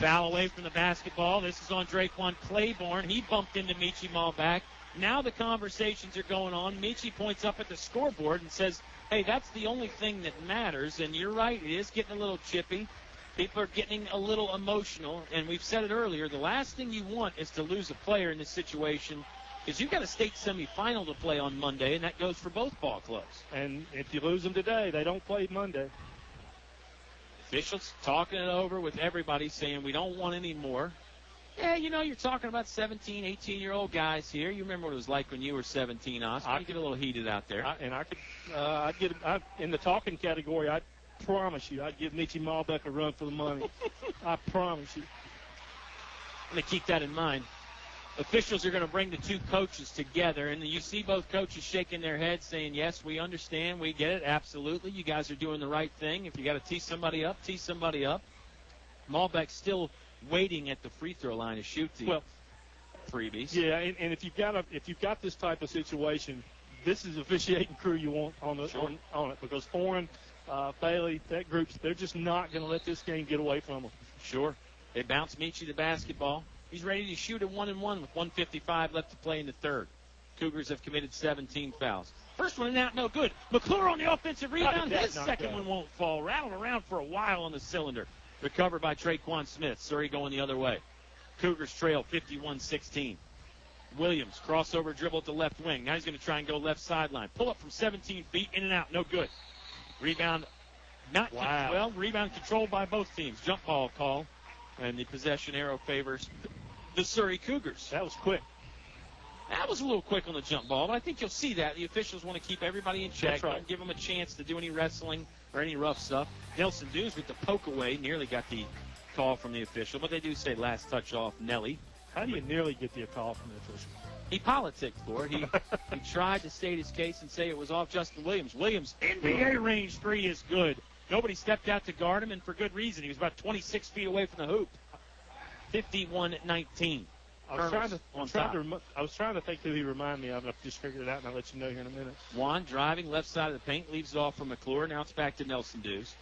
Foul away from the basketball. This is on Draquan Claiborne. He bumped into Michi Malbeck. Now the conversations are going on. Michi points up at the scoreboard and says, hey, that's the only thing that matters. And you're right, it is getting a little chippy. People are getting a little emotional. And we've said it earlier, the last thing you want is to lose a player in this situation, because you've got a state semifinal to play on Monday, and that goes for both ball clubs. And if you lose them today, they don't play Monday. Officials talking it over with everybody, saying we don't want any more. Yeah, you're talking about 17, 18-year-old guys here. You remember what it was like when you were 17, Oscar. You get a little heated out there. In the talking category, I promise you, I'd give Michi Malbeck a run for the money. I promise you. I'm going to keep that in mind. Officials are going to bring the two coaches together, and you see both coaches shaking their heads saying, yes, we understand, we get it, absolutely. You guys are doing the right thing. If you got to tee somebody up, tee somebody up. Malbeck's still waiting at the free throw line to shoot the freebies. Yeah, and if you've got this type of situation, this is the officiating crew you want on it, because Foreign, Bailey, that group, they're just not going to let this game get away from them. Sure. They bounce Michi the basketball. He's ready to shoot a 1-and-1 with 1:55 left to play in the third. Cougars have committed 17 fouls. First one and out, no good. McClure on the offensive rebound. His second one won't fall. Rattled around for a while on the cylinder. Recovered by Traquan Smith. Surry going the other way. Cougars trail 51-16. Williams, crossover dribble at the left wing. Now he's going to try and go left sideline. Pull up from 17 feet, in and out, no good. Rebound rebound controlled by both teams. Jump ball call. And the possession arrow favors the Surry Cougars. That was quick. That was a little quick on the jump ball, but I think you'll see that. The officials want to keep everybody in check. That's right. Don't give them a chance to do any wrestling or any rough stuff. Nelson Dews with the poke away nearly got the call from the official, but they do say last touch off Nelly. How do you nearly get the call from the official? He politicked for it. He tried to state his case and say it was off Justin Williams. Williams, NBA range three is good. Nobody stepped out to guard him, and for good reason. He was about 26 feet away from the hoop. 51-19. I was trying to think who he reminded me of, and I've just figured it out, and I'll let you know here in a minute. Juan driving left side of the paint, leaves it off for McClure. Now it's back to Nelson Dews.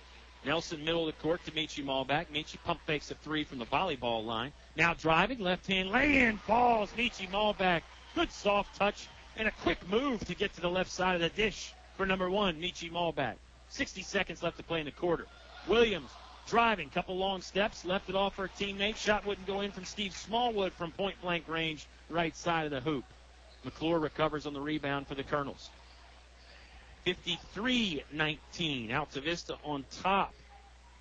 Nelson middle of the court to Michi Malbeck. Michi pump fakes a three from the volleyball line. Now driving, left hand lay-in, falls. Michi Malbeck. Good soft touch and a quick move to get to the left side of the dish for number one, Michi Malbeck. 60 seconds left to play in the quarter. Williams driving, couple long steps, left it off for a teammate. Shot wouldn't go in from Steve Smallwood from point-blank range, right side of the hoop. McClure recovers on the rebound for the Colonels. 53-19. Altavista on top.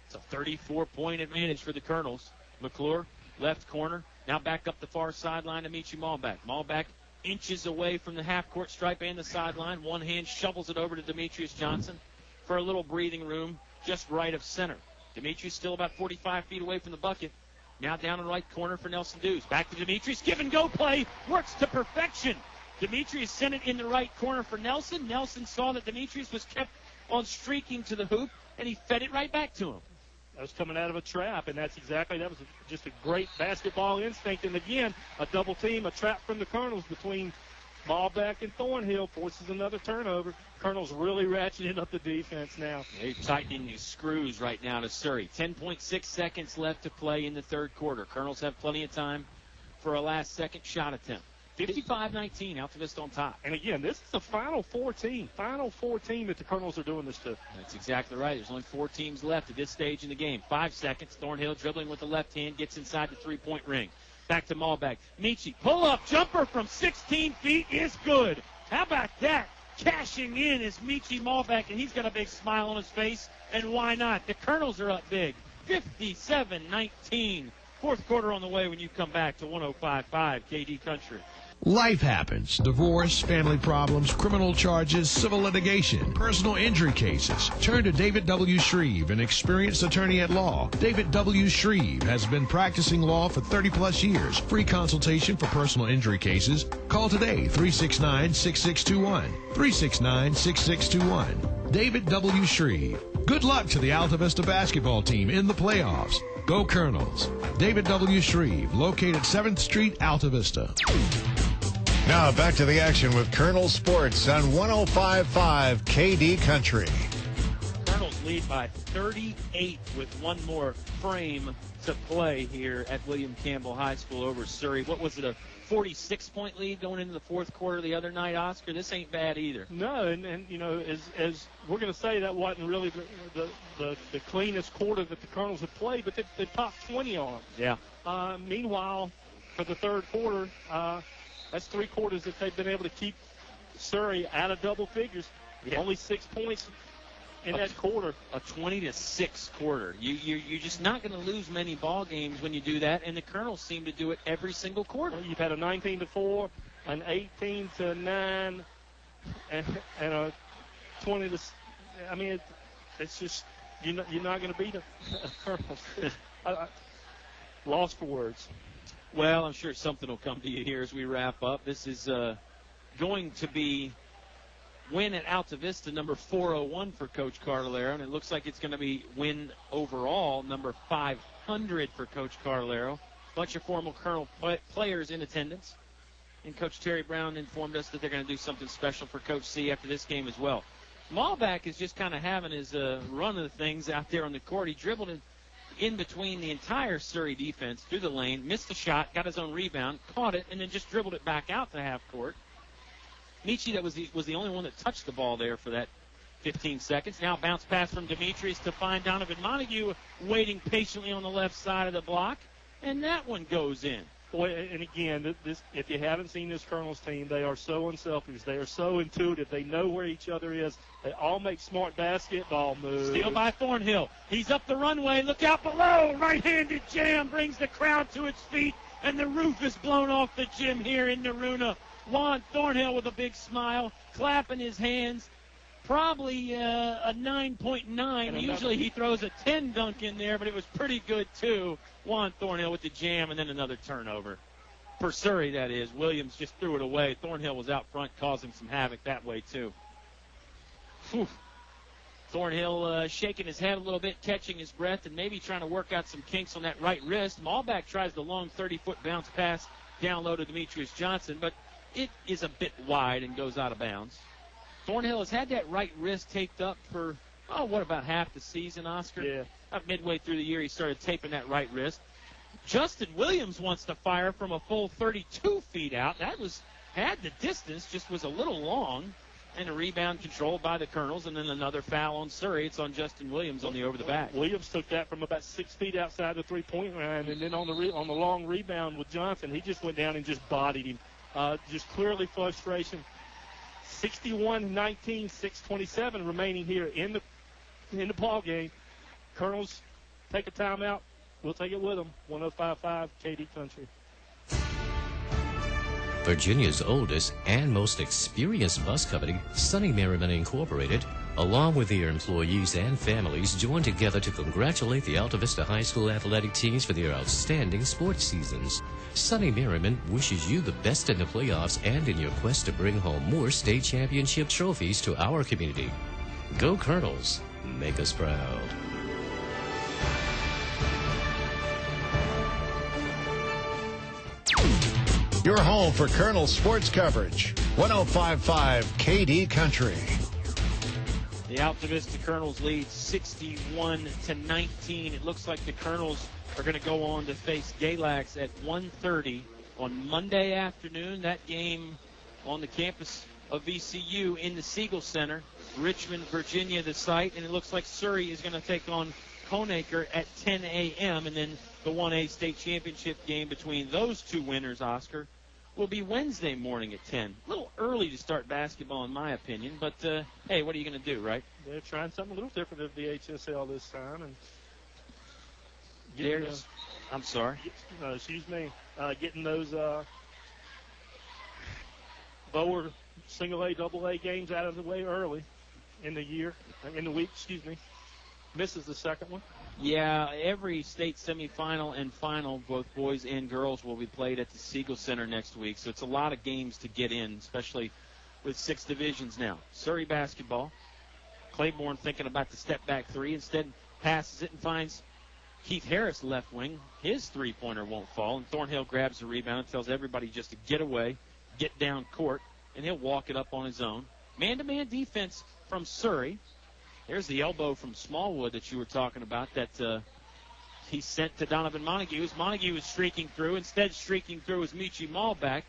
It's a 34-point advantage for the Colonels. McClure, left corner. Now back up the far sideline to Michi Malbeck. Malbeck inches away from the half-court stripe and the sideline. One hand shovels it over to Demetrius Johnson for a little breathing room just right of center. Demetrius still about 45 feet away from the bucket. Now down in the right corner for Nelson Dews. Back to Demetrius. Give and go play. Works to perfection. Demetrius sent it in the right corner for Nelson. Nelson saw that Demetrius was kept on streaking to the hoop, and he fed it right back to him. That was coming out of a trap, and that was just a great basketball instinct. And again, a double team, a trap from the Colonels between Malbeck and Thornhill forces another turnover. Colonel's really ratcheting up the defense now. They're tightening these screws right now to Surry. 10.6 seconds left to play in the third quarter. Colonels have plenty of time for a last-second shot attempt. 55-19, Altavista on top. And again, this is the Final Four team that the Colonels are doing this to. That's exactly right. There's only 4 teams left at this stage in the game. 5 seconds. Thornhill dribbling with the left hand, gets inside the three-point ring. Back to Malbeck. Michi, pull-up jumper from 16 feet is good. How about that? Cashing in is Michi Malbeck, and he's got a big smile on his face. And why not? The Colonels are up big. 57-19. Fourth quarter on the way when you come back to 105.5 KD Country. Life happens. Divorce, family problems, criminal charges, civil litigation, personal injury cases. Turn to David W. Shreve, an experienced attorney at law. David W. Shreve has been practicing law for 30-plus years. Free consultation for personal injury cases. Call today, 369-6621. 369-6621. David W. Shreve. Good luck to the Altavista basketball team in the playoffs. Go Colonels. David W. Shreve, located 7th Street, Altavista. Now back to the action with Colonel Sports on 105.5 KD Country. Colonels lead by 38 with one more frame to play here at William Campbell High School over Surry. What was it, a 46-point lead going into the fourth quarter the other night, Oscar? This ain't bad either. No, and you know, as we're going to say, that wasn't really the cleanest quarter that the Colonels had played, but they topped 20 on them. Yeah. Meanwhile, for the third quarter, that's 3 quarters that they've been able to keep Surry out of double figures. Yeah. Only 6 points in that quarter. A 20-6 quarter. You're just not going to lose many ball games when you do that, and the Colonels seem to do it every single quarter. You've had a 19-4, an 18-9, and a 20 to. I mean, it's just you're not going to beat the Colonels. Lost for words. Well, I'm sure something will come to you here as we wrap up. This is going to be win at Altavista, number 401 for Coach Cartolaro, and it looks like it's going to be win overall, number 500 for Coach Cartolaro. Bunch of former Colonel players in attendance, and Coach Terry Brown informed us that they're going to do something special for Coach C after this game as well. Malback is just kind of having his run of the things out there on the court. He dribbled in between the entire Surry defense through the lane, missed the shot, got his own rebound, caught it, and then just dribbled it back out to half court. Michi was the only one that touched the ball there for that 15 seconds. Now bounce pass from Demetrius to find Donovan Montague waiting patiently on the left side of the block, and that one goes in. Boy, and again, if you haven't seen this Colonels team, they are so unselfish. They are so intuitive. They know where each other is. They all make smart basketball moves. Steal by Thornhill. He's up the runway. Look out below. Right-handed jam brings the crowd to its feet, and the roof is blown off the gym here in Naruna. Juan Thornhill with a big smile, clapping his hands. Probably a 9.9. Usually he throws a 10 dunk in there, but it was pretty good too. Juan Thornhill with the jam, and then another turnover. For Surry, that is. Williams just threw it away. Thornhill was out front causing some havoc that way too. Whew. Thornhill shaking his head a little bit, catching his breath, and maybe trying to work out some kinks on that right wrist. Malback tries the long 30-foot bounce pass down low to Demetrius Johnson, but it is a bit wide and goes out of bounds. Thornhill has had that right wrist taped up for, about half the season, Oscar? Yeah. About midway through the year, he started taping that right wrist. Justin Williams wants to fire from a full 32 feet out. That had the distance, just was a little long. And a rebound controlled by the Colonels, and then another foul on Surry. It's on Justin Williams on the over-the-back. Williams took that from about 6 feet outside the three-point line, and then on the long rebound with Johnson, he just went down and just bodied him. Just clearly frustration. 61-19, 6:27 remaining here in the ball game. Colonels take a timeout. We'll take it with them. 105.5 KD Country. Virginia's oldest and most experienced bus company, Sunny Merriman Incorporated, along with their employees and families, joined together to congratulate the Altavista High School athletic teams for their outstanding sports seasons. Sunny Merriman wishes you the best in the playoffs and in your quest to bring home more state championship trophies to our community. Go Colonels, make us proud. Your home for Colonel sports coverage. 105.5 KD Country. The Altavista Colonels lead 61-19. It looks like the Colonels are going to go on to face Galax at 1:30 on Monday afternoon. That game on the campus of VCU in the Siegel Center. Richmond, Virginia, the site. And it looks like Surry is going to take on Conacher at 10 a.m. And then the 1A state championship game between those two winners, Oscar, will be Wednesday morning at 10. A little early to start basketball, in my opinion, but, hey, what are you going to do, right? They're trying something a little different at the HSL this time. And I'm sorry. Getting those lower single A, double A games out of the way early in the week. Misses the second one. Yeah, every state semifinal and final, both boys and girls, will be played at the Siegel Center next week. So it's a lot of games to get in, especially with 6 divisions now. Surry basketball. Claiborne thinking about the step-back three. Instead, passes it and finds Keith Harris left wing. His three-pointer won't fall, and Thornhill grabs the rebound and tells everybody just to get away, get down court, and he'll walk it up on his own. Man-to-man defense from Surry. There's the elbow from Smallwood that you were talking about that he sent to Donovan Montague. Montague was streaking through. Instead, streaking through was Michi Malback,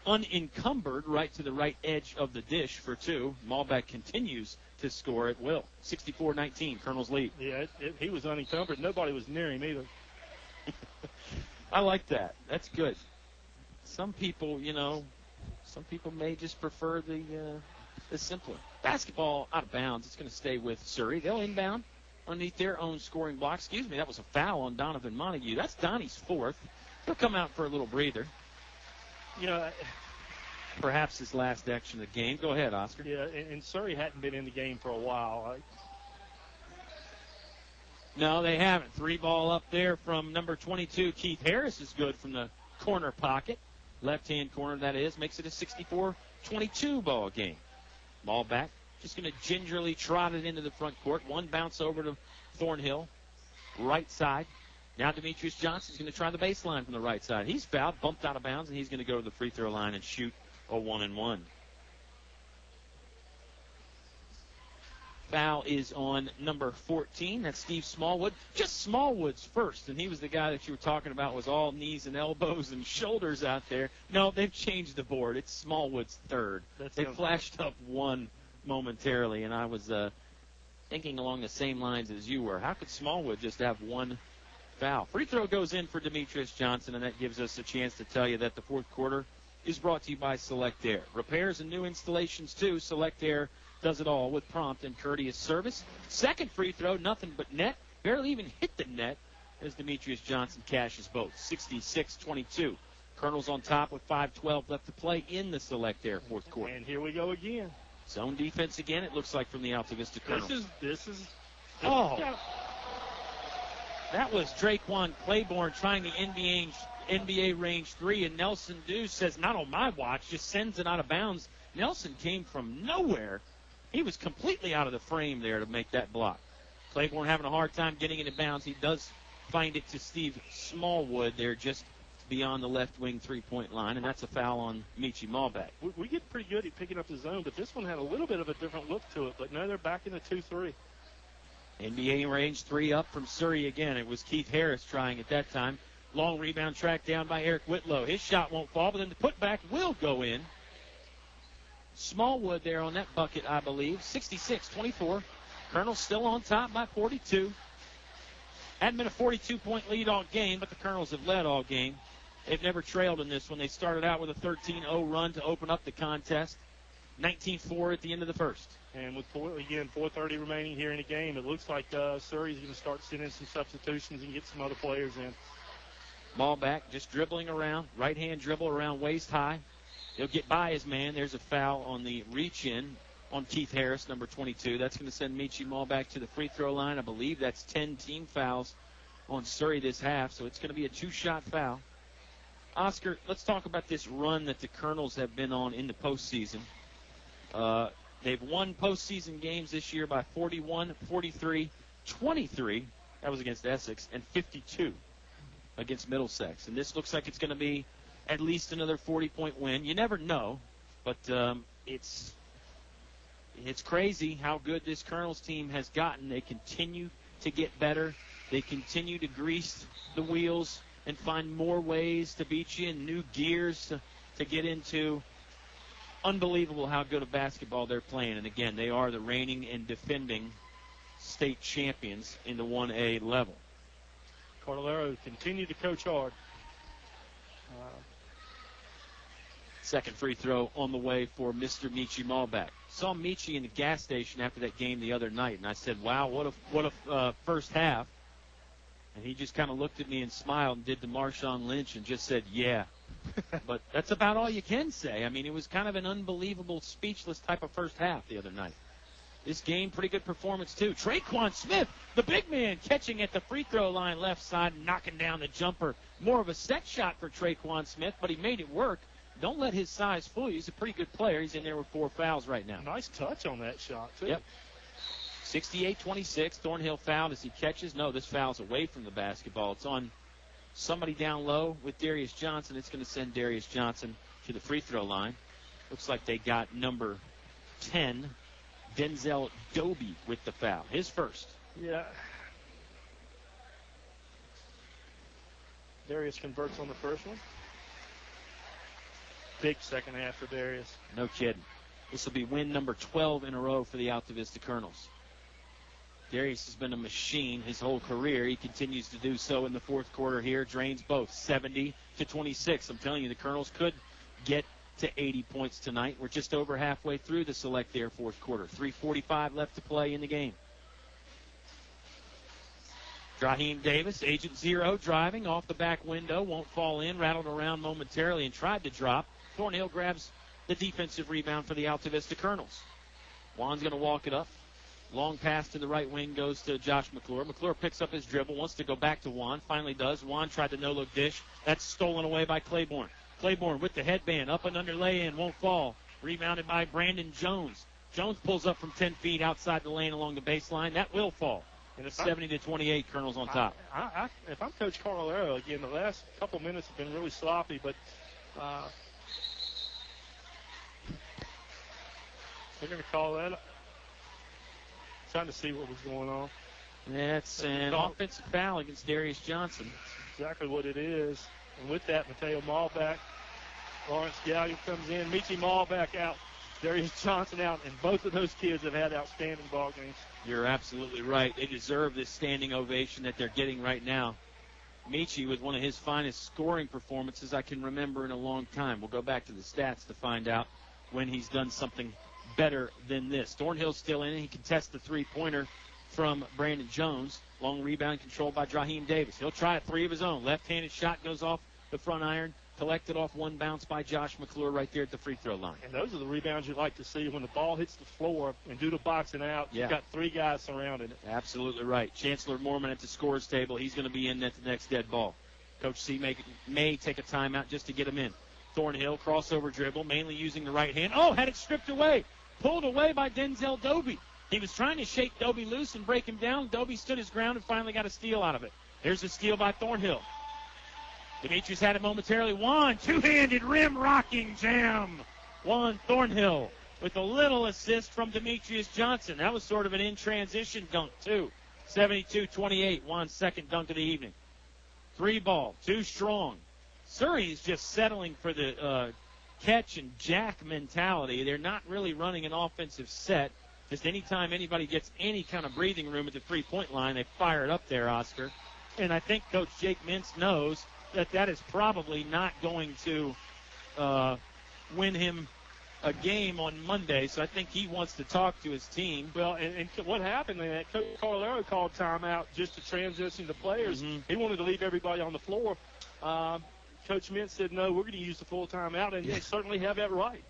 unencumbered right to the right edge of the dish for 2. Malback continues to score at will. 64-19, Colonel's lead. Yeah, he was unencumbered. Nobody was near him either. I like that. That's good. Some people may just prefer the simpler. Basketball out of bounds. It's going to stay with Surry. They'll inbound underneath their own scoring block. Excuse me, that was a foul on Donovan Montague. That's Donnie's fourth. He'll come out for a little breather. You know, perhaps his last action of the game. Go ahead, Oscar. Yeah, and Surry hadn't been in the game for a while. No, they haven't. 3 ball up there from number 22. Keith Harris is good from the corner pocket. Left-hand corner, that is. Makes it a 64-22 ball game. Ball back. Just going to gingerly trot it into the front court. One bounce over to Thornhill. Right side. Now Demetrius Johnson's going to try the baseline from the right side. He's fouled, bumped out of bounds, and he's going to go to the free throw line and shoot a 1-and-1. Foul is on number 14. That's Steve Smallwood. Just Smallwood's first, and he was the guy that you were talking about was all knees and elbows and shoulders out there. No, they've changed the board. It's Smallwood's third. They flashed up one momentarily, and I was thinking along the same lines as you were. How could Smallwood just have one foul? Free throw goes in for Demetrius Johnson, and that gives us a chance to tell you that the fourth quarter is brought to you by Select Air. Repairs and new installations, too. Select Air does it all with prompt and courteous service. Second free throw, nothing but net. Barely even hit the net as Demetrius Johnson cashes both. 66-22. Colonels on top with 5:12 left to play in the Select Air fourth quarter. And here we go again. Zone defense again, it looks like, from the Altavista Colonels. Oh. That was Draquan Claiborne trying the NBA range 3, and Nelson Dew says, not on my watch, just sends it out of bounds. Nelson came from nowhere. He was completely out of the frame there to make that block. Claiborne having a hard time getting it in bounds. He does find it to Steve Smallwood there just beyond the left wing three-point line, and that's a foul on Michi Malbeck. We get pretty good at picking up the zone, but this one had a little bit of a different look to it. But no, they're back in the 2-3. NBA range 3 up from Surry again. It was Keith Harris trying at that time. Long rebound tracked down by Eric Whitlow. His shot won't fall, but then the putback will go in. Smallwood there on that bucket, I believe. 66-24. Colonels still on top by 42. Hadn't been a 42-point lead all game, but the Colonels have led all game. They've never trailed in this one. They started out with a 13-0 run to open up the contest. 19-4 at the end of the first. And with 4:30 remaining here in the game, it looks like Surry's going to start sending some substitutions and get some other players in. Ball back, just dribbling around. Right-hand dribble around waist high. He'll get by his man. There's a foul on the reach-in on Keith Harris, number 22. That's going to send Michi Malbeck to the free throw line. I believe that's 10 team fouls on Surry this half, so it's going to be a 2-shot foul. Oscar, let's talk about this run that the Colonels have been on in the postseason. They've won postseason games this year by 41, 43, 23. That was against Essex, and 52 against Middlesex. And this looks like it's going to be at least another 40-point win. You never know, but it's crazy how good this Colonels team has gotten. They continue to get better. They continue to grease the wheels and find more ways to beat you and new gears to get into. Unbelievable how good of basketball they're playing. And, again, they are the reigning and defending state champions in the 1A level. Cartolaro continued to coach hard. Second free throw on the way for Mr. Michi Malbeck. Saw Michi in the gas station after that game the other night, and I said, wow, what a first half. And he just kind of looked at me and smiled and did the Marshawn Lynch and just said, yeah. But that's about all you can say. I mean, it was kind of an unbelievable, speechless type of first half the other night. This game, pretty good performance, too. Traquan Smith, the big man, catching at the free throw line left side and knocking down the jumper. More of a set shot for Traquan Smith, but he made it work. Don't let his size fool you. He's a pretty good player. He's in there with 4 fouls right now. Nice touch on that shot, too. Yep. 68-26. Thornhill fouled as he catches. No, this foul's away from the basketball. It's on somebody down low with Darius Johnson. It's going to send Darius Johnson to the free throw line. Looks like they got number 10, Denzel Doby, with the foul. His first. Yeah. Darius converts on the first one. Big second half for Darius. No kidding. This will be win number 12 in a row for the Altavista Colonels. Darius has been a machine his whole career. He continues to do so in the fourth quarter here. Drains both, 70-26. I'm telling you, the Colonels could get to 80 points tonight. We're just over halfway through the Select Air fourth quarter. 3:45 left to play in the game. Raheem Davis, Agent Zero, driving off the back window, won't fall in, rattled around momentarily and tried to drop. Thornhill grabs the defensive rebound for the Altavista Colonels. Juan's going to walk it up. Long pass to the right wing goes to Josh McClure. McClure picks up his dribble, wants to go back to Juan, finally does. Juan tried the no-look dish. That's stolen away by Claiborne. Claiborne with the headband, up and under lay-in, won't fall. Rebounded by Brandon Jones. Jones pulls up from 10 feet outside the lane along the baseline. That will fall. And it's 70-28, Colonels on top. If I'm Coach Cartolaro, again, the last couple minutes have been really sloppy, but they're going to call that. Trying to see what was going on. That's an offensive foul against Darius Johnson. That's exactly what it is. And with that, Mateo Malback, Lawrence Galliard comes in, Michi Malback out, Darius Johnson out, and both of those kids have had outstanding ball games. You're absolutely right. They deserve this standing ovation that they're getting right now. Michi with one of his finest scoring performances I can remember in a long time. We'll go back to the stats to find out when he's done something better than this. Thornhill's still in it. He contests the three-pointer from Brandon Jones. Long rebound controlled by Raheem Davis. He'll try a three of his own. Left-handed shot goes off the front iron. Collected off one bounce by Josh McClure right there at the free throw line. And those are the rebounds you like to see when the ball hits the floor and due to boxing out, yeah. You've got three guys surrounding it. Absolutely right. Chancellor Mormon at the scorer's table. He's going to be in at the next dead ball. Coach C may take a timeout just to get him in. Thornhill, crossover dribble, mainly using the right hand. Oh, had it stripped away. Pulled away by Denzel Doby. He was trying to shake Doby loose and break him down. Doby stood his ground and finally got a steal out of it. Here's a steal by Thornhill. Demetrius had it momentarily. Juan, two-handed rim-rocking jam. Juan Thornhill with a little assist from Demetrius Johnson. That was sort of an in-transition dunk, too. 72-28, Juan's second dunk of the evening. Three ball, too strong. Surry is just settling for the catch and jack mentality. They're not really running an offensive set. Just anytime anybody gets any kind of breathing room at the three-point line, they fire it up there, Oscar. And I think Coach Jake Mintz knows that is probably not going to win him a game on Monday, so I think he wants to talk to his team. Well, and what happened then, Coach Cartolaro called timeout just to transition the players. Mm-hmm. He wanted to leave everybody on the floor. Coach Mintz said, no, we're going to use the full timeout, and they certainly have that right.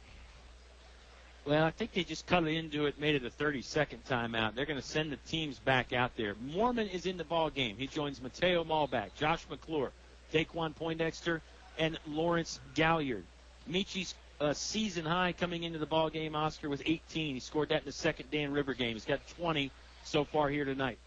Well, I think they just cut it into it, made it a 30-second timeout. They're going to send the teams back out there. Mormon is in the ball game. He joins Mateo Malback, Josh McClure, Daquan Poindexter, and Lawrence Galliard. Michi's season high coming into the ball game, Oscar, was 18. He scored that in the second Dan River game. He's got 20 so far here tonight.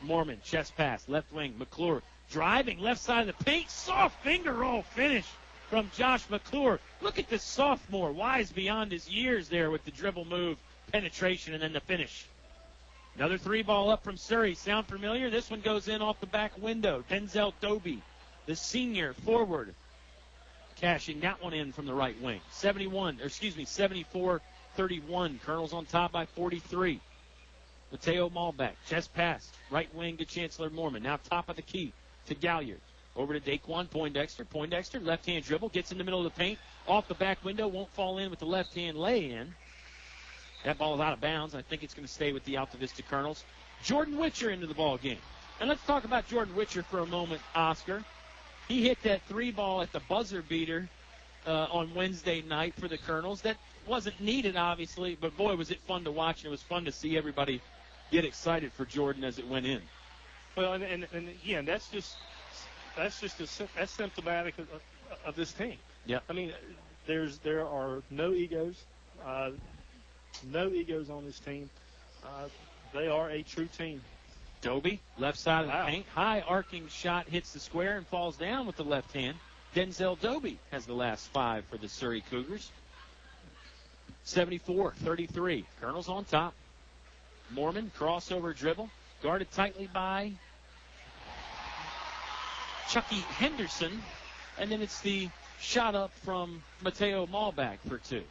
Mormon, chest pass, left wing. McClure driving, left side of the paint. Soft finger roll finish from Josh McClure. Look at this sophomore, wise beyond his years there with the dribble move, penetration, and then the finish. Another three ball up from Surry. Sound familiar? This one goes in off the back window. Denzel Doby, the senior forward, cashing that one in from the right wing. 74-31. Colonels on top by 43. Mateo Malback, chest pass, right wing to Chancellor Mormon. Now top of the key to Galliard. Over to Daquan Poindexter. Poindexter, left-hand dribble, gets in the middle of the paint. Off the back window, won't fall in with the left-hand lay-in. That ball is out of bounds. I think it's going to stay with the Altavista Colonels. Jordan Witcher into the ball game. And let's talk about Jordan Witcher for a moment, Oscar. He hit that three ball at the buzzer beater on Wednesday night for the Colonels. That wasn't needed, obviously, but boy, was it fun to watch. And it was fun to see everybody get excited for Jordan as it went in. Well, and again, that's symptomatic of this team. Yeah. I mean, there are no egos. No egos on this team. They are a true team. Doby, left side of the paint. High arcing shot hits the square and falls down with the left hand. Denzel Doby has the last five for the Surry Cougars. 74-33. Colonels on top. Mormon, crossover dribble. Guarded tightly by Chucky Henderson. And then it's the shot up from Mateo Malback for two.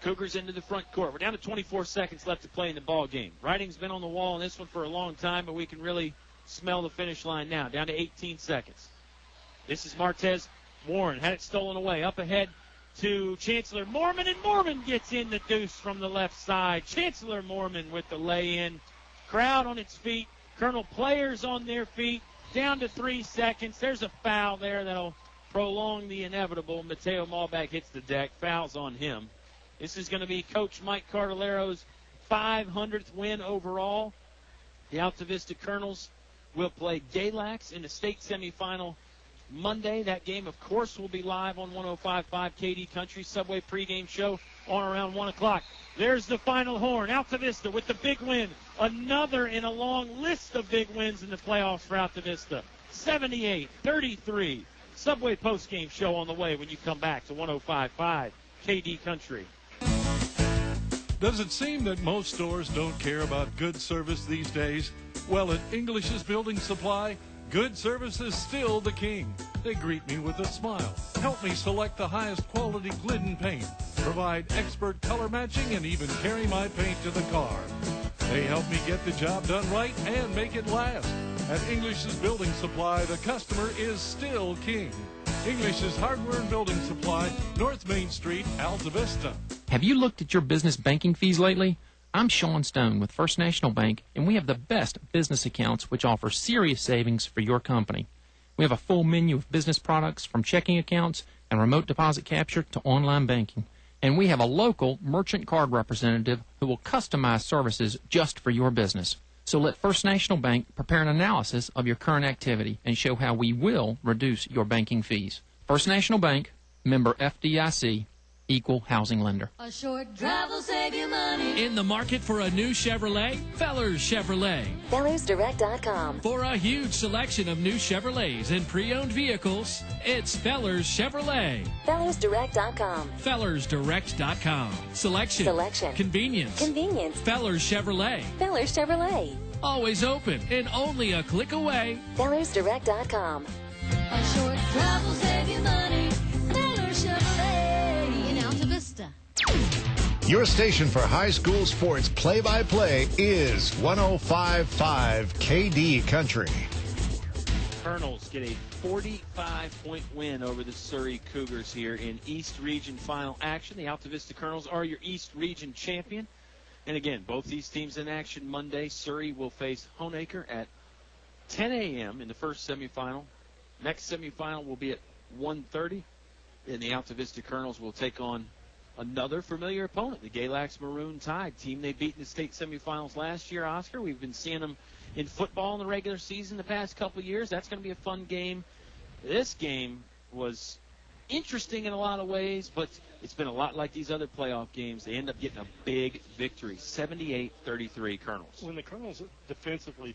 Cougars into the front court. We're down to 24 seconds left to play in the ball game. Writing's been on the wall on this one for a long time, but we can really smell the finish line now. Down to 18 seconds. This is Martez Warren had it stolen away. Up ahead to Chancellor Mormon, and Mormon gets in the deuce from the left side. Chancellor Mormon with the lay-in. Crowd on its feet. Colonel players on their feet. Down to 3 seconds. There's a foul there that'll prolong the inevitable. Mateo Malbec hits the deck. Foul's on him. This is going to be Coach Mike Cartolaro's 500th win overall. The Altavista Colonels will play Galax in the state semifinal Monday. That game, of course, will be live on 105.5 KD Country Subway pregame show on around 1 o'clock. There's the final horn. Altavista with the big win. Another in a long list of big wins in the playoffs for Altavista. 78-33. Subway postgame show on the way when you come back to 105.5 KD Country. Does it seem that most stores don't care about good service these days? Well, at English's Building Supply, good service is still the king. They greet me with a smile, help me select the highest quality Glidden paint, provide expert color matching, and even carry my paint to the car. They help me get the job done right and make it last. At English's Building Supply, the customer is still king. English's Hardware and Building Supply, North Main Street, Altavista. Have you looked at your business banking fees lately? I'm Sean Stone with First National Bank, and we have the best business accounts which offer serious savings for your company. We have a full menu of business products from checking accounts and remote deposit capture to online banking. And we have a local merchant card representative who will customize services just for your business. So let First National Bank prepare an analysis of your current activity and show how we will reduce your banking fees. First National Bank, member FDIC, equal housing lender. A short drive will save you money. In the market for a new Chevrolet? Fellers Chevrolet. FellersDirect.com. For a huge selection of new Chevrolets and pre-owned vehicles, it's Fellers Chevrolet. FellersDirect.com. FellersDirect.com. Selection. Convenience. Fellers Chevrolet. Fellers Chevrolet. Always open and only a click away. FellersDirect.com. A short drive will save you money. Fellers Chevrolet in Altavista. Your station for high school sports play-by-play is 105.5 KD Country. Colonels get a 45-point win over the Surry Cougars here in East Region final action. The Altavista Colonels are your East Region champion. And again, both these teams in action Monday. Surry will face Honaker at 10 a.m. in the first semifinal. Next semifinal will be at 1:30. And the Altavista Colonels will take on another familiar opponent, the Galax Maroon Tide, team they beat in the state semifinals last year, Oscar. We've been seeing them in football in the regular season the past couple of years. That's going to be a fun game. This game was interesting in a lot of ways, but it's been a lot like these other playoff games. They end up getting a big victory, 78-33 Colonels. When the Colonels defensively,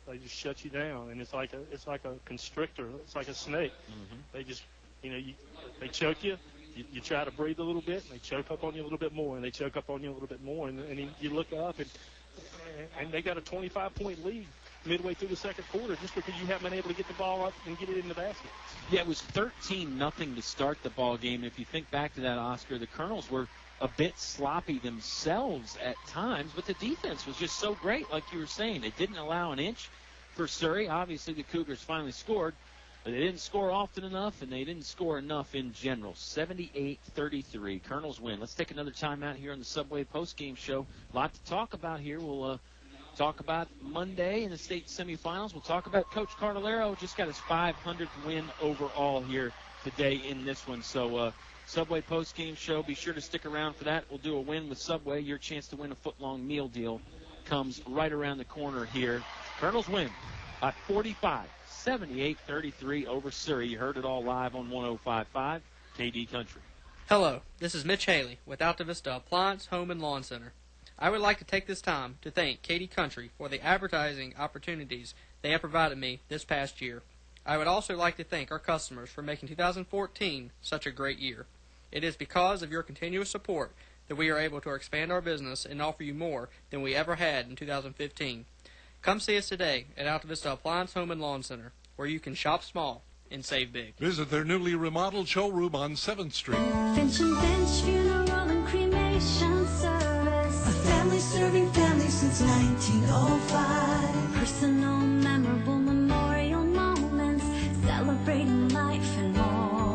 they just shut you down, and it's like a constrictor. It's like a snake. Mm-hmm. They just, they choke you. You try to breathe a little bit, and they choke up on you a little bit more, and they choke up on you a little bit more, and you look up, and they got a 25-point lead midway through the second quarter just because you haven't been able to get the ball up and get it in the basket. Yeah, it was 13-0 to start the ball game. If you think back to that, Oscar, the Colonels were a bit sloppy themselves at times, but the defense was just so great, like you were saying. They didn't allow an inch for Surry. Obviously, the Cougars finally scored, but they didn't score often enough, and they didn't score enough in general. 78-33. Colonels win. Let's take another time out here on the Subway postgame show. A lot to talk about here. We'll talk about Monday in the state semifinals. We'll talk about Coach Cartolaro. Just got his 500th win overall here today in this one. So Subway postgame show. Be sure to stick around for that. We'll do a win with Subway. Your chance to win a foot-long meal deal comes right around the corner here. Colonels win by 45. 78-33 over Surry. You heard it all live on 105.5 KD Country. Hello, this is Mitch Haley with Altavista Appliance, Home and Lawn Center. I would like to take this time to thank KD Country for the advertising opportunities they have provided me this past year. I would also like to thank our customers for making 2014 such a great year. It is because of your continuous support that we are able to expand our business and offer you more than we ever had in 2015. Come see us today at Altavista Appliance, Home and Lawn Center, where you can shop small and save big. Visit their newly remodeled showroom on 7th Street. Finch and Finch Funeral and Cremation Service. A family serving families since 1905. Personal, memorable memorial moments, celebrating life and more.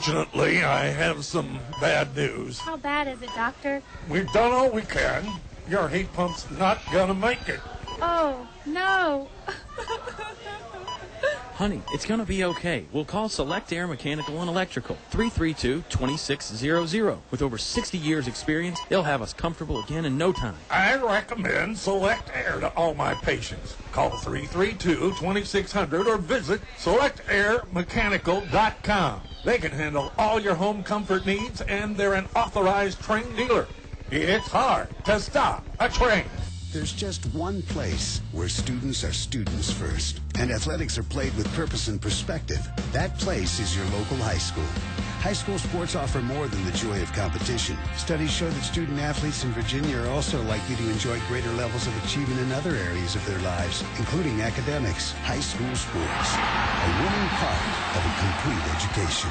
Unfortunately, I have some bad news. How bad is it, Doctor? We've done all we can. Your heat pump's not gonna make it. Oh, no. Honey, it's going to be okay. We'll call Select Air Mechanical and Electrical, 332-2600. With over 60 years experience, they'll have us comfortable again in no time. I recommend Select Air to all my patients. Call 332-2600 or visit selectairmechanical.com. They can handle all your home comfort needs, and they're an authorized trained dealer. It's hard to stop a train. There's just one place where students are students first, and athletics are played with purpose and perspective. That place is your local high school. High school sports offer more than the joy of competition. Studies show that student athletes in Virginia are also likely to enjoy greater levels of achievement in other areas of their lives, including academics. High school sports, a winning part of a complete education.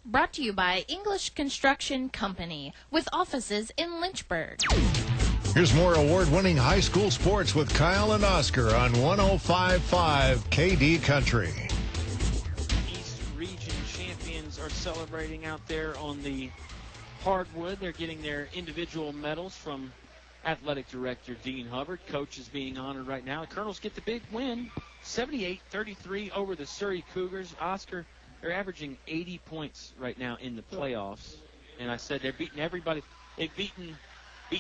Brought to you by English Construction Company, with offices in Lynchburg. Here's more award-winning high school sports with Kyle and Oscar on 105.5 KD Country. East Region champions are celebrating out there on the hardwood. They're getting their individual medals from Athletic Director Dean Hubbard. Coach is being honored right now. The Colonels get the big win, 78-33 over the Surry Cougars. Oscar, they're averaging 80 points right now in the playoffs. And I said they're beating everybody. They've beat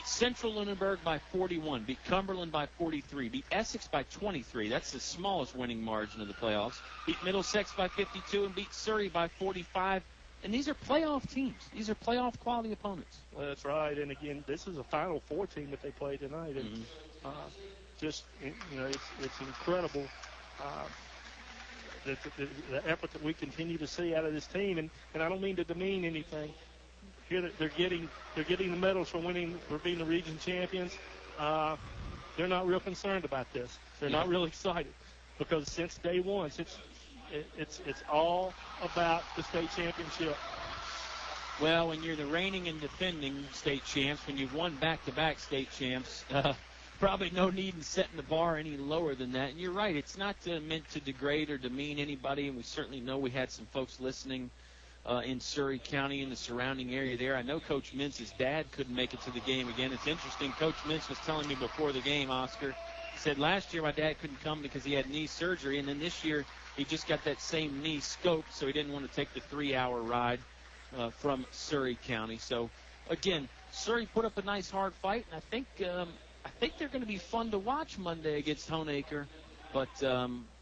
Central Lunenburg by 41, beat Cumberland by 43, beat Essex by 23. That's the smallest winning margin of the playoffs. Beat Middlesex by 52 and beat Surry by 45. And these are playoff teams. These are playoff quality opponents. Well, that's right. And again, this is a Final Four team that they play tonight. And it's incredible the effort that we continue to see out of this team. And I don't mean to demean anything. Here they're getting the medals for being the region champions. They're not real concerned about this. They're not real excited because since day one, it's all about the state championship. Well, when you're the reigning and defending state champs, when you've won back-to-back state champs, probably no need in setting the bar any lower than that. And you're right, it's not meant to degrade or demean anybody, and we certainly know we had some folks listening in Surry County and the surrounding area there. I know Coach Mintz's dad couldn't make it to the game again. It's interesting. Coach Mintz was telling me before the game, Oscar, he said last year my dad couldn't come because he had knee surgery, and then this year he just got that same knee scoped, so he didn't want to take the 3-hour ride from Surry County. So, again, Surry put up a nice hard fight, and I think they're going to be fun to watch Monday against Honaker. But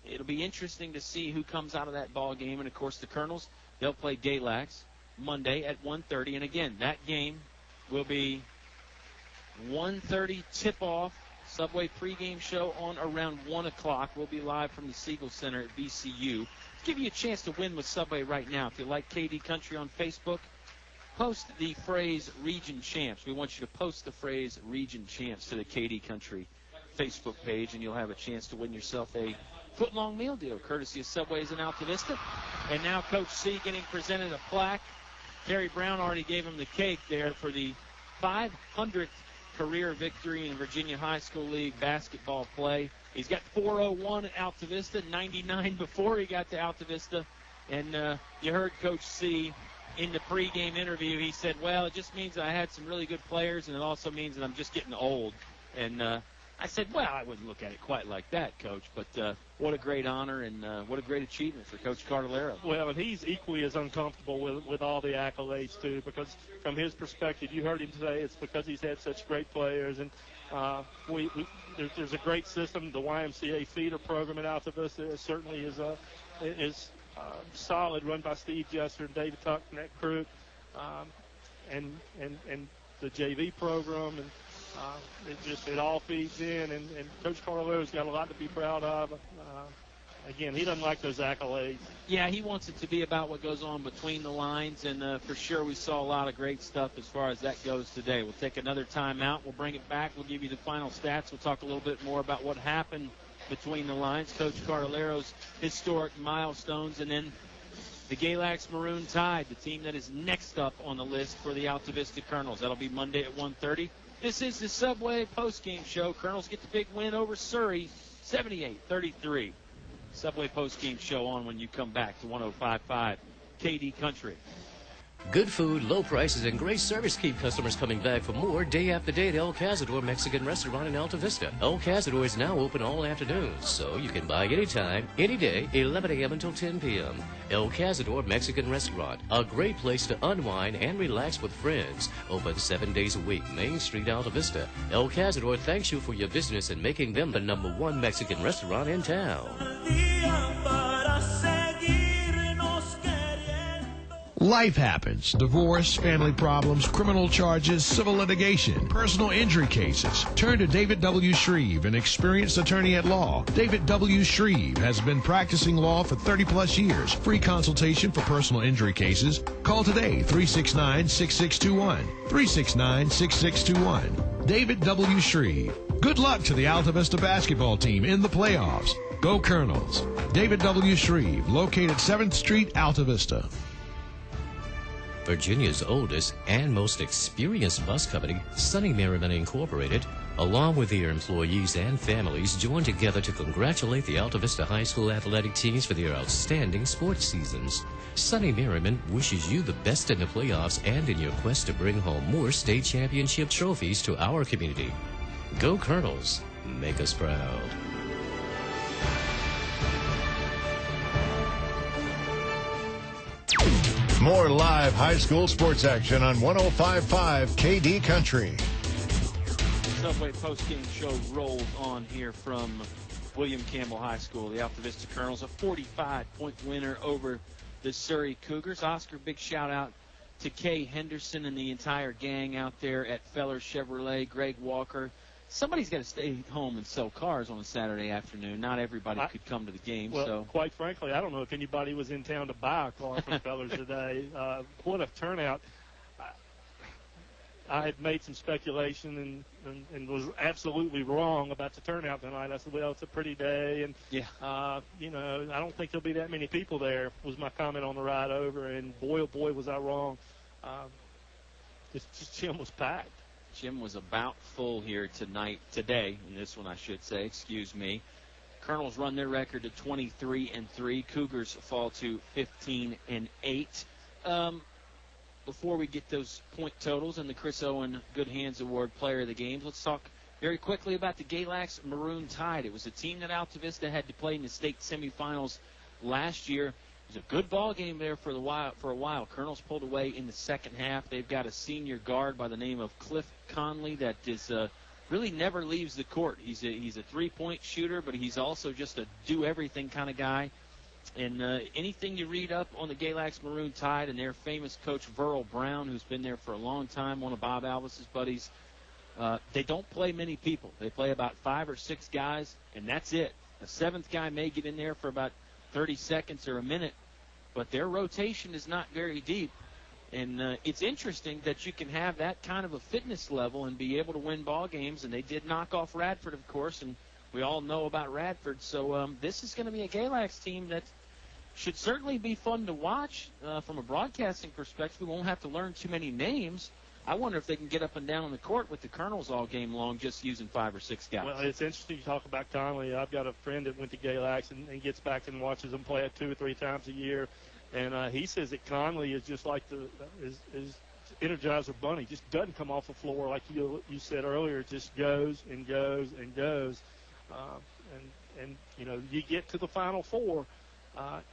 it'll be interesting to see who comes out of that ball game. And, of course, the Colonels, they'll play Galax Monday at 1:30. And, again, that game will be 1:30 tip-off. Subway pregame show on around 1 o'clock. We'll be live from the Siegel Center at VCU. Let's give you a chance to win with Subway right now. If you like KD Country on Facebook, post the phrase Region Champs. We want you to post the phrase Region Champs to the KD Country Facebook page, and you'll have a chance to win yourself a foot-long meal deal, courtesy of Subways in Altavista. And now Coach C getting presented a plaque. Terry Brown already gave him the cake there for the 500th career victory in Virginia High School League basketball play. He's got 401 at Altavista, 99 before he got to Altavista. And you heard Coach C in the pregame interview. He said, well, it just means that I had some really good players, and it also means that I'm just getting old. And I said, well, I wouldn't look at it quite like that, Coach, but what a great honor and what a great achievement for Coach Cartolaro. Well, and he's equally as uncomfortable with all the accolades, too, because from his perspective, you heard him today, it's because he's had such great players. And there's a great system. The YMCA feeder program at Altavista certainly is solid, run by Steve Jester and David Tuck and that crew, and the JV program, and it all feeds in, and Coach Cartolaro's got a lot to be proud of. Again, he doesn't like those accolades. Yeah, he wants it to be about what goes on between the lines, and for sure we saw a lot of great stuff as far as that goes today. We'll take another timeout. We'll bring it back. We'll give you the final stats. We'll talk a little bit more about what happened between the lines, Coach Cartolaro's historic milestones, and then the Galax Maroon Tide, the team that is next up on the list for the Altavista Colonels. That'll be Monday at 1:30. This is the Subway postgame show. Colonels get the big win over Surry, 78-33. Subway postgame show on when you come back to 105.5 KD Country. Good food, low prices, and great service keep customers coming back for more day after day at El Cazador Mexican Restaurant in Altavista. El Cazador is now open all afternoons, so you can buy anytime, any day, 11 a.m. until 10 p.m. El Cazador Mexican Restaurant, a great place to unwind and relax with friends. Open 7 days a week, Main Street, Altavista. El Cazador thanks you for your business and making them the #1 Mexican restaurant in town. Life happens. Divorce, family problems, criminal charges, civil litigation, personal injury cases. Turn to David W. Shreve, an experienced attorney at law. David W. Shreve has been practicing law for 30-plus years. Free consultation for personal injury cases. Call today, 369-6621. 369-6621. David W. Shreve. Good luck to the Altavista basketball team in the playoffs. Go Colonels. David W. Shreve, located 7th Street, Altavista. Virginia's oldest and most experienced bus company, Sunny Merriman Incorporated, along with their employees and families, joined together to congratulate the Altavista High School athletic teams for their outstanding sports seasons. Sunny Merriman wishes you the best in the playoffs and in your quest to bring home more state championship trophies to our community. Go Colonels, make us proud. More live high school sports action on 105.5 KD Country. Subway postgame show rolls on here from William Campbell High School. The Altavista Colonels, a 45-point winner over the Surry Cougars. Oscar, big shout-out to Kay Henderson and the entire gang out there at Feller Chevrolet, Greg Walker. Somebody's got to stay home and sell cars on a Saturday afternoon. Not everybody could come to the game. Well, so, quite frankly, I don't know if anybody was in town to buy a car from Fellers today. What a turnout. I had made some speculation and was absolutely wrong about the turnout tonight. I said, well, it's a pretty day, and, I don't think there'll be that many people there, was my comment on the ride over. And, boy, oh, boy, was I wrong. This gym was packed. Gym was about full here today, in this one I should say, excuse me. Colonels run their record to 23-3. Cougars fall to 15-8. Before we get those point totals and the Chris Owen Good Hands Award Player of the Games, let's talk very quickly about the Galax Maroon Tide. It was a team that Altavista had to play in the state semifinals last year. It was a good ball game there for a while. Colonels pulled away in the second half. They've got a senior guard by the name of Cliff Conley that is really never leaves the court. He's a three-point shooter, but he's also just a do-everything kind of guy. And anything you read up on the Galax Maroon Tide and their famous coach Verl Brown, who's been there for a long time, one of Bob Alvis's buddies, they don't play many people. They play about 5 or 6 guys, and that's it. A seventh guy may get in there for about 30 seconds or a minute, but their rotation is not very deep. And it's interesting that you can have that kind of a fitness level and be able to win ball games, and they did knock off Radford, of course, and we all know about Radford. So this is going to be a Galax team that should certainly be fun to watch from a broadcasting perspective. We won't have to learn too many names. I wonder if they can get up and down on the court with the Colonels all game long just using 5 or 6 guys. Well, it's interesting you talk about Conley. I've got a friend that went to Galax and gets back and watches them play it 2 or 3 times a year. And he says that Conley is just like is Energizer Bunny. Just doesn't come off the floor like you said earlier. It just goes and goes and goes. And you get to the Final Four,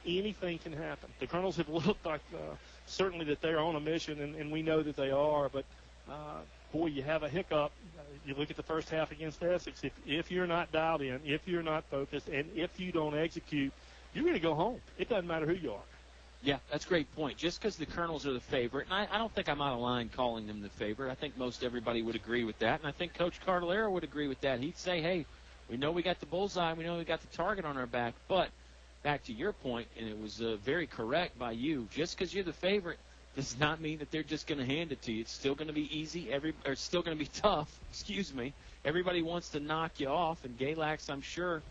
anything can happen. The Colonels have looked like certainly that they're on a mission, and we know that they are. But, boy, you have a hiccup. You look at the first half against Essex. If you're not dialed in, if you're not focused, and if you don't execute, you're going to go home. It doesn't matter who you are. Yeah, that's a great point. Just because the Colonels are the favorite, and I don't think I'm out of line calling them the favorite. I think most everybody would agree with that, and I think Coach Cartolaro would agree with that. He'd say, hey, we know we got the bullseye, we know we got the target on our back, but back to your point, and it was very correct by you, just because you're the favorite does not mean that they're just going to hand it to you. It's still going to be easy, it's still going to be tough, Everybody wants to knock you off, and Galax, I'm sure,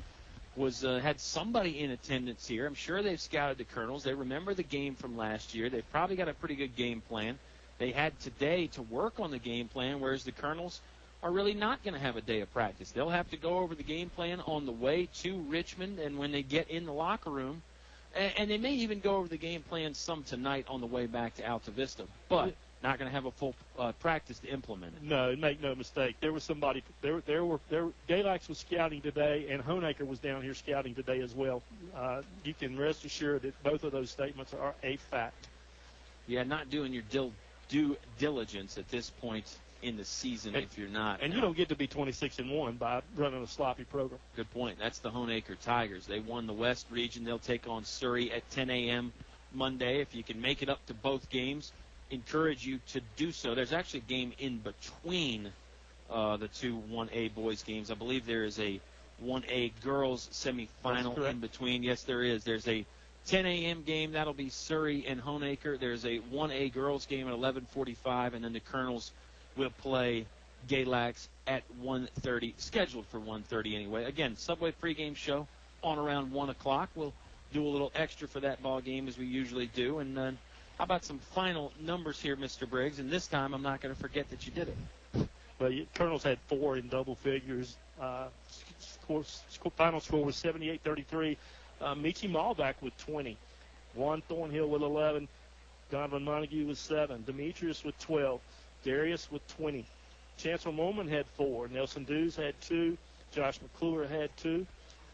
had somebody in attendance here. I'm sure they've scouted the Colonels. They remember the game from last year. They've probably got a pretty good game plan. They had today to work on the game plan, whereas the Colonels are really not going to have a day of practice. They'll have to go over the game plan on the way to Richmond, and when they get in the locker room, And they may even go over the game plan some tonight on the way back to Altavista, but not going to have a full practice to implement it. No, make no mistake. There was somebody. Galax was scouting today, and Honaker was down here scouting today as well. You can rest assured that both of those statements are a fact. Yeah, not doing your due diligence at this point in the season if you're not. And you don't get to be 26-1 by running a sloppy program. Good point. That's the Honaker Tigers. They won the West region. They'll take on Surry at 10 a.m. Monday. If you can make it up to both games, encourage you to do so. There's actually a game in between the two 1A boys games. I believe there is a 1A girls semifinal in between. Yes, there is. There's a 10 a.m. game. That'll be Surry and Honaker. There's a 1A girls game at 11:45, and then the Colonels will play Galax at 1:30, scheduled for 1:30 anyway. Again, Subway pregame show on around 1 o'clock. We'll do a little extra for that ball game as we usually do. And then how about some final numbers here, Mr. Briggs? And this time I'm not going to forget that you did it. Well, Colonels had 4 in double figures. Final score was 78-33. Michi Malback with 20. Juan Thornhill with 11. Donovan Montague with 7. Demetrius with 12. Darius with 20. Chancellor Moman had 4. Nelson Dews had 2. Josh McClure had 2.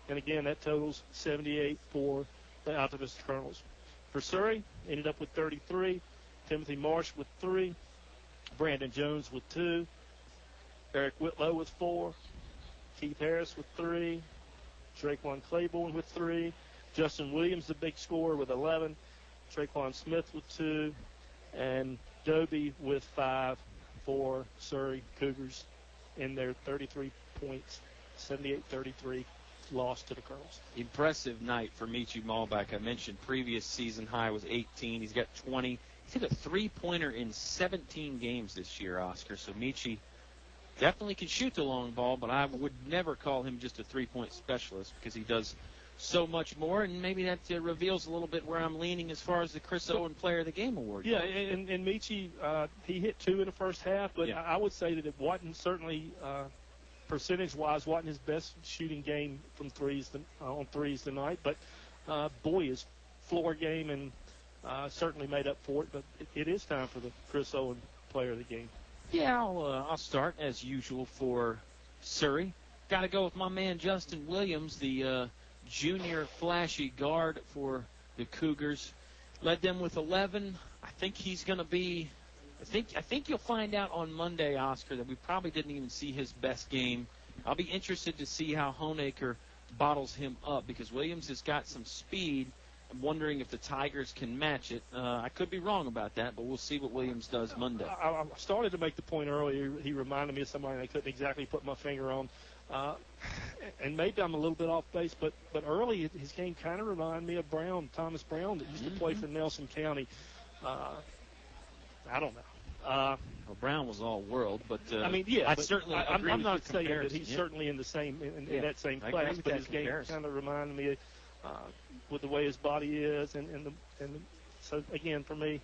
And again, that totals 78 for the Altavista Colonels. For Surry, ended up with 33. Timothy Marsh with 3. Brandon Jones with 2. Eric Whitlow with 4. Keith Harris with 3. Traquan Claiborne with 3. Justin Williams, the big scorer, with 11. Traquan Smith with 2. And Dobie with 5 for Surry Cougars in their 33 points, 78-33 loss to the Colonels. Impressive night for Michi Malback. I mentioned previous season high was 18. He's got 20. He's hit a three-pointer in 17 games this year, Oscar. So Michi definitely can shoot the long ball, but I would never call him just a three-point specialist because he does so much more, and maybe that reveals a little bit where I'm leaning as far as the Chris Owen Player of the Game award. Yeah, and Michi, he hit 2 in the first half, but Yeah. I would say that it wasn't certainly percentage-wise wasn't his best shooting game from on threes tonight. But boy, his floor game and certainly made up for it. But it is time for the Chris Owen Player of the Game. Yeah, I'll start as usual for Surry. Got to go with my man Justin Williams, the junior flashy guard for the Cougars. Led them with 11. I think he's going to be. I think you'll find out on Monday, Oscar, that we probably didn't even see his best game. I'll be interested to see how Honaker bottles him up because Williams has got some speed. I'm wondering if the Tigers can match it. I could be wrong about that, but we'll see what Williams does Monday. I started to make the point earlier. He reminded me of somebody I couldn't exactly put my finger on. And maybe I'm a little bit off base, but early his game kind of reminded me of Thomas Brown, that used to play for Nelson County. I don't know. Well, Brown was all world, but I mean, yeah, I'm not saying that he's certainly in the same in that same class, but his game kind of reminded me with the way his body is, and so again for me.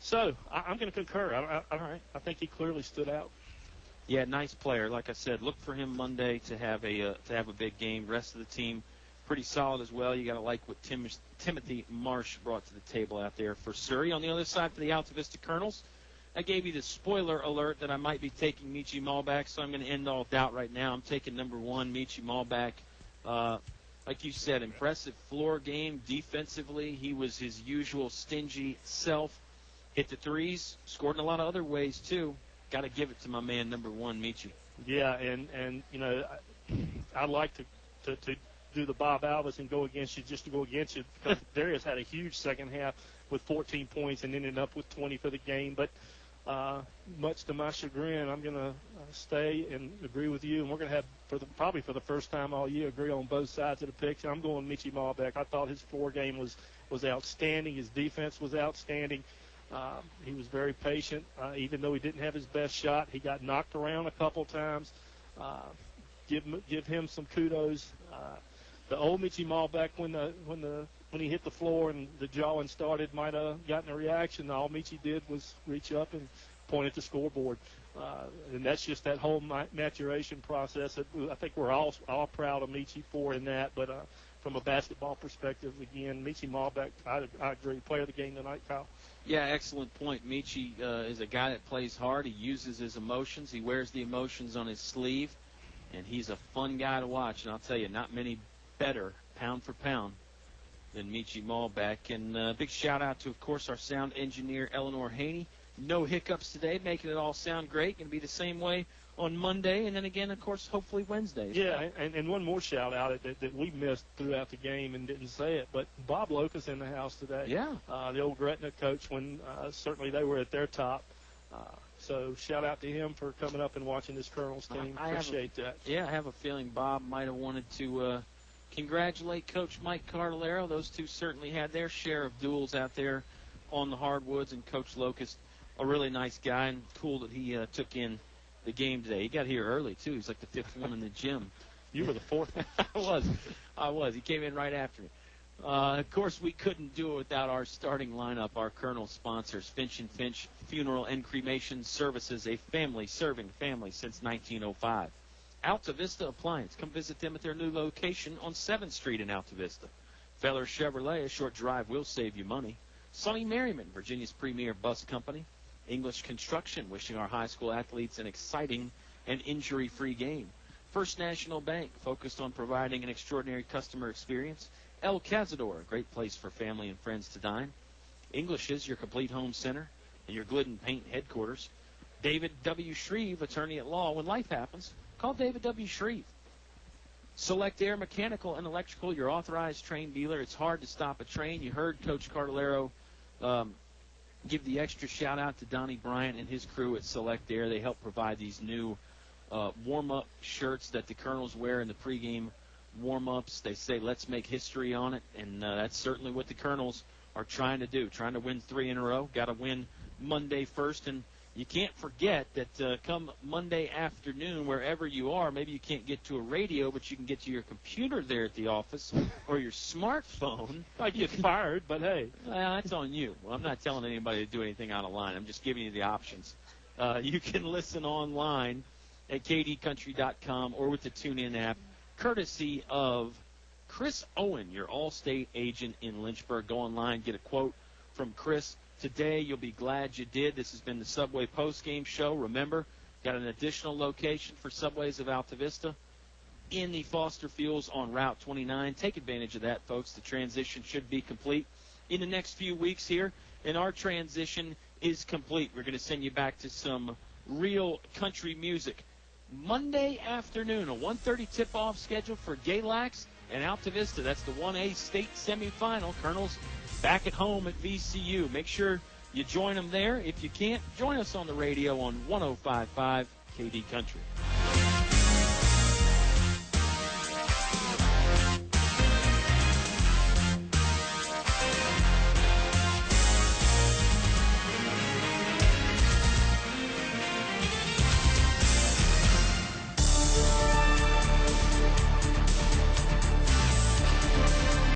So I'm going to concur. I think he clearly stood out. Yeah, nice player. Like I said, look for him Monday to have a big game. Rest of the team pretty solid as well. You got to like what Timothy Marsh brought to the table out there for Surry. On the other side for the Altavista Colonels, I gave you the spoiler alert that I might be taking Michi Malback, so I'm going to end all doubt right now. I'm taking number 1, Michi Malback. Like you said, impressive floor game defensively. He was his usual stingy self. Hit the threes, scored in a lot of other ways too. Got to give it to my man, number 1, Michi. Yeah, and you know, I like to do the Bob Alvis and go against you just to go against you because Darius had a huge second half with 14 points and ended up with 20 for the game. But much to my chagrin, I'm going to stay and agree with you, and we're going to have probably for the first time all year agree on both sides of the picture. I'm going Michi Malback. I thought his floor game was outstanding. His defense was outstanding. He was very patient, even though he didn't have his best shot. He got knocked around a couple times. Give him some kudos. The old Michi Malback, when he hit the floor and the jawing started, might have gotten a reaction. All Michi did was reach up and point at the scoreboard. And that's just that whole maturation process. I think we're all proud of Michi for in that. But from a basketball perspective, again, Michi Malbeck, I agree, player of the game tonight, Kyle. Yeah, excellent point. Michi is a guy that plays hard. He uses his emotions. He wears the emotions on his sleeve. And he's a fun guy to watch. And I'll tell you, not many better, pound for pound, than Michi Malbeck. And big shout-out to, of course, our sound engineer, Eleanor Haney. No hiccups today, making it all sound great. Going to be the same way on Monday, and then again, of course, hopefully Wednesday. Yeah, and one more shout-out that we missed throughout the game and didn't say it, but Bob Locus in the house today. Yeah. The old Gretna coach when certainly they were at their top. So shout-out to him for coming up and watching this Colonels team. Appreciate that. Yeah, I have a feeling Bob might have wanted to congratulate Coach Mike Cartolaro. Those two certainly had their share of duels out there on the hardwoods, and Coach Locust, a really nice guy, and cool that he took in the game today. He got here early, too. He's like the fifth one in the gym. You were the fourth. I was. He came in right after me. Of course, we couldn't do it without our starting lineup, our Colonel sponsors, Finch & Finch Funeral and Cremation Services, a family serving families since 1905. Altavista Appliance. Come visit them at their new location on 7th Street in Altavista. Feller Chevrolet, a short drive will save you money. Sonny Merriman, Virginia's premier bus company. English Construction, wishing our high school athletes an exciting and injury-free game. First National Bank, focused on providing an extraordinary customer experience. El Cazador, a great place for family and friends to dine. English's, your complete home center, and your Glidden Paint headquarters. David W. Shreve, attorney at law. When life happens, call David W. Shreve. Select Air Mechanical and Electrical, your authorized train dealer. It's hard to stop a train. You heard Coach Cartolaro give the extra shout-out to Donnie Bryant and his crew at Select Air. They help provide these new warm-up shirts that the Colonels wear in the pregame warm-ups. They say, let's make history on it, and that's certainly what the Colonels are trying to do, trying to win 3 in a row. Got to win Monday first, and you can't forget that come Monday afternoon, wherever you are, maybe you can't get to a radio, but you can get to your computer there at the office or your smartphone. I get fired, but hey. Well, that's on you. Well, I'm not telling anybody to do anything out of line. I'm just giving you the options. You can listen online at kdcountry.com or with the TuneIn app, courtesy of Chris Owen, your Allstate agent in Lynchburg. Go online, get a quote from Chris. Today, you'll be glad you did. This has been the Subway postgame show. Remember, got an additional location for Subways of Altavista in the Foster Fields on Route 29. Take advantage of that, folks. The transition should be complete in the next few weeks here, and our transition is complete. We're going to send you back to some real country music. Monday afternoon, a 1:30 tip-off scheduled for Galax and Altavista. That's the 1A state semifinal. Colonels back at home at VCU. Make sure you join them there. If you can't, join us on the radio on 105.5 KD Country.